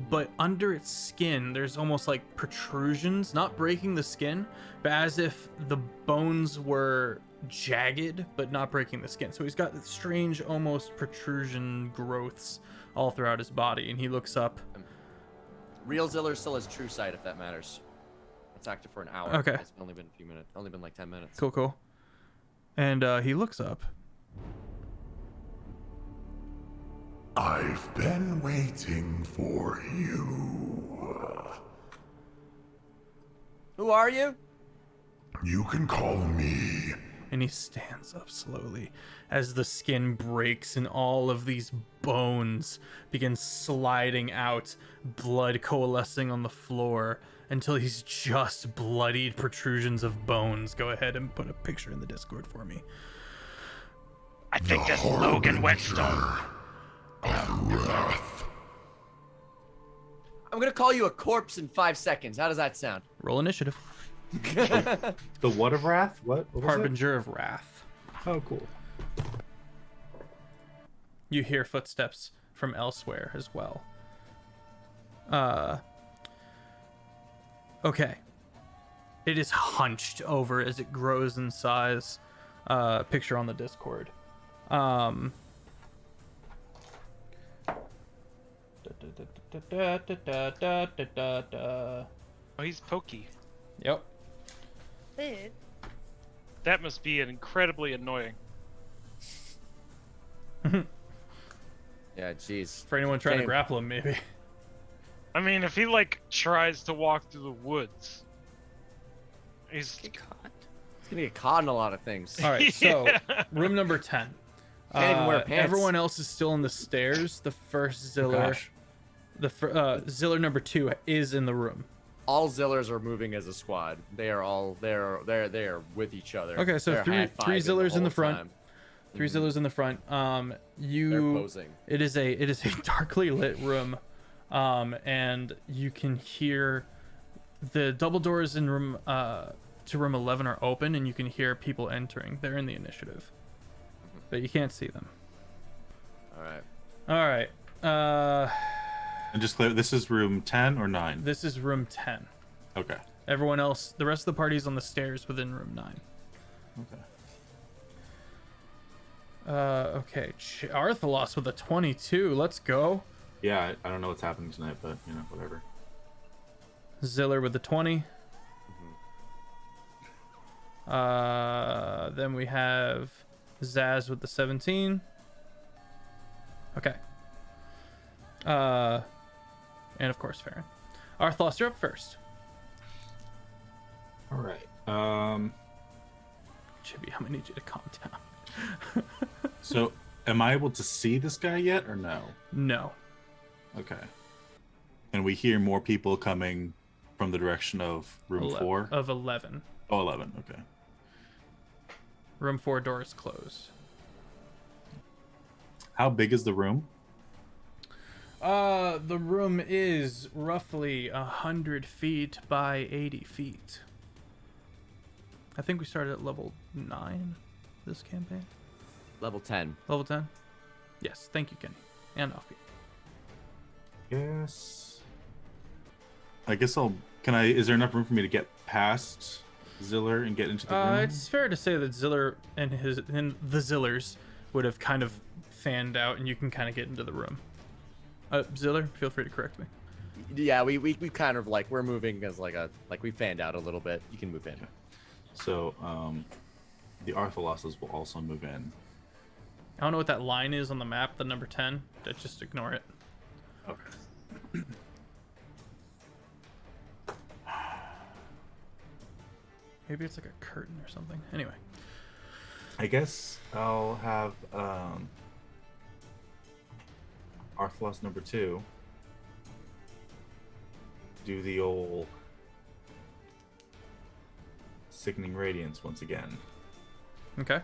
but under its skin there's almost like protrusions, not breaking the skin, but as if the bones were jagged but not breaking the skin. So he's got strange almost protrusion growths all throughout his body, and he looks up. Real Ziller still has true sight, if that matters. It's active for an hour. Okay. It's only been a few minutes. Only been like 10 minutes. Cool. And he looks up. I've been waiting for you. Who are you? You can call me. And he stands up slowly as the skin breaks and all of these bones begin sliding out, blood coalescing on the floor until he's just bloodied protrusions of bones. Go ahead and put a picture in the Discord for me. I think that's Logan Whetstone. Of wrath. I'm gonna call you a corpse in 5 seconds. How does that sound? Roll initiative. The what of wrath? What was it? Harbinger of Wrath. Oh, cool. You hear footsteps from elsewhere as well. Okay. It is hunched over as it grows in size. Picture on the Discord. Oh, he's pokey. Yep. That must be incredibly annoying. Yeah, jeez. For anyone trying to Damn. grapple him, maybe. I mean, if he like tries to walk through the woods, he's Get caught. He's gonna get caught in a lot of things. All right, so room number 10. Can't even wear pants. Everyone else is still in the stairs. The first Ziller, Gosh. Ziller number 2 is in the room. All Zillers are moving as a squad. They are all they are with each other. Okay, so They're three high-fiving Zillers in the whole front. time. 3 Zillers in the front. They're posing. It is a darkly lit room, and you can hear the double doors in room to room 11 are open, and you can hear people entering. They're in the initiative, but you can't see them. All right. All right. And just clear, this is room 10 or 9? This is room 10. Okay. Everyone else, the rest of the party's on the stairs within room 9. Okay. Okay. Arthalos with a 22. Let's go. Yeah, I don't know what's happening tonight, but, you know, whatever. Ziller with the 20. Then we have Zaz with the 17. Okay. And of course, Farron. Arthlos, you're up first. All right. Chibi, I'm gonna need you to calm down. So, am I able to see this guy yet, or no? No. Okay. And we hear more people coming from the direction of room 4? Of 11. Oh, 11. Okay. Room 4 doors closed. How big is the room? The room is roughly 100 feet by 80 feet. I think we started at level 9 this campaign. Level 10. Level 10? Yes, thank you, Kenny. And Offbeat. Yes. I guess I'll. Can I? Is there enough room for me to get past Ziller and get into the room? It's fair to say that Ziller and the Zillers would have kind of fanned out, and you can kind of get into the room. Ziller, feel free to correct me. Yeah, we kind of like we're moving as like we fanned out a little bit. You can move in. Okay. So the Arthalosses will also move in. I don't know what that line is on the map, the number 10. Just ignore it. Okay. Maybe it's like a curtain or something. Anyway. I guess I'll have Arthalos number 2 do the old Sickening Radiance once again. Okay.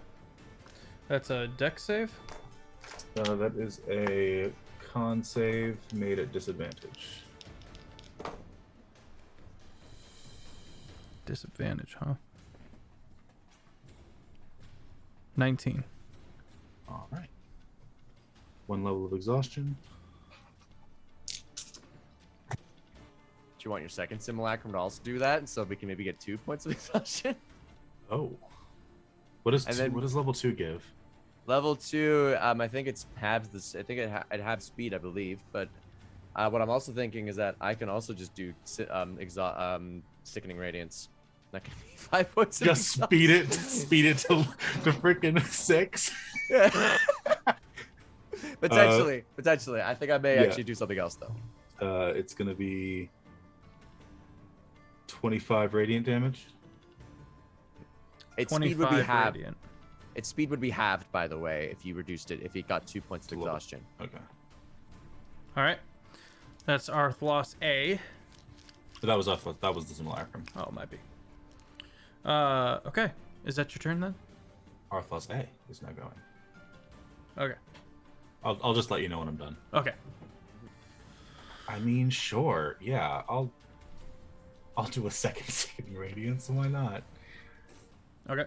That's a dex save. That is a con save made at disadvantage. Disadvantage, huh? 19. All right. 1 level of exhaustion. Do you want your second simulacrum to also do that, so we can maybe get 2 points of exhaustion? Oh. What does And then- what does level 2 give? Level 2, I think it's halves this. I think it halves speed, I believe. But what I'm also thinking is that I can also just do Sickening Radiance. That could be 5 points. of Just exhaustion. speed it to freaking 6. Yeah. Potentially. I think I may Yeah. actually do something else though. It's gonna be 25 radiant damage. Its speed would be 25 halved. radiant. Its speed would be halved, by the way, if you reduced it. If it got 2 points of It's a little- exhaustion. Okay. All right. That's Arthlos A. So that was Arthalos. That was the simulacrum. Oh, it might be. Okay. Is that your turn then? Arthalos A is now going. Okay. I'll just let you know when I'm done. Okay. I mean, sure. Yeah, I'll do a second Sickening Radiance. Why not? Okay.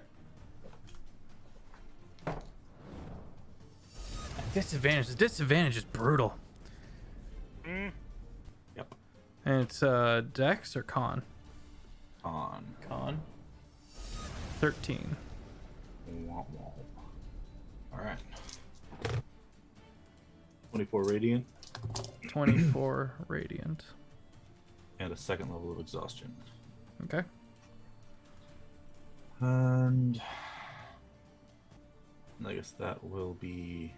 Disadvantage. The disadvantage is brutal. Yep. And it's Dex or Con? On. Con. 13. All right. 24 radiant 24 radiant. and a second level of exhaustion. Okay. And I guess that'll be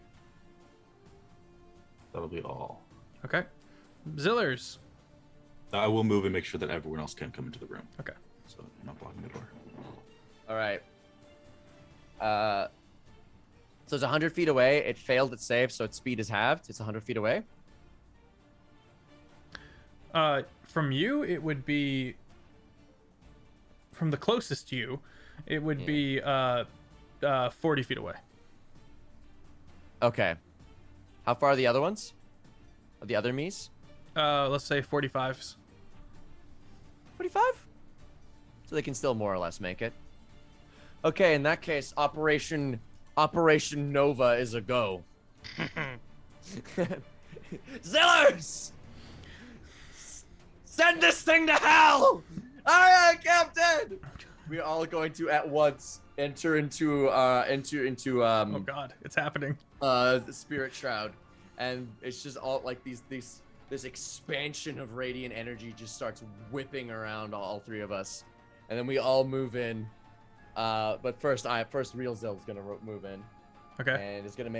all. Okay. Zillers. I will move and make sure that everyone else can come into the room. Okay. So you're not blocking the door. All right. So it's 100 feet away. It failed its save, so its speed is halved. It's 100 feet away. From you, it would be from the closest to you. It would be 40 feet away. Okay. How far are the other ones? Are the other me's? Let's say 45s. 45? So they can still more or less make it. Okay, in that case, Operation Nova is a go. Zillers! Send this thing to hell! Aye, aye, Captain! We are all going to at once enter into Oh god, it's happening. the Spirit Shroud, and it's just all like this expansion of radiant energy just starts whipping around all three of us, and then we all move in. But first real Zill's gonna move in, Okay. and is gonna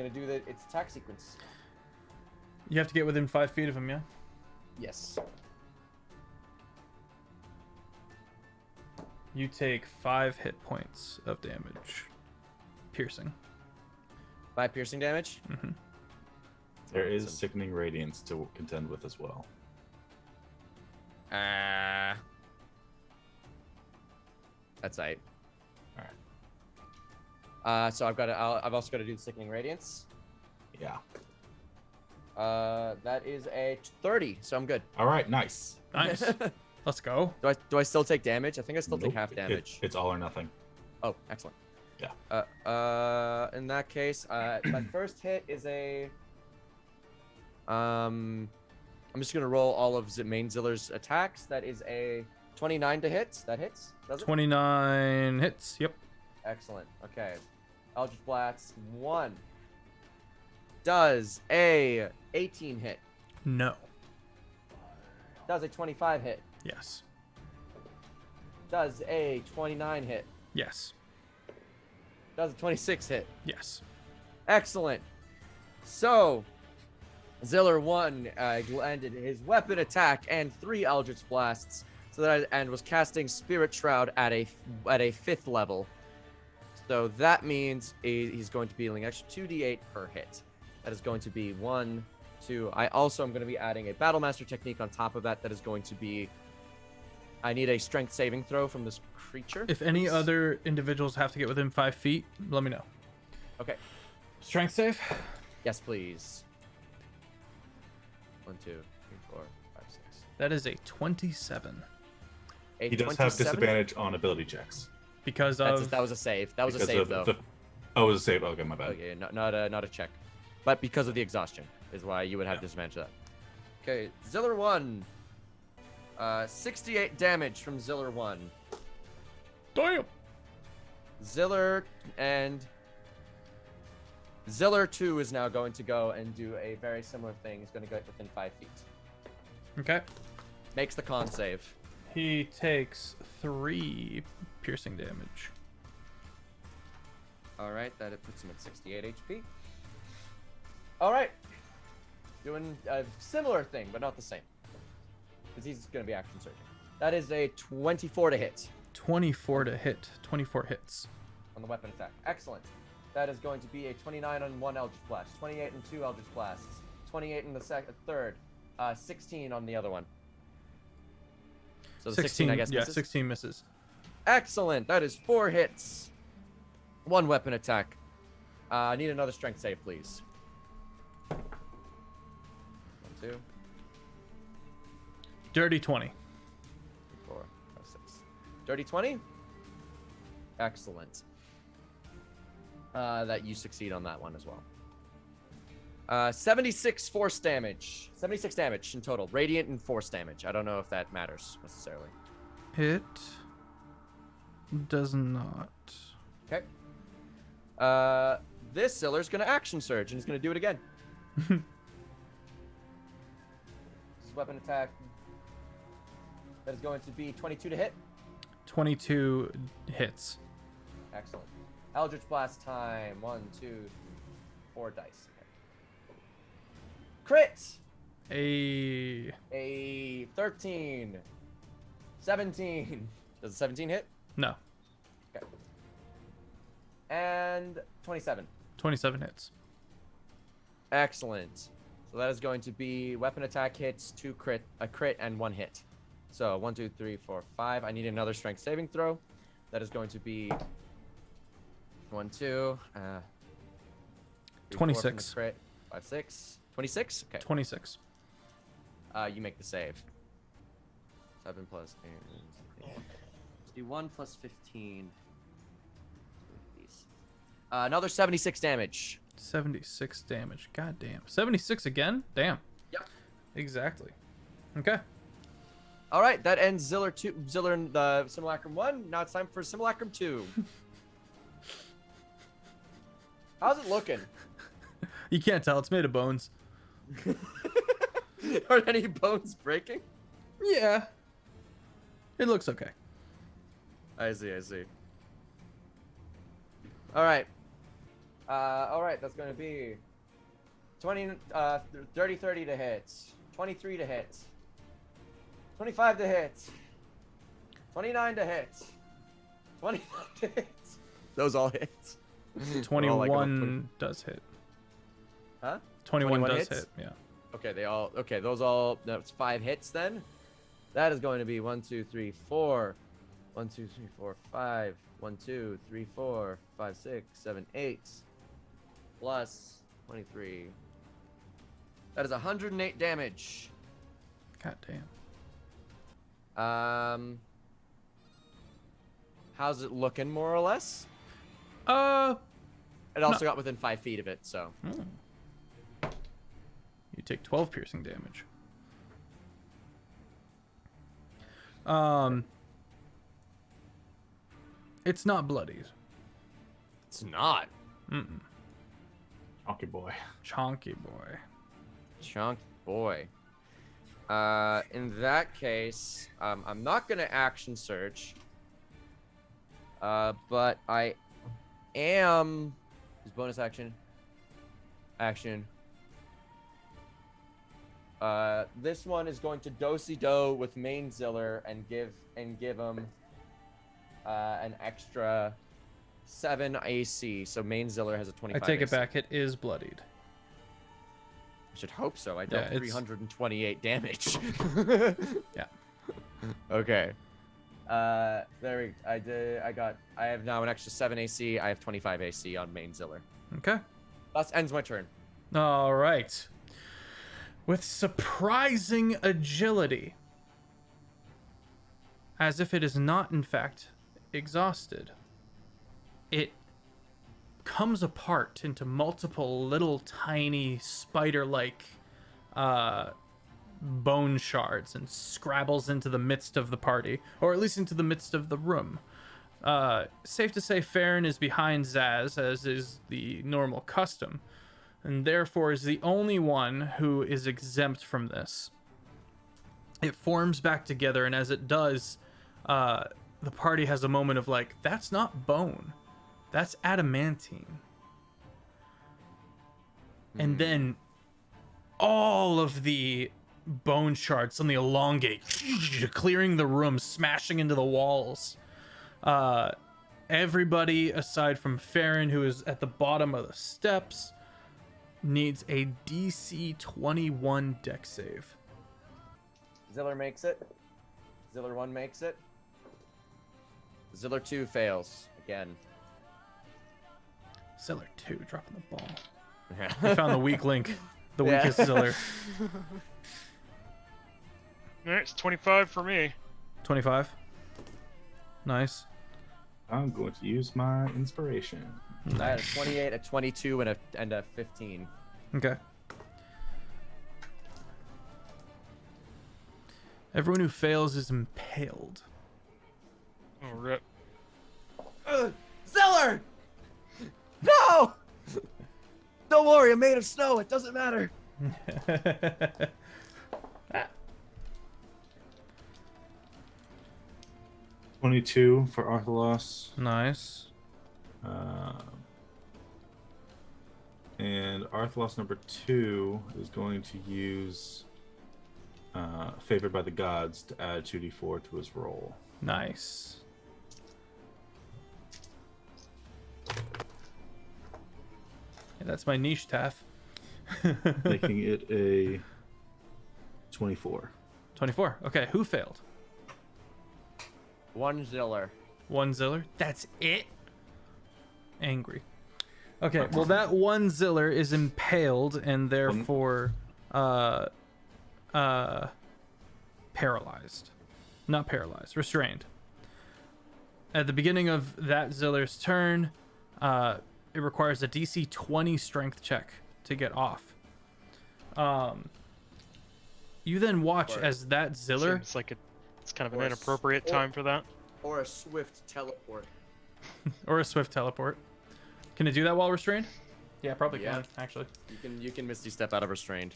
do its attack sequence. You have to get within 5 feet of him, yeah? Yes. You take 5 hit points of damage. Piercing. 5 piercing damage. Mm-hmm. There is Sickening Radiance to contend with as well. That's right. Alright. So I've also got to do the Sickening Radiance. Yeah. That is a 30, so I'm good. All right, nice. Nice. Let's go. Do I still take damage? I think I still take Nope. half damage. It's all or nothing. Oh, excellent. Yeah. In that case, my first hit is a. I'm just gonna roll all of main Ziller's attacks. That is a 29 to hit. That hits. Does it? 29 hits. Yep. Excellent. Okay. Eldritch Blast 1. Does a 18 hit. No. Does a 25 hit. Yes. Does a 29 hit. Yes. Does a 26 hit. Yes. Excellent. So, Ziller 1 landed his weapon attack and 3 Eldritch Blasts, and was casting Spirit Shroud at a 5th level. So that means he's going to be dealing extra 2d8 per hit. That is going to be 1, 2. I also am going to be adding a Battlemaster technique on top of that. That is going to be. I need a Strength saving throw from this creature. If any please. other individuals have to get within 5 feet, let me know. Okay. Strength save. Yes, please. 1, 2, 3, 4, 5, 6. That is a 27. A He does have 27? disadvantage on ability checks. Because That was a save. That was a Because save, of though. Oh, it was a save. Okay, my bad. Okay, not a check, but because of the exhaustion is why you would have disadvantage of that. Okay, Ziller 1. 68 damage from Ziller 1. Damn. Ziller 2 is now going to go and do a very similar thing. He's going to go within 5 feet. Okay. Makes the con save. He takes 3 piercing damage. All right, that it puts him at 68 HP. All right, doing a similar thing, but not the same, because he's going to be action surging. That is a 24 to hit 24 to hit. 24 hits. on the weapon attack. Excellent. That is going to be a 29 on 1 Eldritch Blast, 28 and 2 Eldritch Blasts, 28 in the third, 16 on the other one. So the 16, I guess, Yeah, misses? 16 misses. Excellent. That is 4 hits. 1 weapon attack. I need another strength save, please. 1, 2, Dirty 20. 4, 5, 6. Dirty 20? Excellent. That you succeed on that one as well. 76 force damage. 76 damage in total. Radiant and force damage. I don't know if that matters necessarily. It does not. Okay. This Ziller's gonna action surge and he's gonna do it again. This is weapon attack. That is going to be 22 to hit. 22 hits. Excellent. Eldritch Blast time. 1, 2, 4 dice. Okay. Crit! A 13. 17. Does a 17 hit? No. Okay. And 27. 27 hits. Excellent. So that is going to be weapon attack hits, a crit, and 1 hit. So 1, 2, 3, 4, 5. I need another strength saving throw. That is going to be 1, 2. 3, 4 from the 26. crit. 5, 6. 26? Okay. 26. You make the save. 7 plus 8. Let's do 1 plus 15. Another 76 damage. 76 damage. God damn. 76 again? Damn. Yep. Exactly. Okay. All right, that ends Ziller in the Simulacrum 1. Now it's time for Simulacrum 2. How's it looking? You can't tell. It's made of bones. Are any bones breaking? Yeah. It looks okay. I see. All right. That's going to be 30 to hit, 23 to hit, 25 to hit, 29 to hit, 29 to hit. Those all hits. 21 does hit. Huh? 21 does hits? hit, yeah. Okay, those all, that's 5 hits then. That is going to be 1, 2, 3, 4. 1, 2, 3, 4, 5. 1, 2, 3, 4, 5, 6, 7, 8. Plus 23. That is 108 damage. God damn. How's it looking, more or less? It also got within 5 feet of it, so. You take 12 piercing damage. It's not bloodied. It's not. Chonky boy. Chonky boy. Chunk boy. In that case, I'm not gonna action search. But I am. His bonus action. Action. This one is going to do with main Ziller and give him an extra 7 AC. So main Ziller has a 25. I take it AC. back. It is bloodied. I should hope so. I dealt it's- 328 damage. Yeah. Okay. There we. I have now an extra 7 AC. I have 25 AC on main Ziller. Okay. That ends my turn. All right. With surprising agility, as if it is not, in fact, exhausted, it comes apart into multiple little tiny spider-like bone shards and scrabbles into the midst of the party, or at least into the midst of the room. Safe to say Farron is behind Zaz, as is the normal custom, and therefore is the only one who is exempt from this. It forms back together, and as it does, the party has a moment of like, that's not bone, that's adamantine. And then all of the bone shards suddenly elongate, clearing the room, smashing into the walls. Everybody aside from Farron, who is at the bottom of the steps, needs a DC 21 dex save. Ziller makes it. Ziller 1 makes it. Ziller 2 fails again. Ziller 2 dropping the ball. We found the weak link, the weakest Ziller. All right, it's 25 for me. 25. Nice. I'm going to use my inspiration. I had a 28, a 22, and a 15. Okay. Everyone who fails is impaled. Oh, rip. Ziller! No! Don't worry, I'm made of snow. It doesn't matter. 22 for Arthalos. Nice. And Arthalos number 2 is going to use Favored by the Gods to add 2d4 to his roll. Nice. Yeah, that's my niche, Taff. Making it a 24. 24. Okay, who failed? 1 Ziller. 1 Ziller? That's it? Angry. Okay, well that 1 Ziller is impaled and therefore paralyzed. Not paralyzed, restrained. At the beginning of that Ziller's turn, it requires a DC 20 strength check to get off. You then watch as that Ziller... Seems like it's kind of an Or inappropriate time for that. Or a swift teleport. or a swift teleport. Can it do that while restrained? Yeah, probably Yeah. can, actually. You can Misty Step out of restrained.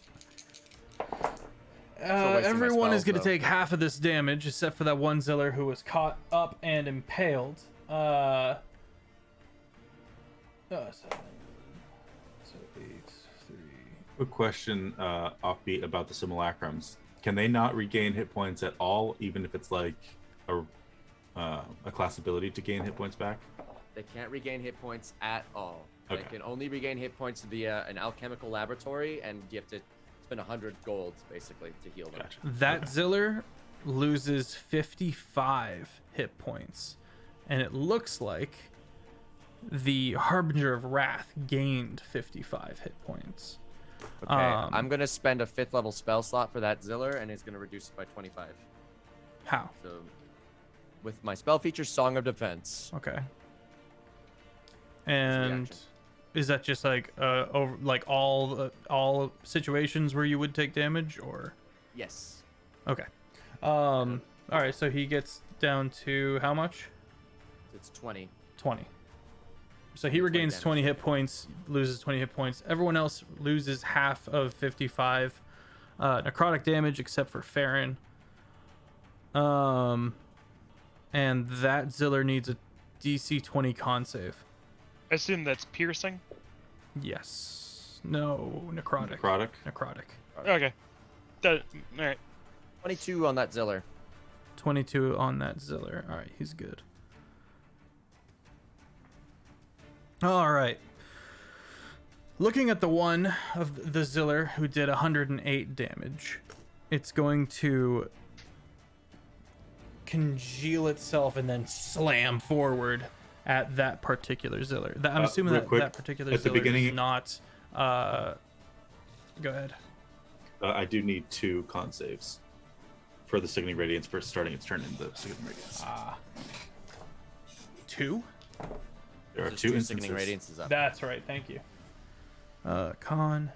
wasting my Everyone is spells, going to though. take half of this damage, except for that 1 Ziller who was caught up and impaled. 7, so 8, 3. Quick question, Offbeat, about the simulacrums. Can they not regain hit points at all, even if it's like a class ability to gain hit points back? They can't regain hit points at all. Okay. They can only regain hit points via an alchemical laboratory, and you have to spend 100 gold basically to heal them. Gotcha. That Ziller loses 55 hit points, and it looks like the Harbinger of Wrath gained 55 hit points. Okay, I'm gonna spend a 5th level spell slot for that Ziller, and it's gonna reduce it by 25. How? So, with my spell feature, Song of Defense. Okay. And reaction. is that just like over like all situations where you would take damage, or? Yes. Okay. All right. So he gets down to how much? It's 20. 20. So he regains damage. 20 hit points, loses 20 hit points. Everyone else loses half of 55 necrotic damage except for Farron. And that Ziller needs a DC 20 con save. I assume that's piercing. Yes. No, necrotic. Necrotic. Necrotic. Okay. All right. 22 on that Ziller. 22 on that Ziller. All right, he's good. All right. Looking at the one of the Ziller who did 108 damage, it's going to congeal itself and then slam forward at that particular Ziller. I'm assuming real that quick, that particular at the Ziller beginning- is not. Go ahead. I do need 2 con saves for the Sickening Radiance for starting its turn in the Sickening Radiance. 2? There are Just 2 two instances. Sickening Radiance is up. That's right. Thank you. Con.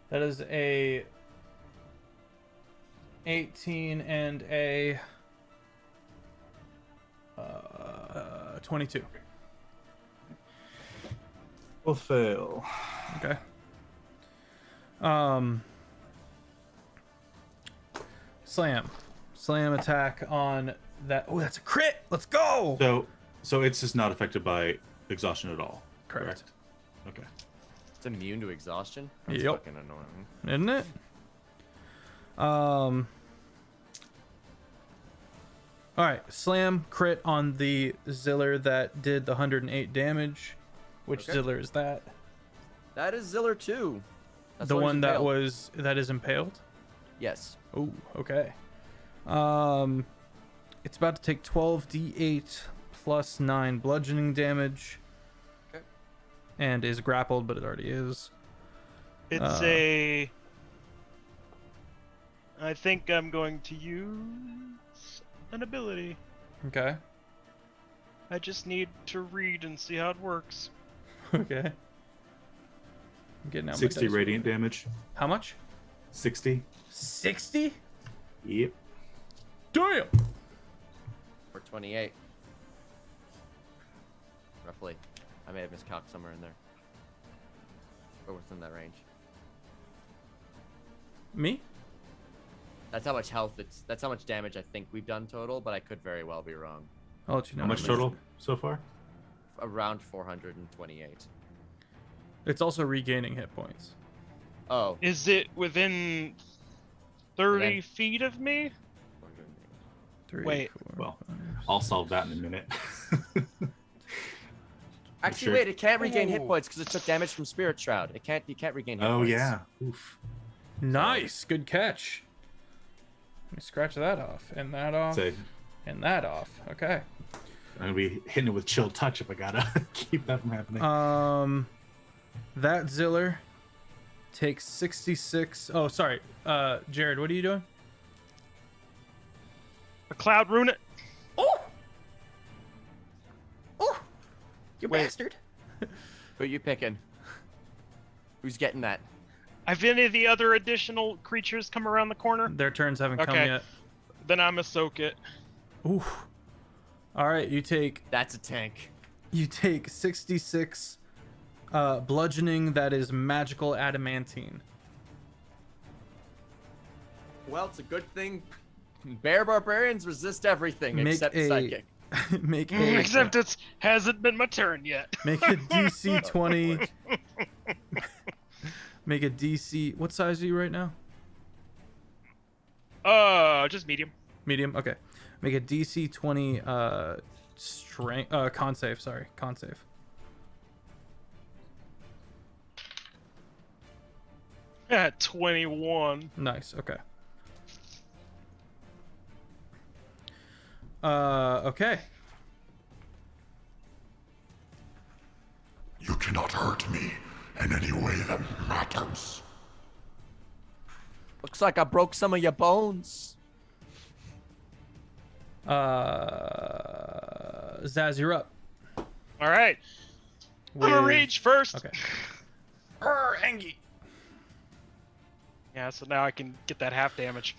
That is a 18 and a 22. Will fail. Okay. Slam attack on that. Oh, that's a crit. Let's go. So it's just not affected by exhaustion at all. Correct. Okay. It's immune to exhaustion. That's Yep. fucking annoying. Isn't it? All right, slam crit on the Ziller that did the 108 damage. Which Okay. Ziller is that? That is Ziller 2. That's The who's one that impaled. that is impaled. Yes. Oh, okay. It's about to take 12d8 plus 9 bludgeoning damage. Okay. And is grappled, but it already is. It's I think I'm going to use an ability. Okay. I just need to read and see how it works. Okay. I'm getting out my 60 dice roll. radiant damage. How much? 60. 60? Yep. Damn! Or 28. Roughly. I may have miscalculated somewhere in there. Or within that range. Me? That's how much health that's how much damage I think we've done total, but I could very well be wrong. I'll let you know. How much total so far? Around 428. It's also regaining hit points. Oh. Is it within 30 Within- feet of me? 3, Wait. 4, Well, 5. I'll solve that in a minute. Actually, sure? wait, it can't regain hit Ooh. points because it took damage from Spirit Shroud. You can't regain hit Oh points. yeah. Oof. Nice. Good catch. Let me scratch that off. And that off. Say, And that off. Okay. I'm gonna be hitting it with chill touch if I gotta keep that from happening. That Ziller takes 66. Oh, sorry. Jared, what are you doing? A cloud rune it. Oh! Oh! You Wait. bastard. Who you picking? Who's getting that? Have any of the other additional creatures come around the corner? Their turns haven't come Okay. yet. Then I'm a soak it. Oof. All right, you take That's a tank. 66 bludgeoning that is magical adamantine. Well, it's a good thing bear barbarians resist everything Make except a- psychic. make a Except it hasn't been my turn yet. make a DC 20. Make a DC. What size are you right now? Just medium. Medium. Okay. Make a DC 20 strength con save. Sorry, con save. At 21. Nice. Okay. Okay. You cannot hurt me in any way that matters. Looks like I broke some of your bones. Zaz, you're up. All right. I'm gonna With- rage first. Okay. Angie. Yeah, so now I can get that half damage.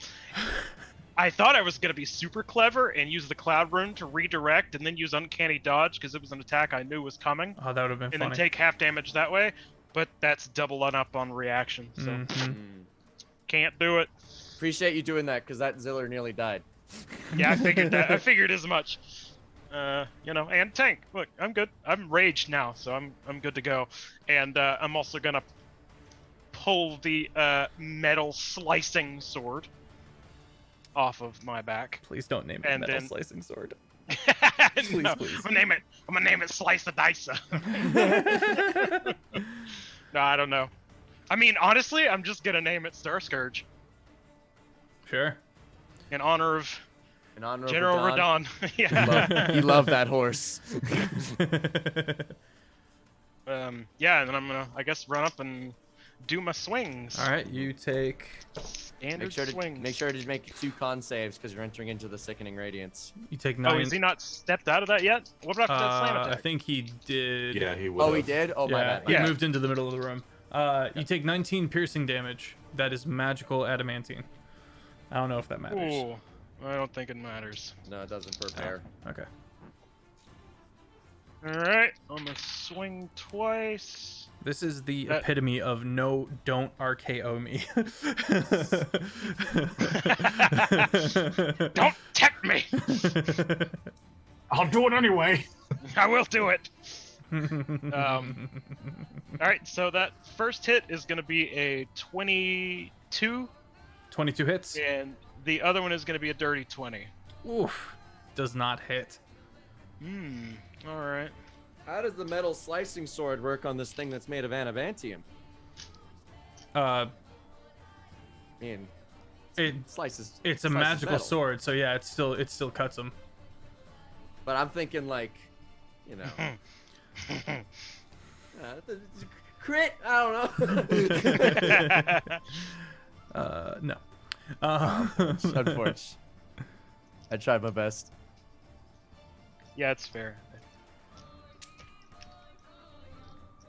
I thought I was gonna be super clever and use the cloud rune to redirect and then use uncanny dodge because it was an attack I knew was coming, Oh, that would have been and funny. then take half damage that way. But that's doubling up on reaction, so Mhm. can't do it. Appreciate you doing that because that Ziller nearly died. Yeah, I figured that. I figured as much. And tank. Look, I'm good. I'm raged now, so I'm good to go. And I'm also gonna pull the metal slicing sword off of my back. Please don't name it And metal then- slicing sword. Please, please. I'm gonna name it Slice the Dice. No, I don't know. I mean, honestly, I'm just gonna name it Star Scourge Sure. in honor of In honor General of Radon. Radon. Yeah. You love that horse. Yeah, and then I'm gonna, I guess, run up and do my swings. All right, you take. Standard Make sure swings. to make 2 con saves because you're entering into the sickening radiance. You take Oh, 9. is he not stepped out of that yet? What about that slam I attack? think he did. Yeah, he would. Oh, he did. Oh my Yeah, bad. he Yeah. moved into the middle of the room. You take 19 piercing damage. That is magical adamantine. I don't know if that matters. Ooh, I don't think it matters. No, it doesn't prepare. Okay. Alright, I'm gonna swing twice. This is the That- epitome of no, don't RKO me. Don't tempt me! I'll do it anyway. I will do it! Alright, so that first hit is gonna be a 22, 22 hits. and the other one is gonna be a dirty 20. Oof. Does not hit. Alright. How does the metal slicing sword work on this thing that's made of adamantium? Uh, I mean, it's slices. a slices magical metal. sword, so yeah, it still cuts them. But I'm thinking like, you know, crit. I don't know. No. Unfortunate. I tried my best. Yeah, it's fair.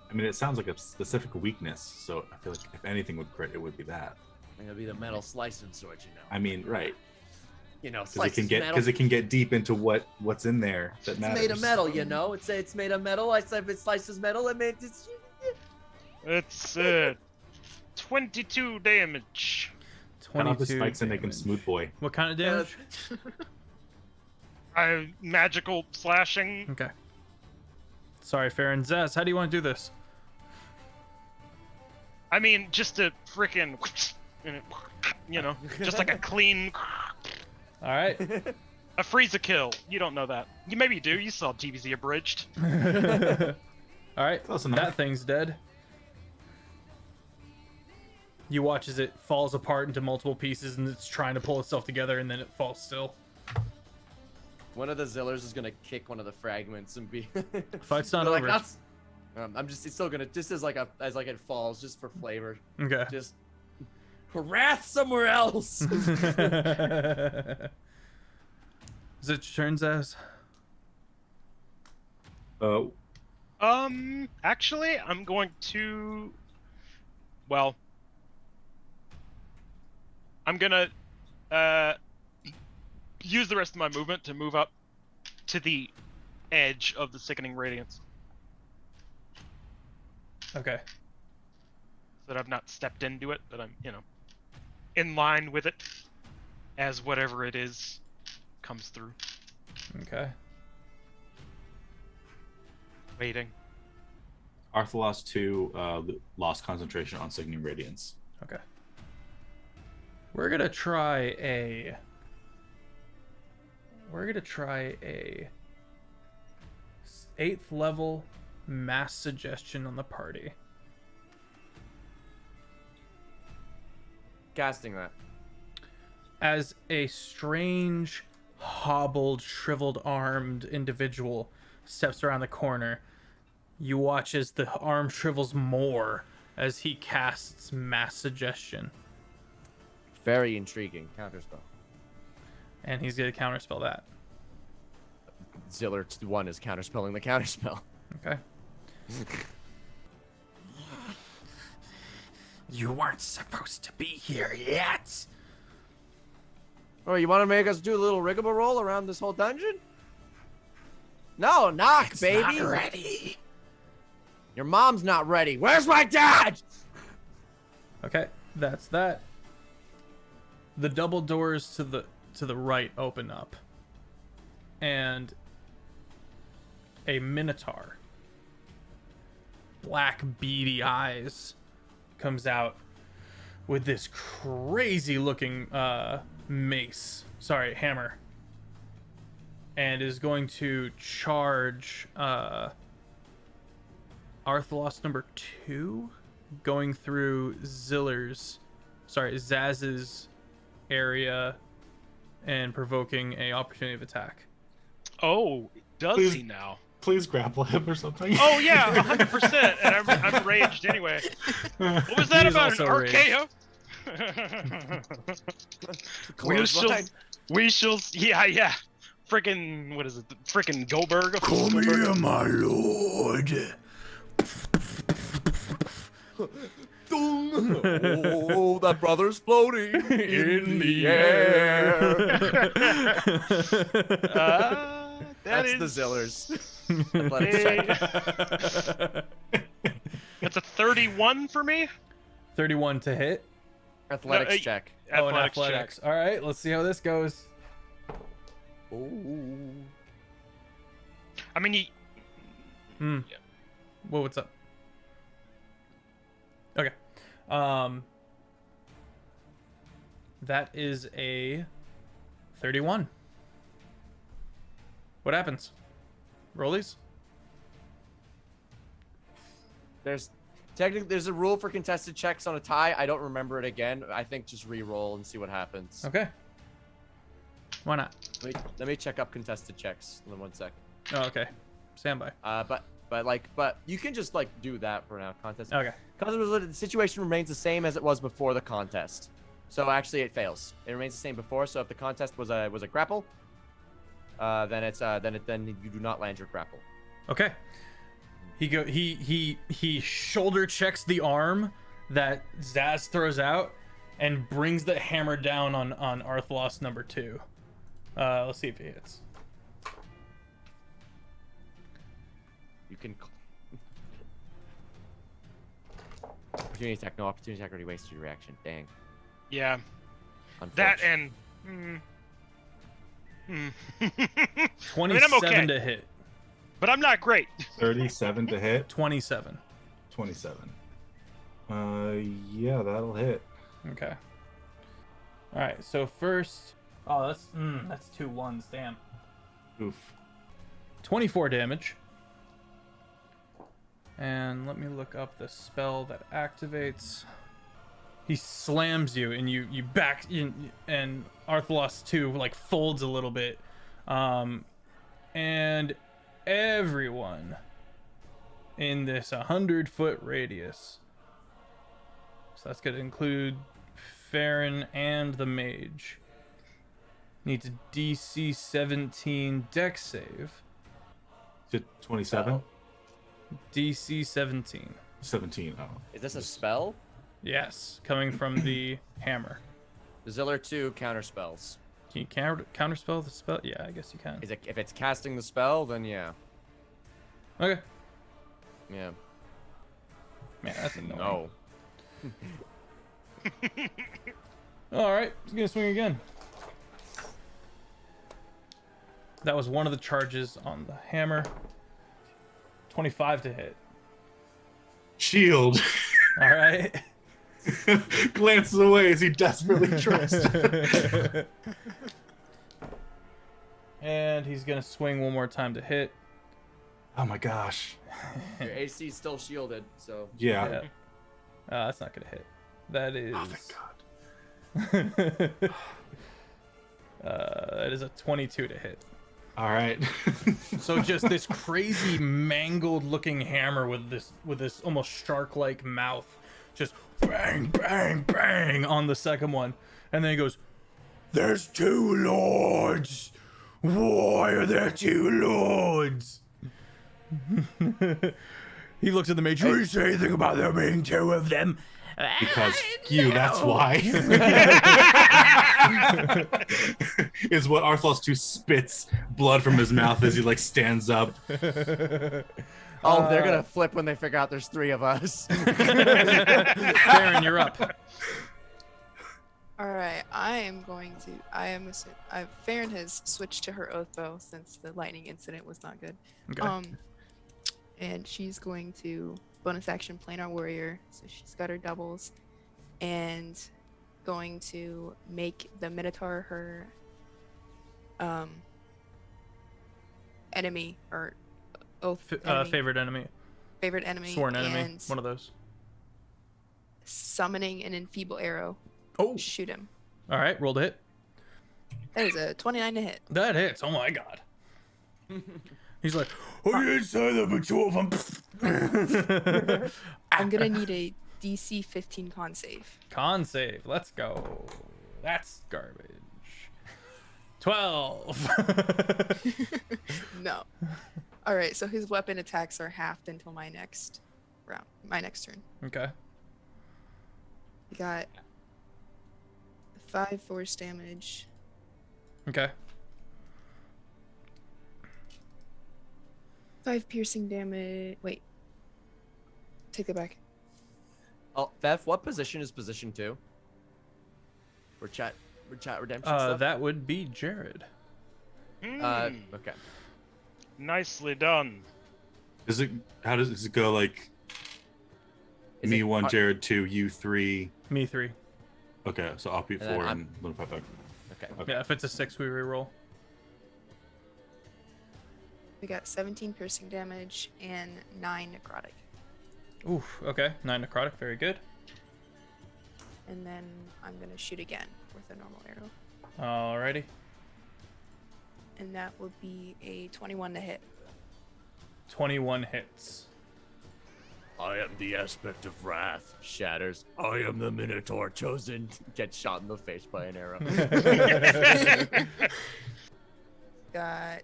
I mean, it sounds like a specific weakness, so I feel like if anything would crit, it would be that. It'll be the metal slicing sword, you know. I mean, right? You know, Because it can get deep into what's in there that It's matters. made of metal, you know. It's made of metal. I said if it slices metal, it means it's. It's 22 damage. Cut off the 22 spikes and make him damage. smooth boy. What kind of damage? Magical slashing. Okay. Sorry, Farron. Zaz, how do you want to do this? I mean, just a freaking, just like a clean, All right. a freeze a kill. You don't know that. You maybe do. You saw TVZ abridged. All right. Close enough. That thing's dead. You watch as it falls apart into multiple pieces and it's trying to pull itself together and then it falls still. One of the Zillers is gonna kick one of the fragments and be. Fight's not They're like, over. "That's-" I'm just. It's still gonna just as like it falls, just for flavor. Okay. Just wrath somewhere else. Is it your turn, Zaz? Actually, I'm going to, well, I'm gonna, use the rest of my movement to move up to the edge of the sickening radiance, Okay. so that I've not stepped into it, but I'm, in line with it as whatever it is comes through. Okay. Waiting. Arthalos 2 lost concentration on Sickening Radiance. Okay. We're gonna try a 8th level mass suggestion on the party. Casting that. As a strange, hobbled, shriveled armed individual steps around the corner, you watch as the arm shrivels more as he casts mass suggestion. Very intriguing counterspell. And he's gonna counterspell that. Ziller 1 is counterspelling the counterspell. Okay. You weren't supposed to be here yet. Oh, you want to make us do a little rigmarole around this whole dungeon? No, knock, It's baby. not ready. Your mom's not ready. Where's my dad? Okay, that's that. The double doors to the right open up, and a minotaur, black beady eyes, comes out with this crazy looking hammer, and is going to charge Arthlos number 2, going through Zaz's area and provoking a opportunity of attack. Oh, does Please. he now? Please grapple him or something. Oh yeah, 100%. And I'm raged anyway. What was that He is about? An also raged. RKO? we shall. Yeah. Frickin' what is it? Frickin' Goldberg. Come here, my lord. Oh, that brother's floating in the air. That's the Zillers. That's a 31 for me. 31 to hit. Athletics No, check. Oh, and Athletics athletics. check. All right, let's see how this goes. Ooh. I mean, Whoa, what's up? Okay. That is a 31. What happens? Rollies? There's a rule for contested checks on a tie. I don't remember it again. I think just re-roll and see what happens. Okay. Why not? Let me check up contested checks in 1 sec. Oh, okay. Stand by. But you can just like do that for now. Contest. Okay. The situation remains the same as it was before the contest. So actually, it fails. It remains the same before. So if the contest was a grapple, then you do not land your grapple. Okay. He shoulder checks the arm that Zaz throws out and brings the hammer down on Arthlos number 2. Let's see if he hits. You can. Opportunity attack. No opportunity attack already wasted your reaction. Dang. yeah, that Unfortunate. and. 27 okay. to hit. But I'm not great. 37 to hit. 27. 27. Yeah, that'll hit. Okay. All right. So first, that's 2 1s. Damn. Oof. 24 damage. And let me look up the spell that activates. He slams you, and you back in, and Arthlos 2 like folds a little bit, and everyone in this 100-foot radius. So that's gonna include Farron and the mage. Needs a DC 17 Dex save. To 27? DC 17. 17. Oh. Is this a spell? Yes, coming from the hammer. The Ziller 2 counter spells. Can you counterspell the spell? Yeah, I guess you can. If it's casting the spell, then yeah. Okay. Yeah. Man, that's annoying. No. All right, he's gonna swing again. That was one of the charges on the hammer. 25 to hit. Shield. All right. Glances away as he desperately tries to. And he's gonna swing one more time to hit. Oh my gosh. Your AC is still shielded, so. Yeah. Yeah. That's not gonna hit. That is. Oh, thank God. That is a 22 to hit. All right. So just this crazy mangled looking hammer with this almost shark-like mouth, just bang, bang, bang on the second one, and then he goes, There's 2 lords. Why are there two lords? He looks at the mage. Did you say anything about there being two of them? Because that's why. Is what Arthlos 2 spits blood from his mouth as he like stands up. Oh, they're gonna flip when they figure out there's 3 of us. Farron, you're up. All right, Farron has switched to her oath bow since the lightning incident was not good. Okay. And she's going to bonus action planar warrior, so she's got her doubles, and going to make the Minotaur her enemy or oath enemy, Favorite enemy. Sworn enemy. and One of those. summoning an enfeeble arrow. Oh. Shoot him. All right. Roll to hit. That is a 29 to hit. That hits. Oh my god. He's like, I didn't say there were two of them. I'm gonna need a DC 15 con save. Con save. Let's go. That's garbage. 12. No. All right, so his weapon attacks are halved until my next turn. Okay. We got 5 force damage. Okay. 5 piercing damage. Wait. Take it back. Oh, Feff, what position is position 2? For chat redemption stuff? That would be Jared. Okay. Nicely done. How does it go? Like Is me it- 1, Jared 2, you 3. Me 3. Okay, so Offbeat And then 4 I'm- and Lone 5. Okay. Okay. Yeah, if it's a 6, we reroll. We got 17 piercing damage and 9 necrotic. Oof. Okay. 9 necrotic. Very good. And then I'm gonna shoot again with a normal arrow. Alrighty. And that will be a 21 to hit. 21 hits. I am the aspect of wrath. Shatters. I am the Minotaur chosen. Gets shot in the face by an arrow. Got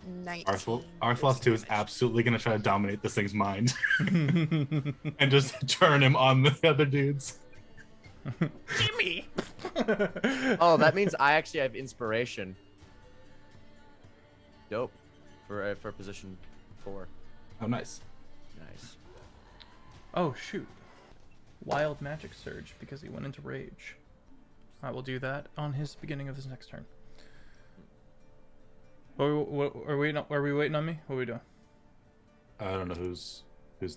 19. Arthlos 2 is absolutely going to try to dominate this thing's mind. And just turn him on the other dudes. Jimmy. Oh, that means I actually have inspiration. Dope. For position 4. Oh, nice. Nice. Oh shoot. Wild magic surge because he went into rage. I will do that on his beginning of his next turn. What are we waiting on me? What are we doing? I don't know who's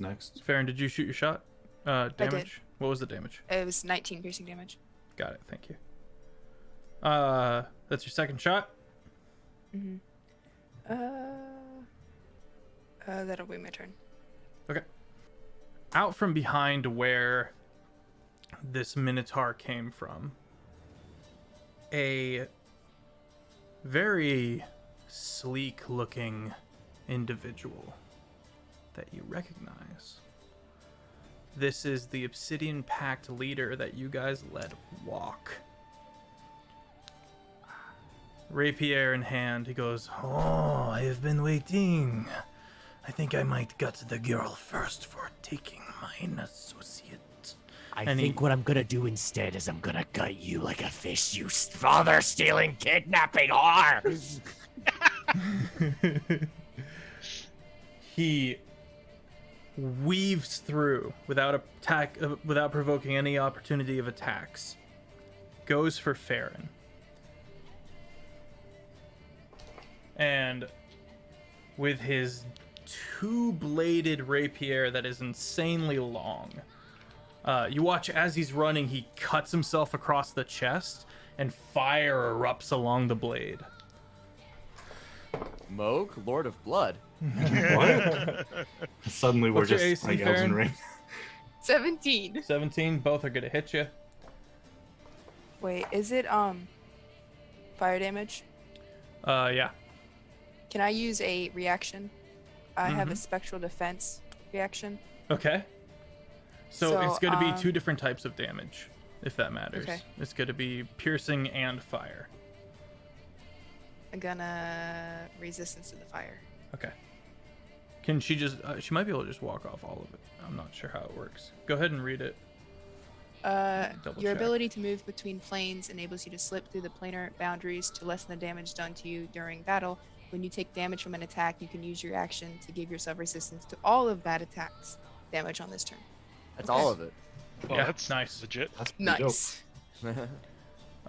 next. Farron, did you shoot your shot? Damage? did. What was the damage? It was 19 piercing damage. Got it. Thank you. That's your second shot. Mm-hmm. That'll be my turn. Okay. Out from behind where this Minotaur came from, a very sleek-looking individual that you recognize. This is the Obsidian Pact leader that you guys let walk. Rapier in hand, he goes, "Oh, I have been waiting. I think I might gut the girl first for taking mine associate." I And think what I'm gonna do instead is I'm gonna gut you like a fish, you father-stealing, kidnapping whore! He weaves through without provoking any opportunity of attacks. Goes for Farron. And with his two-bladed rapier that is insanely long, you watch as he's running, he cuts himself across the chest, and fire erupts along the blade. Moog, Lord of Blood. What? Suddenly we're What's your just AC, like Elden Farron? Ring. 17. 17, both are gonna hit you. Wait, is it fire damage? Yeah. Can I use a reaction? I have a spectral defense reaction. Okay. So So, it's going to be two different types of damage, if that matters. Okay. It's going to be piercing and fire. I'm gonna resistance to the fire. Okay. Can she just? She might be able to just walk off all of it. I'm not sure how it works. Go ahead and read it. Double Your check. ability to move between planes enables you to slip through the planar boundaries to lessen the damage done to you during battle. When you take damage from an attack, you can use your action to give yourself resistance to all of that attack's damage on this turn. That's all of it. Well, Yeah, that's nice. legit. That's pretty Nice.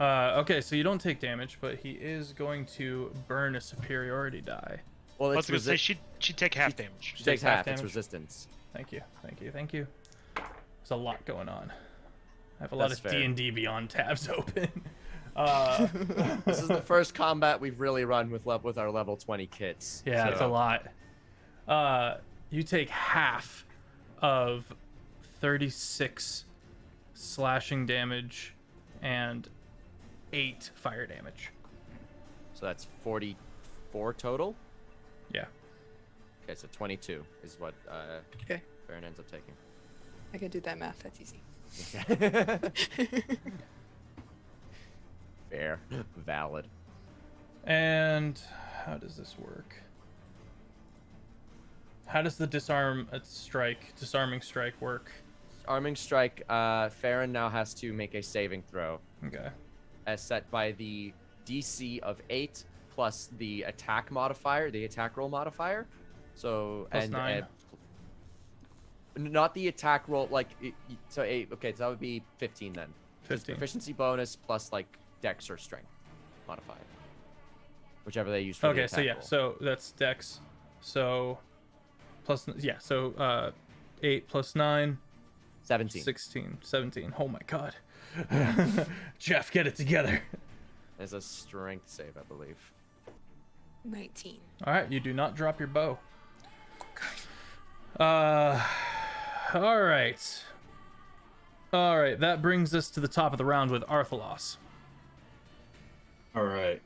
Okay, so you don't take damage, but he is going to burn a superiority die. Well, I it's was gonna say she'd take half damage. she takes half. It's damage. resistance. Thank you, thank you, thank you. There's a lot going on. I have a lot That's of fair. D&D Beyond tabs open. This is the first combat we've really run with our level 20 kits. Yeah, so- it's a lot. You take half of 36 slashing damage and 8 fire damage. So that's 44 total. Yeah. Okay, so 22 is what Okay. Baron ends up taking. I can do that math. That's easy. Fair, valid. And how does this work? How does the disarming strike work? Arming strike. Farron now has to make a saving throw, Okay. as set by the DC of 8 plus the attack modifier, the attack roll modifier. So Plus 9. Not the attack roll, so 8. Okay, so that would be 15 then. 15. Proficiency bonus plus like Dex or Strength modifier, whichever they use for the Okay, attack so yeah, roll. so that's Dex. So plus, yeah, so 8 plus 9, 17. 16, 17. Oh my god. Jeff, get it together. There's a Strength save, I believe. 19. All right, you do not drop your bow. All right. All right, that brings us to the top of the round with Arthalos. All right.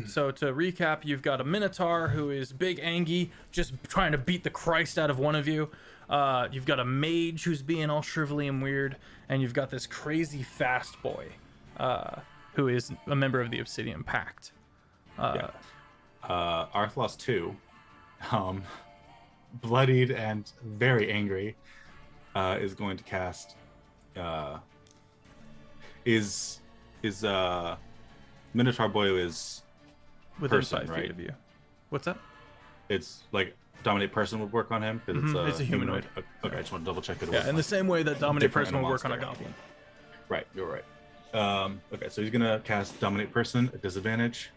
So to recap, you've got a Minotaur who is big Angie, just trying to beat the Christ out of one of you. You've got a mage who's being all shrivelly and weird, and you've got this crazy fast boy, who is a member of the Obsidian Pact. Arthlos 2, bloodied and very angry, is going to cast. Is Minotaur boy is Within person, 5 feet right? of you. What's that? it's like dominate person would work on him because It's a humanoid. Okay, I just want to double check it. Yeah, in the same way that Dominate Different Person will work on a monster. goblin. Right, you're right. Okay, so he's gonna cast dominate person at disadvantage.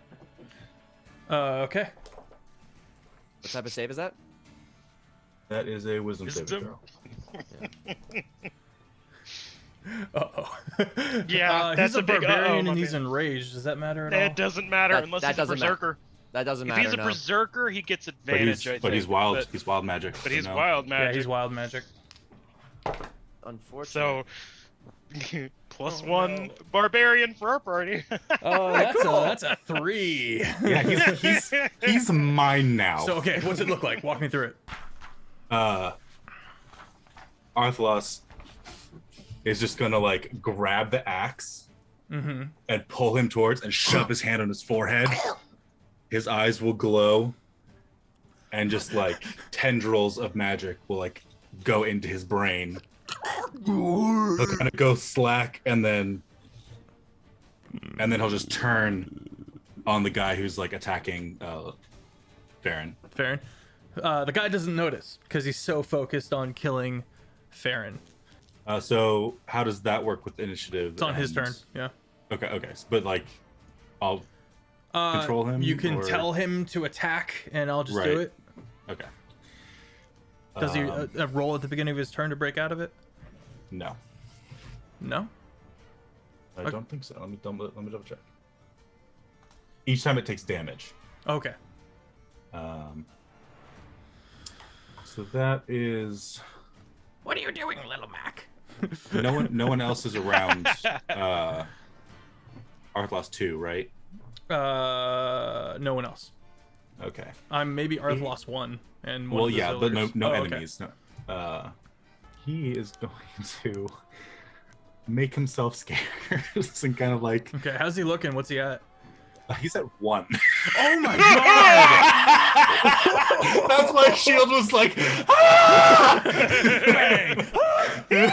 Okay. What type of save is that? That is a wisdom saving Wisdom. throw. Uh-oh. Yeah, he's that's a a big barbarian uh-oh, and my he's man. enraged. Does that matter at all? It doesn't matter That- unless that he's a doesn't matter. berserker. That doesn't If matter. he's a no. berserker, he gets But advantage. I he's think, wild. But, He's wild magic. but so he's no. wild magic. Yeah, he's wild magic. Unfortunately. So plus one barbarian for our party. Oh, that's a 3. Yeah, he's mine now. So okay, what's it look like? Walk me through it. Arthlos is just gonna like grab the axe and pull him towards and shove his hand on his forehead. His eyes will glow, and just like tendrils of magic will like go into his brain. He'll kind of go slack, and then he'll just turn on the guy who's like attacking Farron. Farron. The guy doesn't notice because he's so focused on killing Farron. So how does that work with initiative? It's on his and- turn. Yeah. Okay, but like, I'll control him. You can or- tell him to attack, and I'll just do Right. it. Okay. Does he roll at the beginning of his turn to break out of it? No, No. I Okay. don't think so. Let me double check. Each time it takes damage. Okay. So that is What are you doing, little Mac? no one else is around. Arthlos 2, right? No one else. Okay. I'm maybe Arthlos 1 and one Well, of the yeah, but Zillers. no Oh, okay. enemies. No. He is going to make himself scarce and kind of like Okay, how's he looking? What's he at? He's at 1. Oh my god! That's why Shield was like, ah! And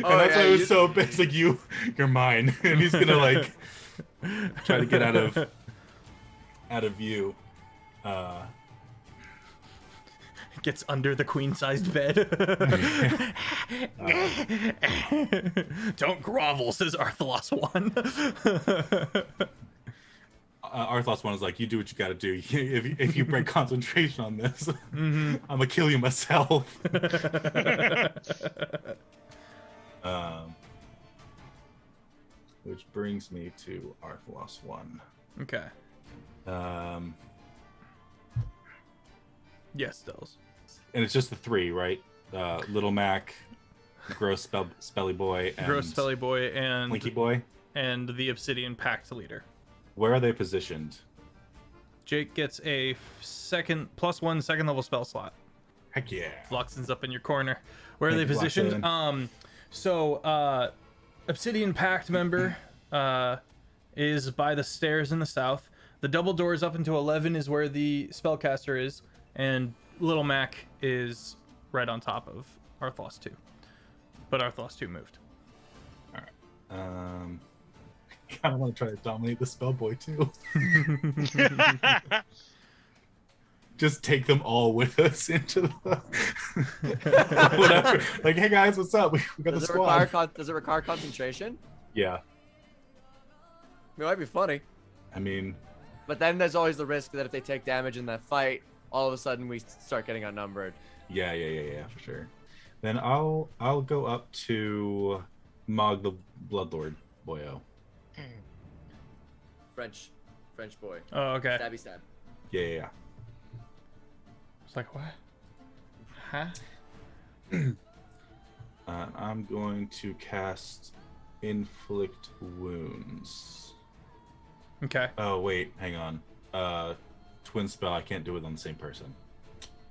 that's why it was so bad. It's like, you're mine. And he's gonna like try to get out of view. Gets under the queen-sized bed. Don't grovel, says Arthlos 1. Arthlos 1 is like, you do what you gotta do. If you break concentration on this, I'm gonna kill you myself. Which brings me to Arthlos 1. Okay. Yes, Dells. And it's just the 3, right? Little Mac, Gross Spelly Boy, and Gross Spelly Boy and Blinky Boy, and the Obsidian Pact leader. Where are they positioned? Jake gets a +1 second level spell slot. Heck yeah. Fluxen's up in your corner. Where are Thank they you, positioned? Fluxen. Obsidian Pact member is by the stairs in the south. The double doors up into 11 is where the spellcaster is, and Little Mac is right on top of Arthlos 2. But Arthlos 2 moved. All right. I kind of want to try to dominate the spell boy too. Just take them all with us into the whatever. Like, hey guys, what's up? We got the squad. Does it require concentration? Yeah. I mean, it might be funny. I mean, but then there's always the risk that if they take damage in that fight, all of a sudden we start getting outnumbered. yeah, for sure. Then I'll go up to Mog the Bloodlord boyo. French boy. Oh, okay. Stabby stab. Yeah. It's like, what? Huh? I'm going to cast Inflict Wounds. Okay. Oh wait, hang on. Twin spell. I can't do it on the same person.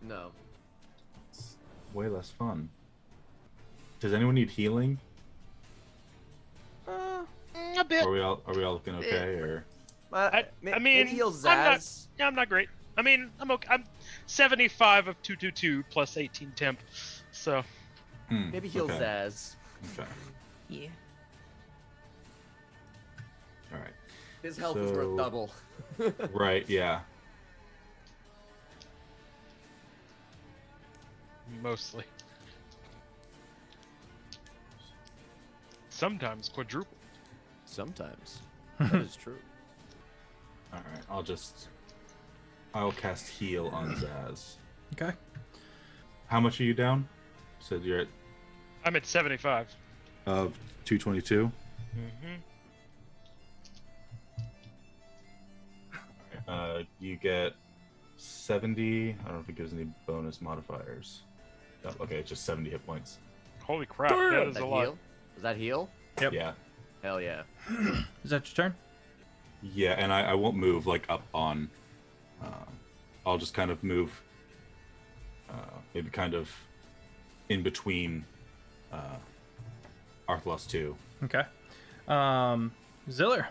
No. It's way less fun. Does anyone need healing? A bit. Are we all looking okay? Or I mean, maybe heal Zaz. I'm not great. I mean, I'm okay. I'm 75 of 222 plus 18 temp, so. Maybe heal okay. Zaz. Okay. Yeah. All right. His health is worth double. Right. Yeah. Mostly. Sometimes quadruple. Sometimes. That is true. All right. I'll cast heal on Zaz. Okay. How much are you down? So you're at I'm at 75. of 222. You get 70. I don't know if it gives any bonus modifiers. Oh, okay, it's just 70 hit points. Holy crap, that is a lot. Heal? Was that heal? Yep. Yeah. Hell yeah. Is that your turn? Yeah, and I won't move like up on. I'll just kind of move. Maybe kind of in between Arthlos 2. Okay. Ziller.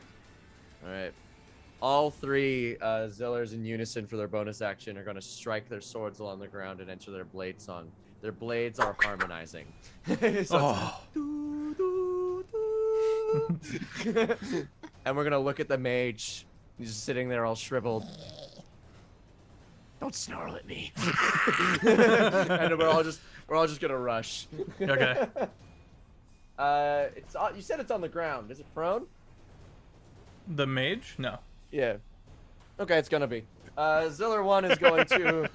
All right. All three Zillers in unison for their bonus action are going to strike their swords along the ground and enter their blade song. Their blades are harmonizing. And we're going to look at the mage. He's just sitting there all shriveled. Don't snarl at me. And we're all just gonna rush. Okay. You said it's on the ground. Is it prone? The mage? No. Yeah. Okay, it's gonna be. Ziller 1 is going to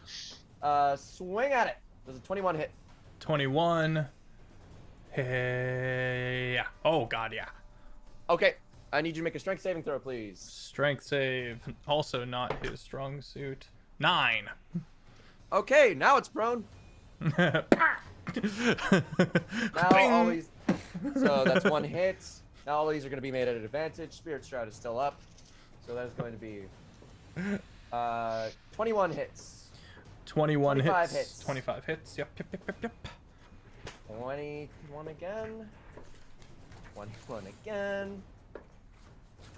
swing at it. Does a 21 hit? 21. Hey, yeah. Oh god, yeah. Okay. I need you to make a strength saving throw, please. Strength save. Also not his strong suit. 9. Okay, now it's prone. Now all these. So that's 1 hit. Now all these are going to be made at an advantage. Spirit Shroud is still up. So that is going to be 21 hits. 21 25 hits. hits. 25 hits. Yep. 21 again. 21 again.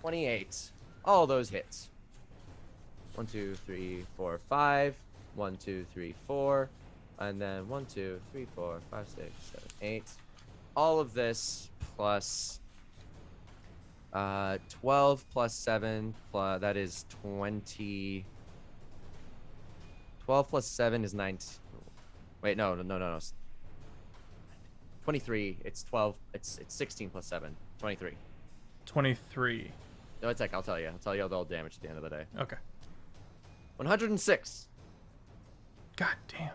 28. All those hits. 1, 2, 3, 4, 5. 1, 2, 3, 4. And then 1, 2, 3, 4, 5, 6, 7, 8. All of this plus 12 plus 7 plus that is 20. 12 plus 7 is 19. Wait, no. 23. It's 12. It's 16 plus 7. 23. 23. No, it's like I'll tell you all the damage at the end of the day. Okay. 106. God damn.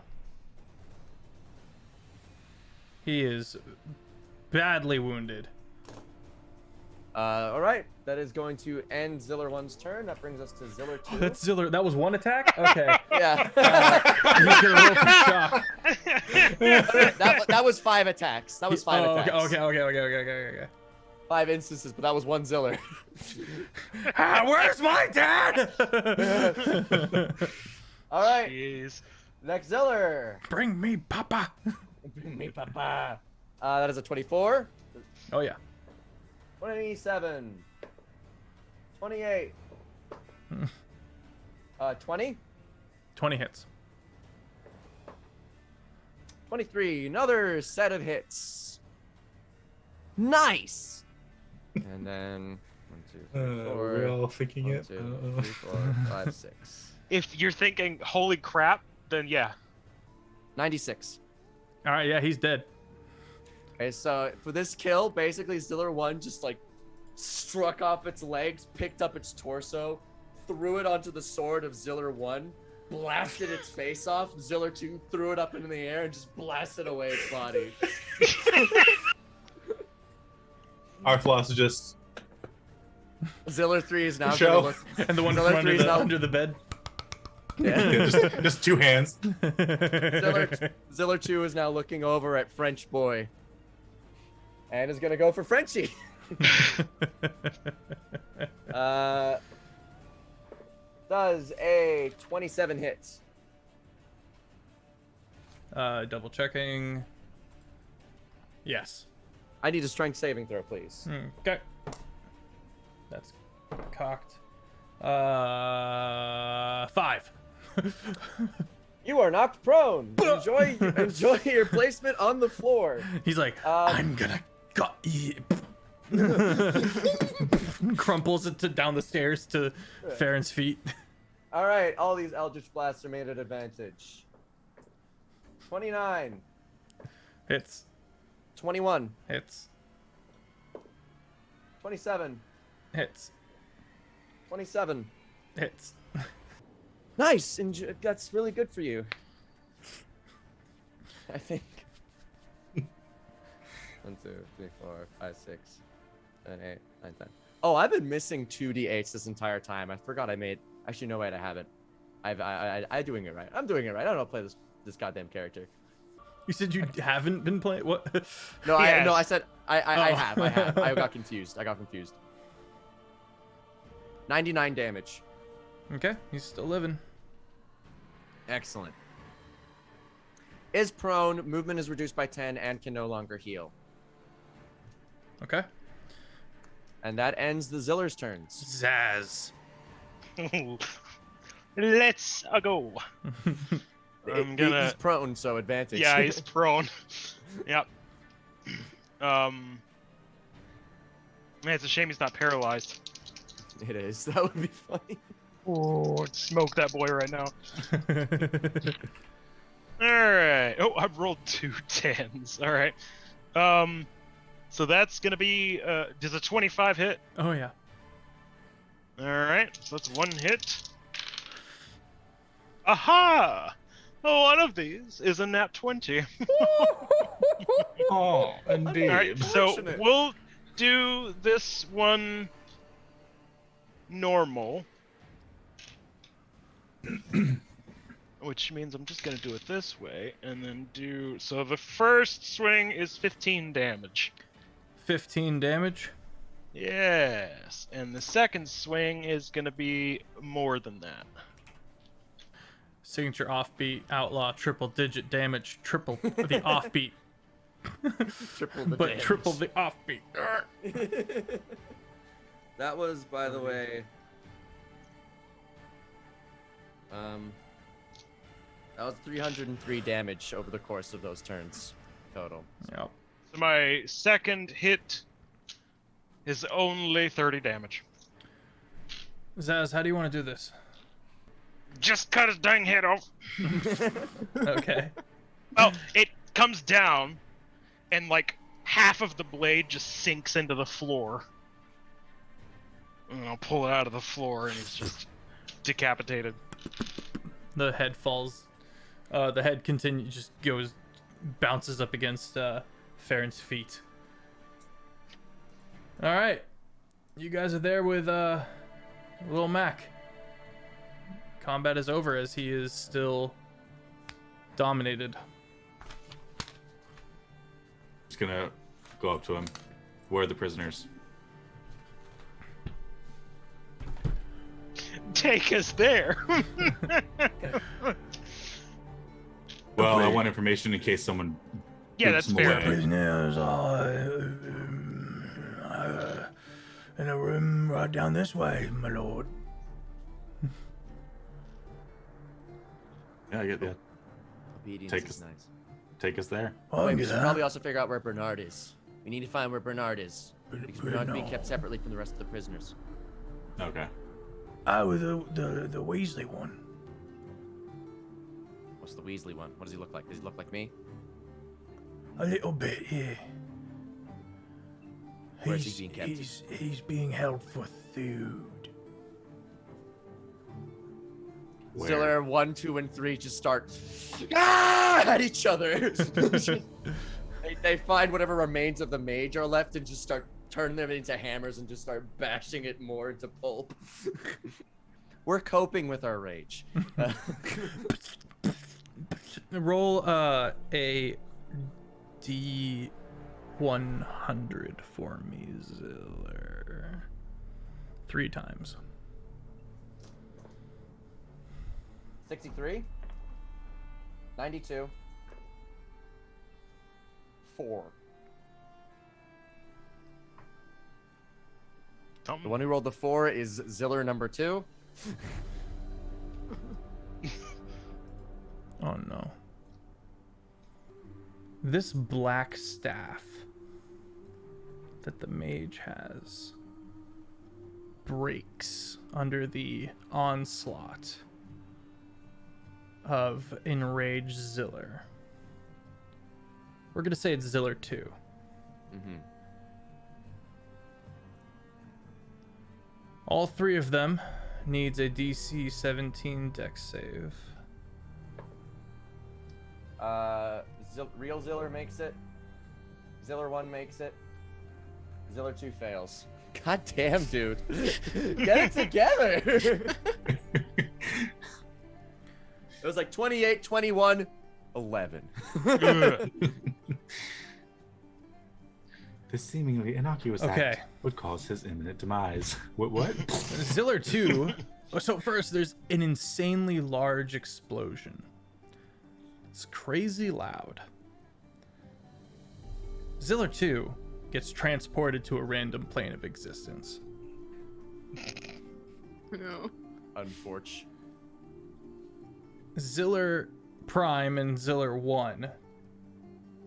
He is badly wounded. All right. That is going to end Ziller 1's turn. That brings us to Ziller 2. Oh, that's Ziller. That was one attack? Okay. Yeah. He's gonna roll for shock. that was 5 attacks. That was 5 attacks. Okay. 5 instances, but that was 1 Ziller. Where's my dad? All right. Jeez. Next Ziller. Bring me papa. Bring me papa. That is a 24. Oh yeah. 27. 28. 20. 20 hits. 23. Another set of hits. Nice. And then 1, 2, 3, 4. We're all thinking 1, it. 2, 3, 4, 5, 6. If you're thinking, holy crap, then yeah. 96. All right, yeah, he's dead. Okay, so for this kill, basically Ziller 1 just like struck off its legs, picked up its torso, threw it onto the sword of Ziller 1, blasted its face off. Ziller 2 threw it up into the air and just blasted away its body. Outlaw is just Ziller 3 is now Show. gonna look. And the one Ziller from 3 is now under the bed. Yeah. just 2 hands. Ziller 2 is now looking over at French boy, and is gonna go for Frenchie. Does a 27 hits. Double checking. Yes. I need a strength saving throw, please. Okay. That's cocked. 5. You are knocked prone. Enjoy your placement on the floor. He's like, I'm gonna gut you. Crumples it down the stairs to Farron's feet. All right, all these Eldritch Blasts are made at advantage. 29. Hits. 21. Hits. 27. Hits. 27. Hits. Nice. That's really good for you. I think. 1, 2, 3, 4, 5, 6, 7, 8, 9, 10. Oh, I've been missing 2d8s this entire time. I forgot I made. Actually, no, wait, I haven't. I'm doing it right. I'm doing it right. I don't know how to play this goddamn character. You said you haven't been playing? What? No, Yes. I said I Oh. have. I got confused. 99 damage. Okay, he's still living. Excellent. Is prone, movement is reduced by 10, and can no longer heal. Okay. And that ends the Ziller's turns. Zaz. Let's go. I'm gonna. He's prone, so advantage. Yeah, he's prone. Yep. Man, it's a shame he's not paralyzed. It is. That would be funny. Oh, smoke that boy right now. Alright. Oh, I've rolled 2 10s. Alright. So that's gonna be does a 25 hit? Oh yeah. Alright, so that's 1 hit. Aha! Oh, one of these is a nat 20. Oh, indeed. Alright, so Unfortunate. we'll do this one normal. Which means I'm just gonna do it this way, and then do... So the first swing is 15 damage. 15 damage. Yes, and the second swing is gonna be more than that. Signature offbeat, outlaw, triple digit damage, triple the offbeat. Triple the But damage. triple the offbeat. That was, by the way, That was 303 damage over the course of those turns total. Yep. So my second hit is only 30 damage. Zaz, how do you want to do this? Just cut his dang head off. Okay. Well, it comes down, and like half of the blade just sinks into the floor. And I'll pull it out of the floor, and it's just decapitated. The head falls. The head bounces up against Farron's feet. All right, you guys are there with Little Mac. Combat is over as he is still dominated. Just gonna go up to him. Where are the prisoners? Take us there. Well, I want information in case someone. Yeah, boots that's them fair. away. Prisoners are in a room right down this way, my lord. Yeah, I get that. Obedience Take is us- nice. Take us there. Oh, Wait, we get should that. probably also figure out where Brainard is. We need to find where Brainard is. Because Brainard's being kept separately from the rest of the prisoners. Okay. Oh, the Weasley one. What's the Weasley one? What does he look like? Does he look like me? A little bit, yeah. Where's he being kept? He's being held for food. Where? Ziller 1, 2, and 3 just start at each other. they find whatever remains of the mage are left and just start turning them into hammers and just start bashing it more into pulp. We're coping with our rage. Roll a D100 for me, Ziller. 3 times. 63, 92, 4. The one who rolled the 4 is Ziller number 2. Oh no. This black staff that the mage has breaks under the onslaught of enraged Ziller. We're gonna say it's Ziller 2. Mm-hmm. All 3 of them needs a DC 17 dex save. Real Ziller makes it. Ziller 1 makes it. Ziller 2 fails. God damn, dude. Get it together. It was like 28, 21, 11. This seemingly innocuous Okay. act would cause his imminent demise. What? Ziller 2. So first, there's an insanely large explosion. It's crazy loud. Ziller 2 gets transported to a random plane of existence. No. Unfortunate. Ziller Prime and Ziller 1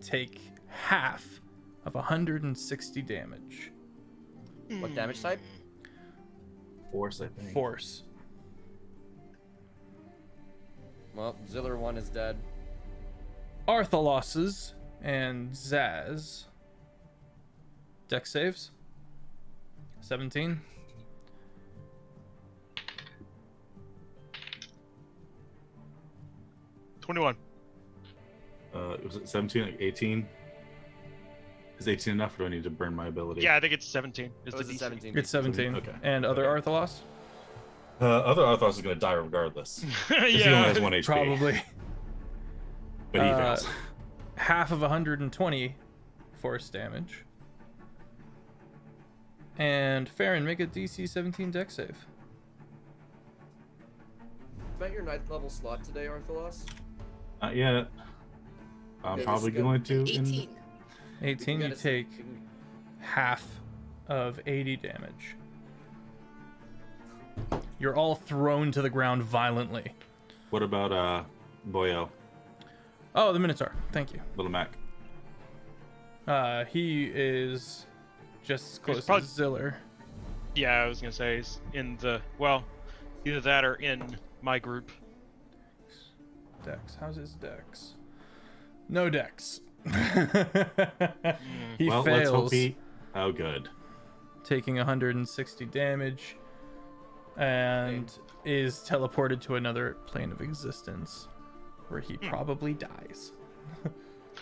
take half of 160 damage. What damage type? Force, I think. Force. Well, Ziller 1 is dead. Arthalos's and Zaz. Dex saves. 17. Was it 17, like 18? Is 18 enough, or do I need to burn my ability? Yeah, I think it's 17. Is It the was a DC. 17. It's 17. Okay. And other Okay. Arthalos? Other Arthos is going to die regardless. 'Cause he only has 1 HP. Probably. But he fails. Half of 120 force damage. And Farron, make a DC 17 dex save. Spent your 9th level slot today, Arthalos? Not yet. I'm Okay, probably this is going to. 18. 18, you gotta- take half of 80 damage. You're all thrown to the ground violently. What about Boyo, Oh, the Minotaur. Thank you. Little Mac? He is just as close probably- as Ziller. Yeah, I was gonna say he's in the either that or in my group. Dex. How's his Dex? No Dex. He Well, let's hope fails, he. Oh, good. taking 160 damage, and is teleported to another plane of existence, where he probably dies.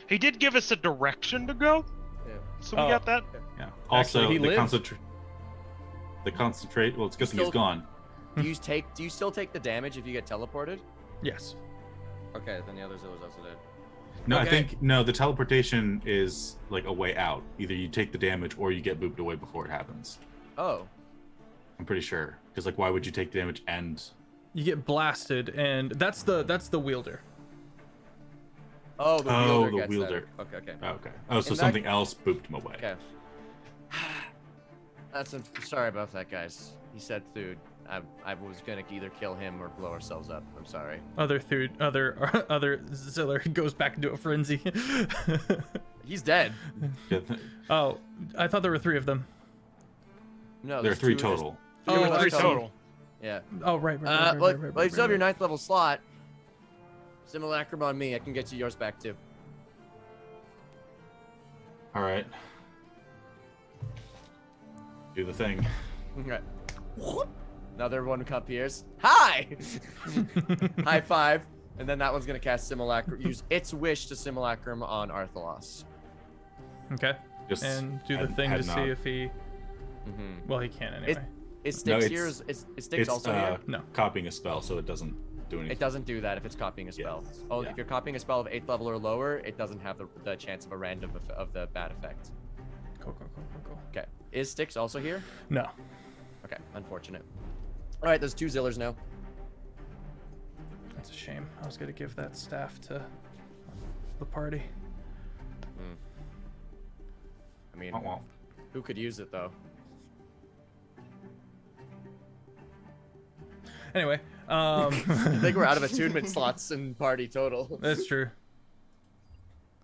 He did give us a direction to go, Yeah. so we Oh. got that. Yeah. Also, he the lived. concentrate. Well, it's good thing he's Still- gone. Do you still take the damage if you get teleported? Yes. Okay, then the other Zillers also did. No, I Okay. think the teleportation is like a way out. Either you take the damage or you get booped away before it happens. Oh. I'm pretty sure. Because like, why would you take the damage and? You get blasted, and that's the wielder. Oh, the Oh, wielder the gets wielder. that. Okay. Oh, okay. Oh, so In that- something else booped him away. Okay. Sorry about that, guys. He said food. I was gonna either kill him or blow ourselves up. I'm sorry. Other Ziller goes back into a frenzy. He's dead. Oh, I thought there were 3 of them. No, There are there's 3 two- total. there's Oh, three I Three see. total. Yeah. Oh, right. Well, you still have your 9th level slot. Simulacrum on me. I can get you yours back too. All right. Do the thing. Okay. Another one appears. Hi! High five. And then that one's gonna cast Simulacrum. Use its wish to Simulacrum on Arthalos. Okay. Just And do the head- thing to head see nod. if he. Mm-hmm. Well, he can anyway. Is Styx No, here? it's- Is Styx also here? No. Copying a spell, so it doesn't do anything. It doesn't do that if it's copying a spell. Yeah. Oh, Yeah. if you're copying a spell of 8th level or lower, it doesn't have the chance of a random of the bad effect. Cool. Okay. Is Styx also here? No. Okay. Unfortunate. All right. There's 2 Zillers now. That's a shame. I was gonna give that staff to the party. I mean, Wah, wah. who could use it though? Anyway, I think we're out of attunement slots in party total. that's true.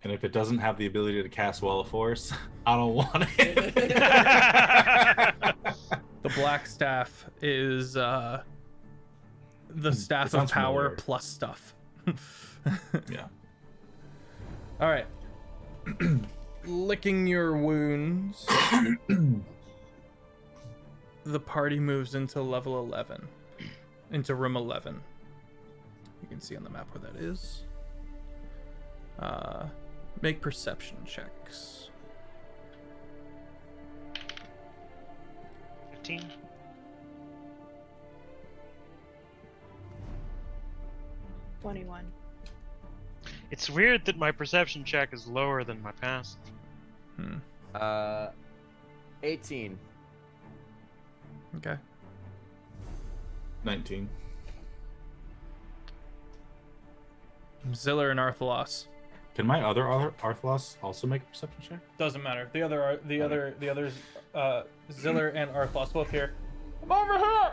And if it doesn't have the ability to cast Wall of Force, I don't want it. The black staff is the staff of sounds power familiar. plus stuff. Yeah. All right. Licking your wounds. The party moves into level 11. Into room 11. You can see on the map where that is. Make perception checks. 15. It's weird that my perception check is lower than my past. 18. Okay. 19. Ziller and Arthalos. Can my other Arthalos also make a perception check? Doesn't matter. The others, Ziller and Arthalos both here. I'm over here.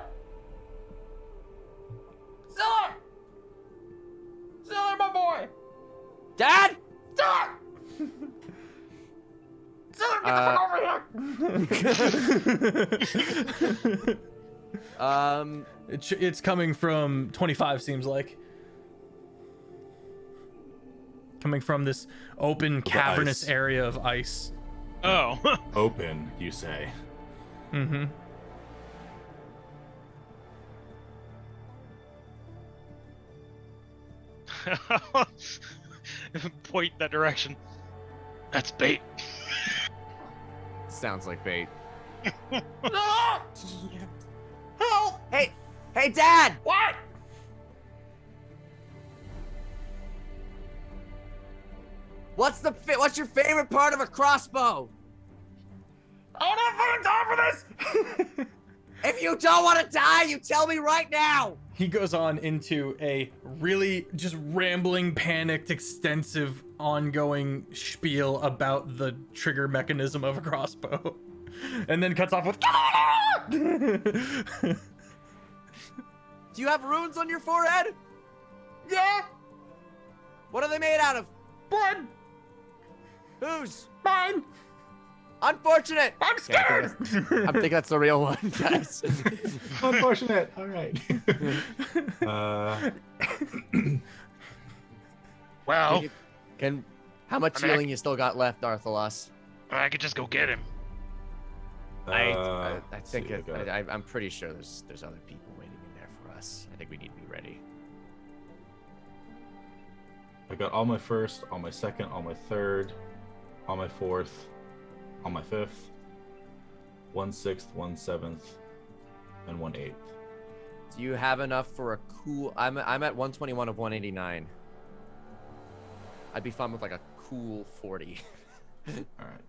Ziller, my boy. Dad! Ziller, get the fuck over here. It's coming from 25. Seems like. Coming from this open, cavernous ice. area of ice. Oh. Open, you say. Mm-hmm. Point that direction. That's bait. Sounds like bait. No! Help! Hey, Dad! What? What's your favorite part of a crossbow? I don't have fucking time for this! If you don't want to die, you tell me right now. He goes on into a really just rambling, panicked, extensive, ongoing spiel about the trigger mechanism of a crossbow. And then cuts off with Do you have runes on your forehead? What are they made out of? Blood. Whose? Mine. Unfortunate. I'm scared. I'm thinking that's the real one, guys. Unfortunate. All right. Well, How much I mean, healing you still got left, Arthalos? I could just go get him. I let's think see, I'm pretty sure there's other people waiting in there for us. I think we need to be ready. I got all my first, all my second, all my third, all my fourth, all my fifth, 1/6, 1/7, and 1/8. Do you have enough for a cool? I'm at 121 of 189. I'd be fine with like a cool 40. All right.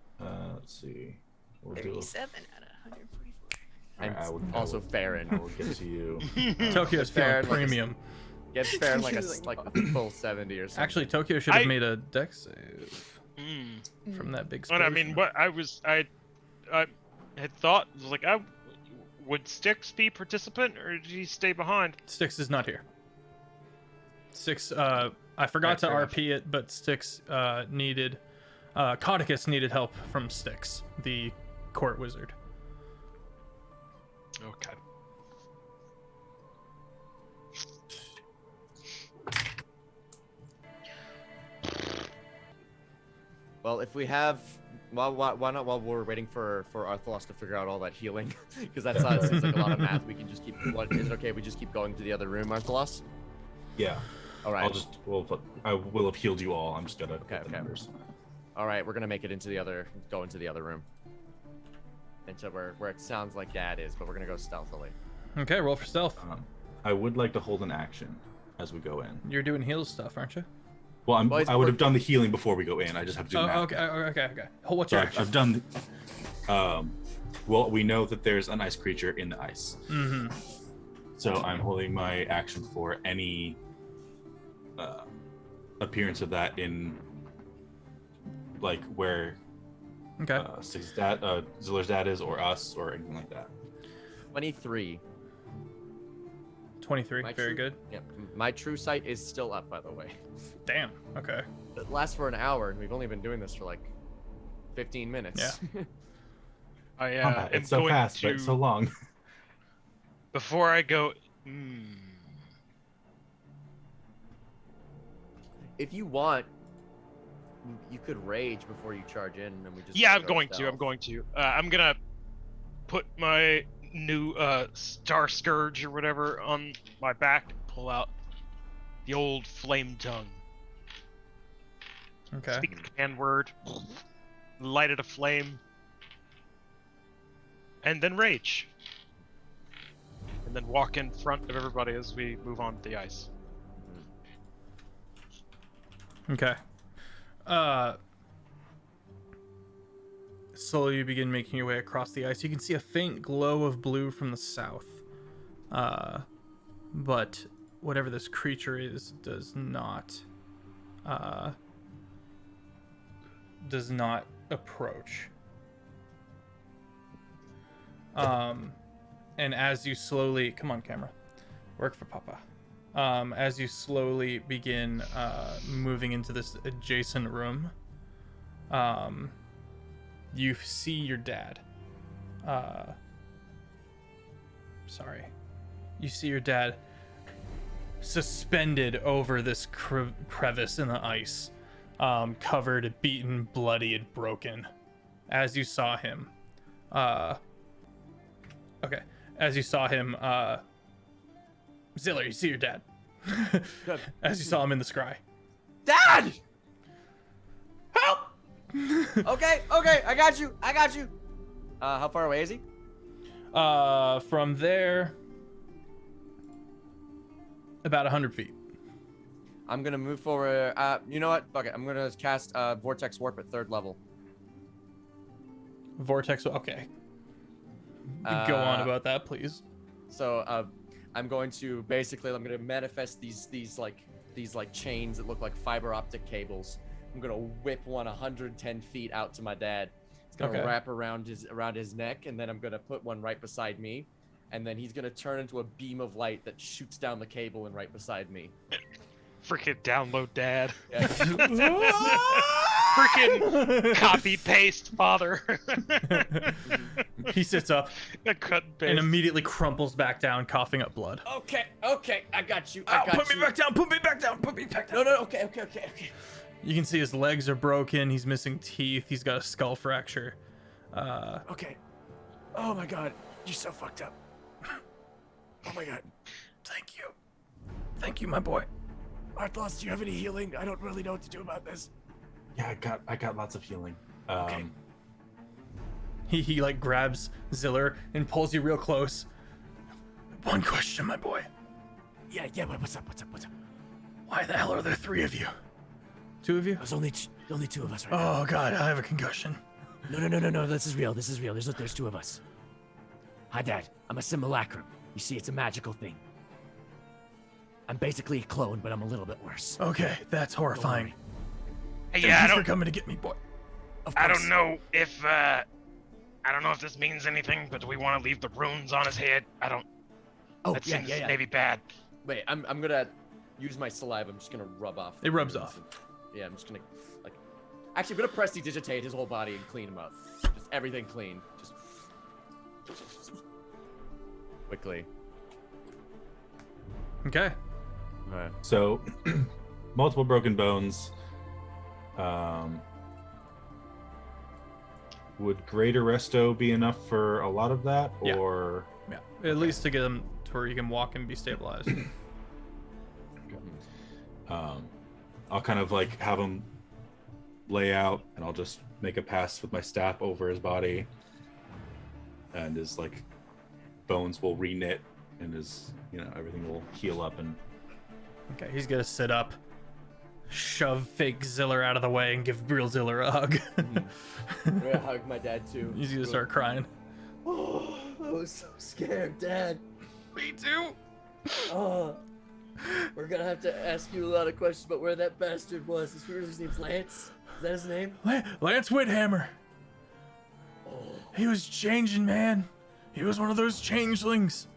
Let's see. We'll do. 37 out of 144. I'm I would- also I will Farron. get to you. Tokyo's Fair, feeling like, premium. Get Farron like She's like a full 70 or something. Actually, Tokyo should have I- made a dex save Hmm. from that big. But I mean, explosion. I had thought was like, would Styx be participant or did he stay behind? Styx is not here. Styx, I forgot to fair enough. RP it, but Styx needed, Codicus needed help from Styx, the court wizard. Okay. Well, if we have, why not while we're waiting for Arthalos to figure out all that healing, because that seems like a lot of math. We can just keep. Is it okay? If we just keep going to the other room, Arthalos? Yeah. All right. I will have healed you all. I'm just gonna. Okay, get the okay. numbers. All right, we're gonna make it into the other, go into the other room, into where it sounds like Dad is, but we're gonna go stealthily. Okay, roll for stealth. I would like to hold an action as we go in. You're doing heal stuff, aren't you? Well, Well, it's I would have work- done the healing before we go in. I just have to do Oh, that. okay. What's So your I've, action? I've done. Well, we know that there's an ice creature in the ice, Mm-hmm. so I'm holding my action for any appearance of that in, like where Okay. Styx's dad, Ziller's dad is, or us, or anything like that. 23. 23. My Very true- good. Yep. My true sight is still up, by the way. Damn. Okay. It lasts for an hour, and we've only been doing this for like 15 minutes. Yeah. I Combat, am it's so going fast, to but so long. before I go. If you want, you could rage before you charge in, and then we just. Yeah, I'm go going to. stealth. I'm going to. I'm gonna put my new Star Scourge or whatever on my back and pull out the old flame tongue. Okay. Speak the command word, light it aflame, and then rage. And then walk in front of everybody as we move on the ice. Okay. Slowly you begin making your way across the ice. You can see a faint glow of blue from the south. But whatever this creature is does not approach. And as you slowly, come on camera, work for Papa. As you slowly begin moving into this adjacent room, you see your dad. You see your dad suspended over this crevice in the ice, covered, beaten, bloody, and broken. As you saw him, Ziller, you see your dad. Good. As you saw him in the scry. Dad! Help! Okay, I got you. How far away is he? From there, about 100 feet. I'm gonna move forward. You know what? Fuck it. I'm gonna cast Vortex Warp at 3rd level. Vortex, okay. Go on about that, please. So I'm going to manifest these chains that look like fiber optic cables. I'm gonna whip one 110 feet out to my dad. It's gonna Okay. wrap around his neck, and then I'm gonna put one right beside me, and then he's gonna turn into a beam of light that shoots down the cable and right beside me. Freaking download dad. Freaking copy paste father. He sits up Cut and paste. and immediately crumples back down, coughing up blood. Okay, I got you. Put me back down, put me back down, put me back down. No, okay. You can see his legs are broken, he's missing teeth, he's got a skull fracture. Okay. Oh my god, you're so fucked up. Oh my god. Thank you. Thank you, my boy. Arthlos, do you have any healing? I don't really know what to do about this. Yeah, I got lots of healing. Okay. He like grabs Ziller and pulls you real close. One question, my boy. Yeah, what's up? Why the hell are there 3 of you? 2 of you? There's only 2 of us right now. Oh god, I have a concussion. No, this is real. There's 2 of us. Hi, Dad. I'm a simulacrum. You see, it's a magical thing. I'm basically a clone, but I'm a little bit worse. Okay, that's horrifying. Hey, Thank you for coming to get me, boy. I don't know if this means anything, but do we want to leave the runes on his head? I don't. Oh, That yeah. seems maybe bad. Wait, I'm gonna use my saliva. I'm just gonna rub off. It rubs off. Yeah, I'm just gonna Actually, I'm gonna prestidigitate his whole body and clean him up. Just everything clean. Just quickly. Okay. Alright. So, multiple broken bones. Would Greater Resto be enough for a lot of that, Yeah. or? Yeah. At least to get him to where he can walk and be stabilized. I'll kind of like have him lay out, and I'll just make a pass with my staff over his body, and his like bones will reknit, and his everything will heal up. And Okay, he's gonna sit up, shove fake Ziller out of the way, and give real Ziller a hug. I'm gonna hug my dad too. He's gonna start crying. Oh, I was so scared, Dad. Me too. Oh, we're gonna have to ask you a lot of questions about where that bastard was. His name's Lance. Is that his name? Lance Whithammer. Oh, He was changing, man. He was one of those changelings.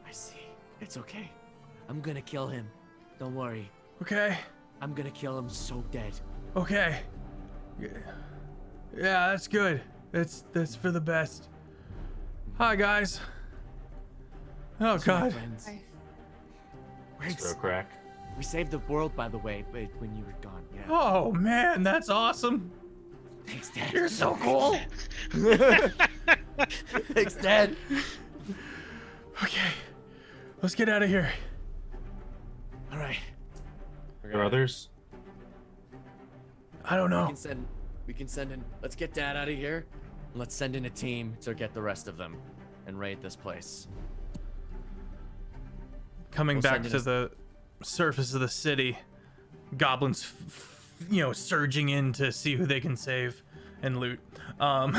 I see. It's okay. I'm gonna kill him. Don't worry. Okay. I'm gonna kill him so dead. Okay. Yeah, that's good. That's for the best. Hi, guys. Oh So, my god. friends, Hi. throw crack. we saved the world, by the way, but when you were gone. Yeah. Oh man, that's awesome. Thanks, Dad. You're so cool. thanks, Dad. Okay. Let's get out of here. All right. Are there others? I don't know. We can send in. Let's get Dad out of here. And let's send in a team to get the rest of them and raid this place. Coming We'll back send in to a- the surface of the city, goblins, surging in to see who they can save and loot. What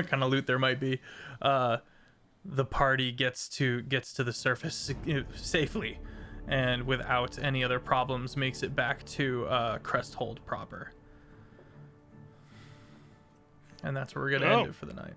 kind of loot there might be. The party gets to the surface safely, and without any other problems, makes it back to Cresthold proper. And that's where we're gonna end it for the night.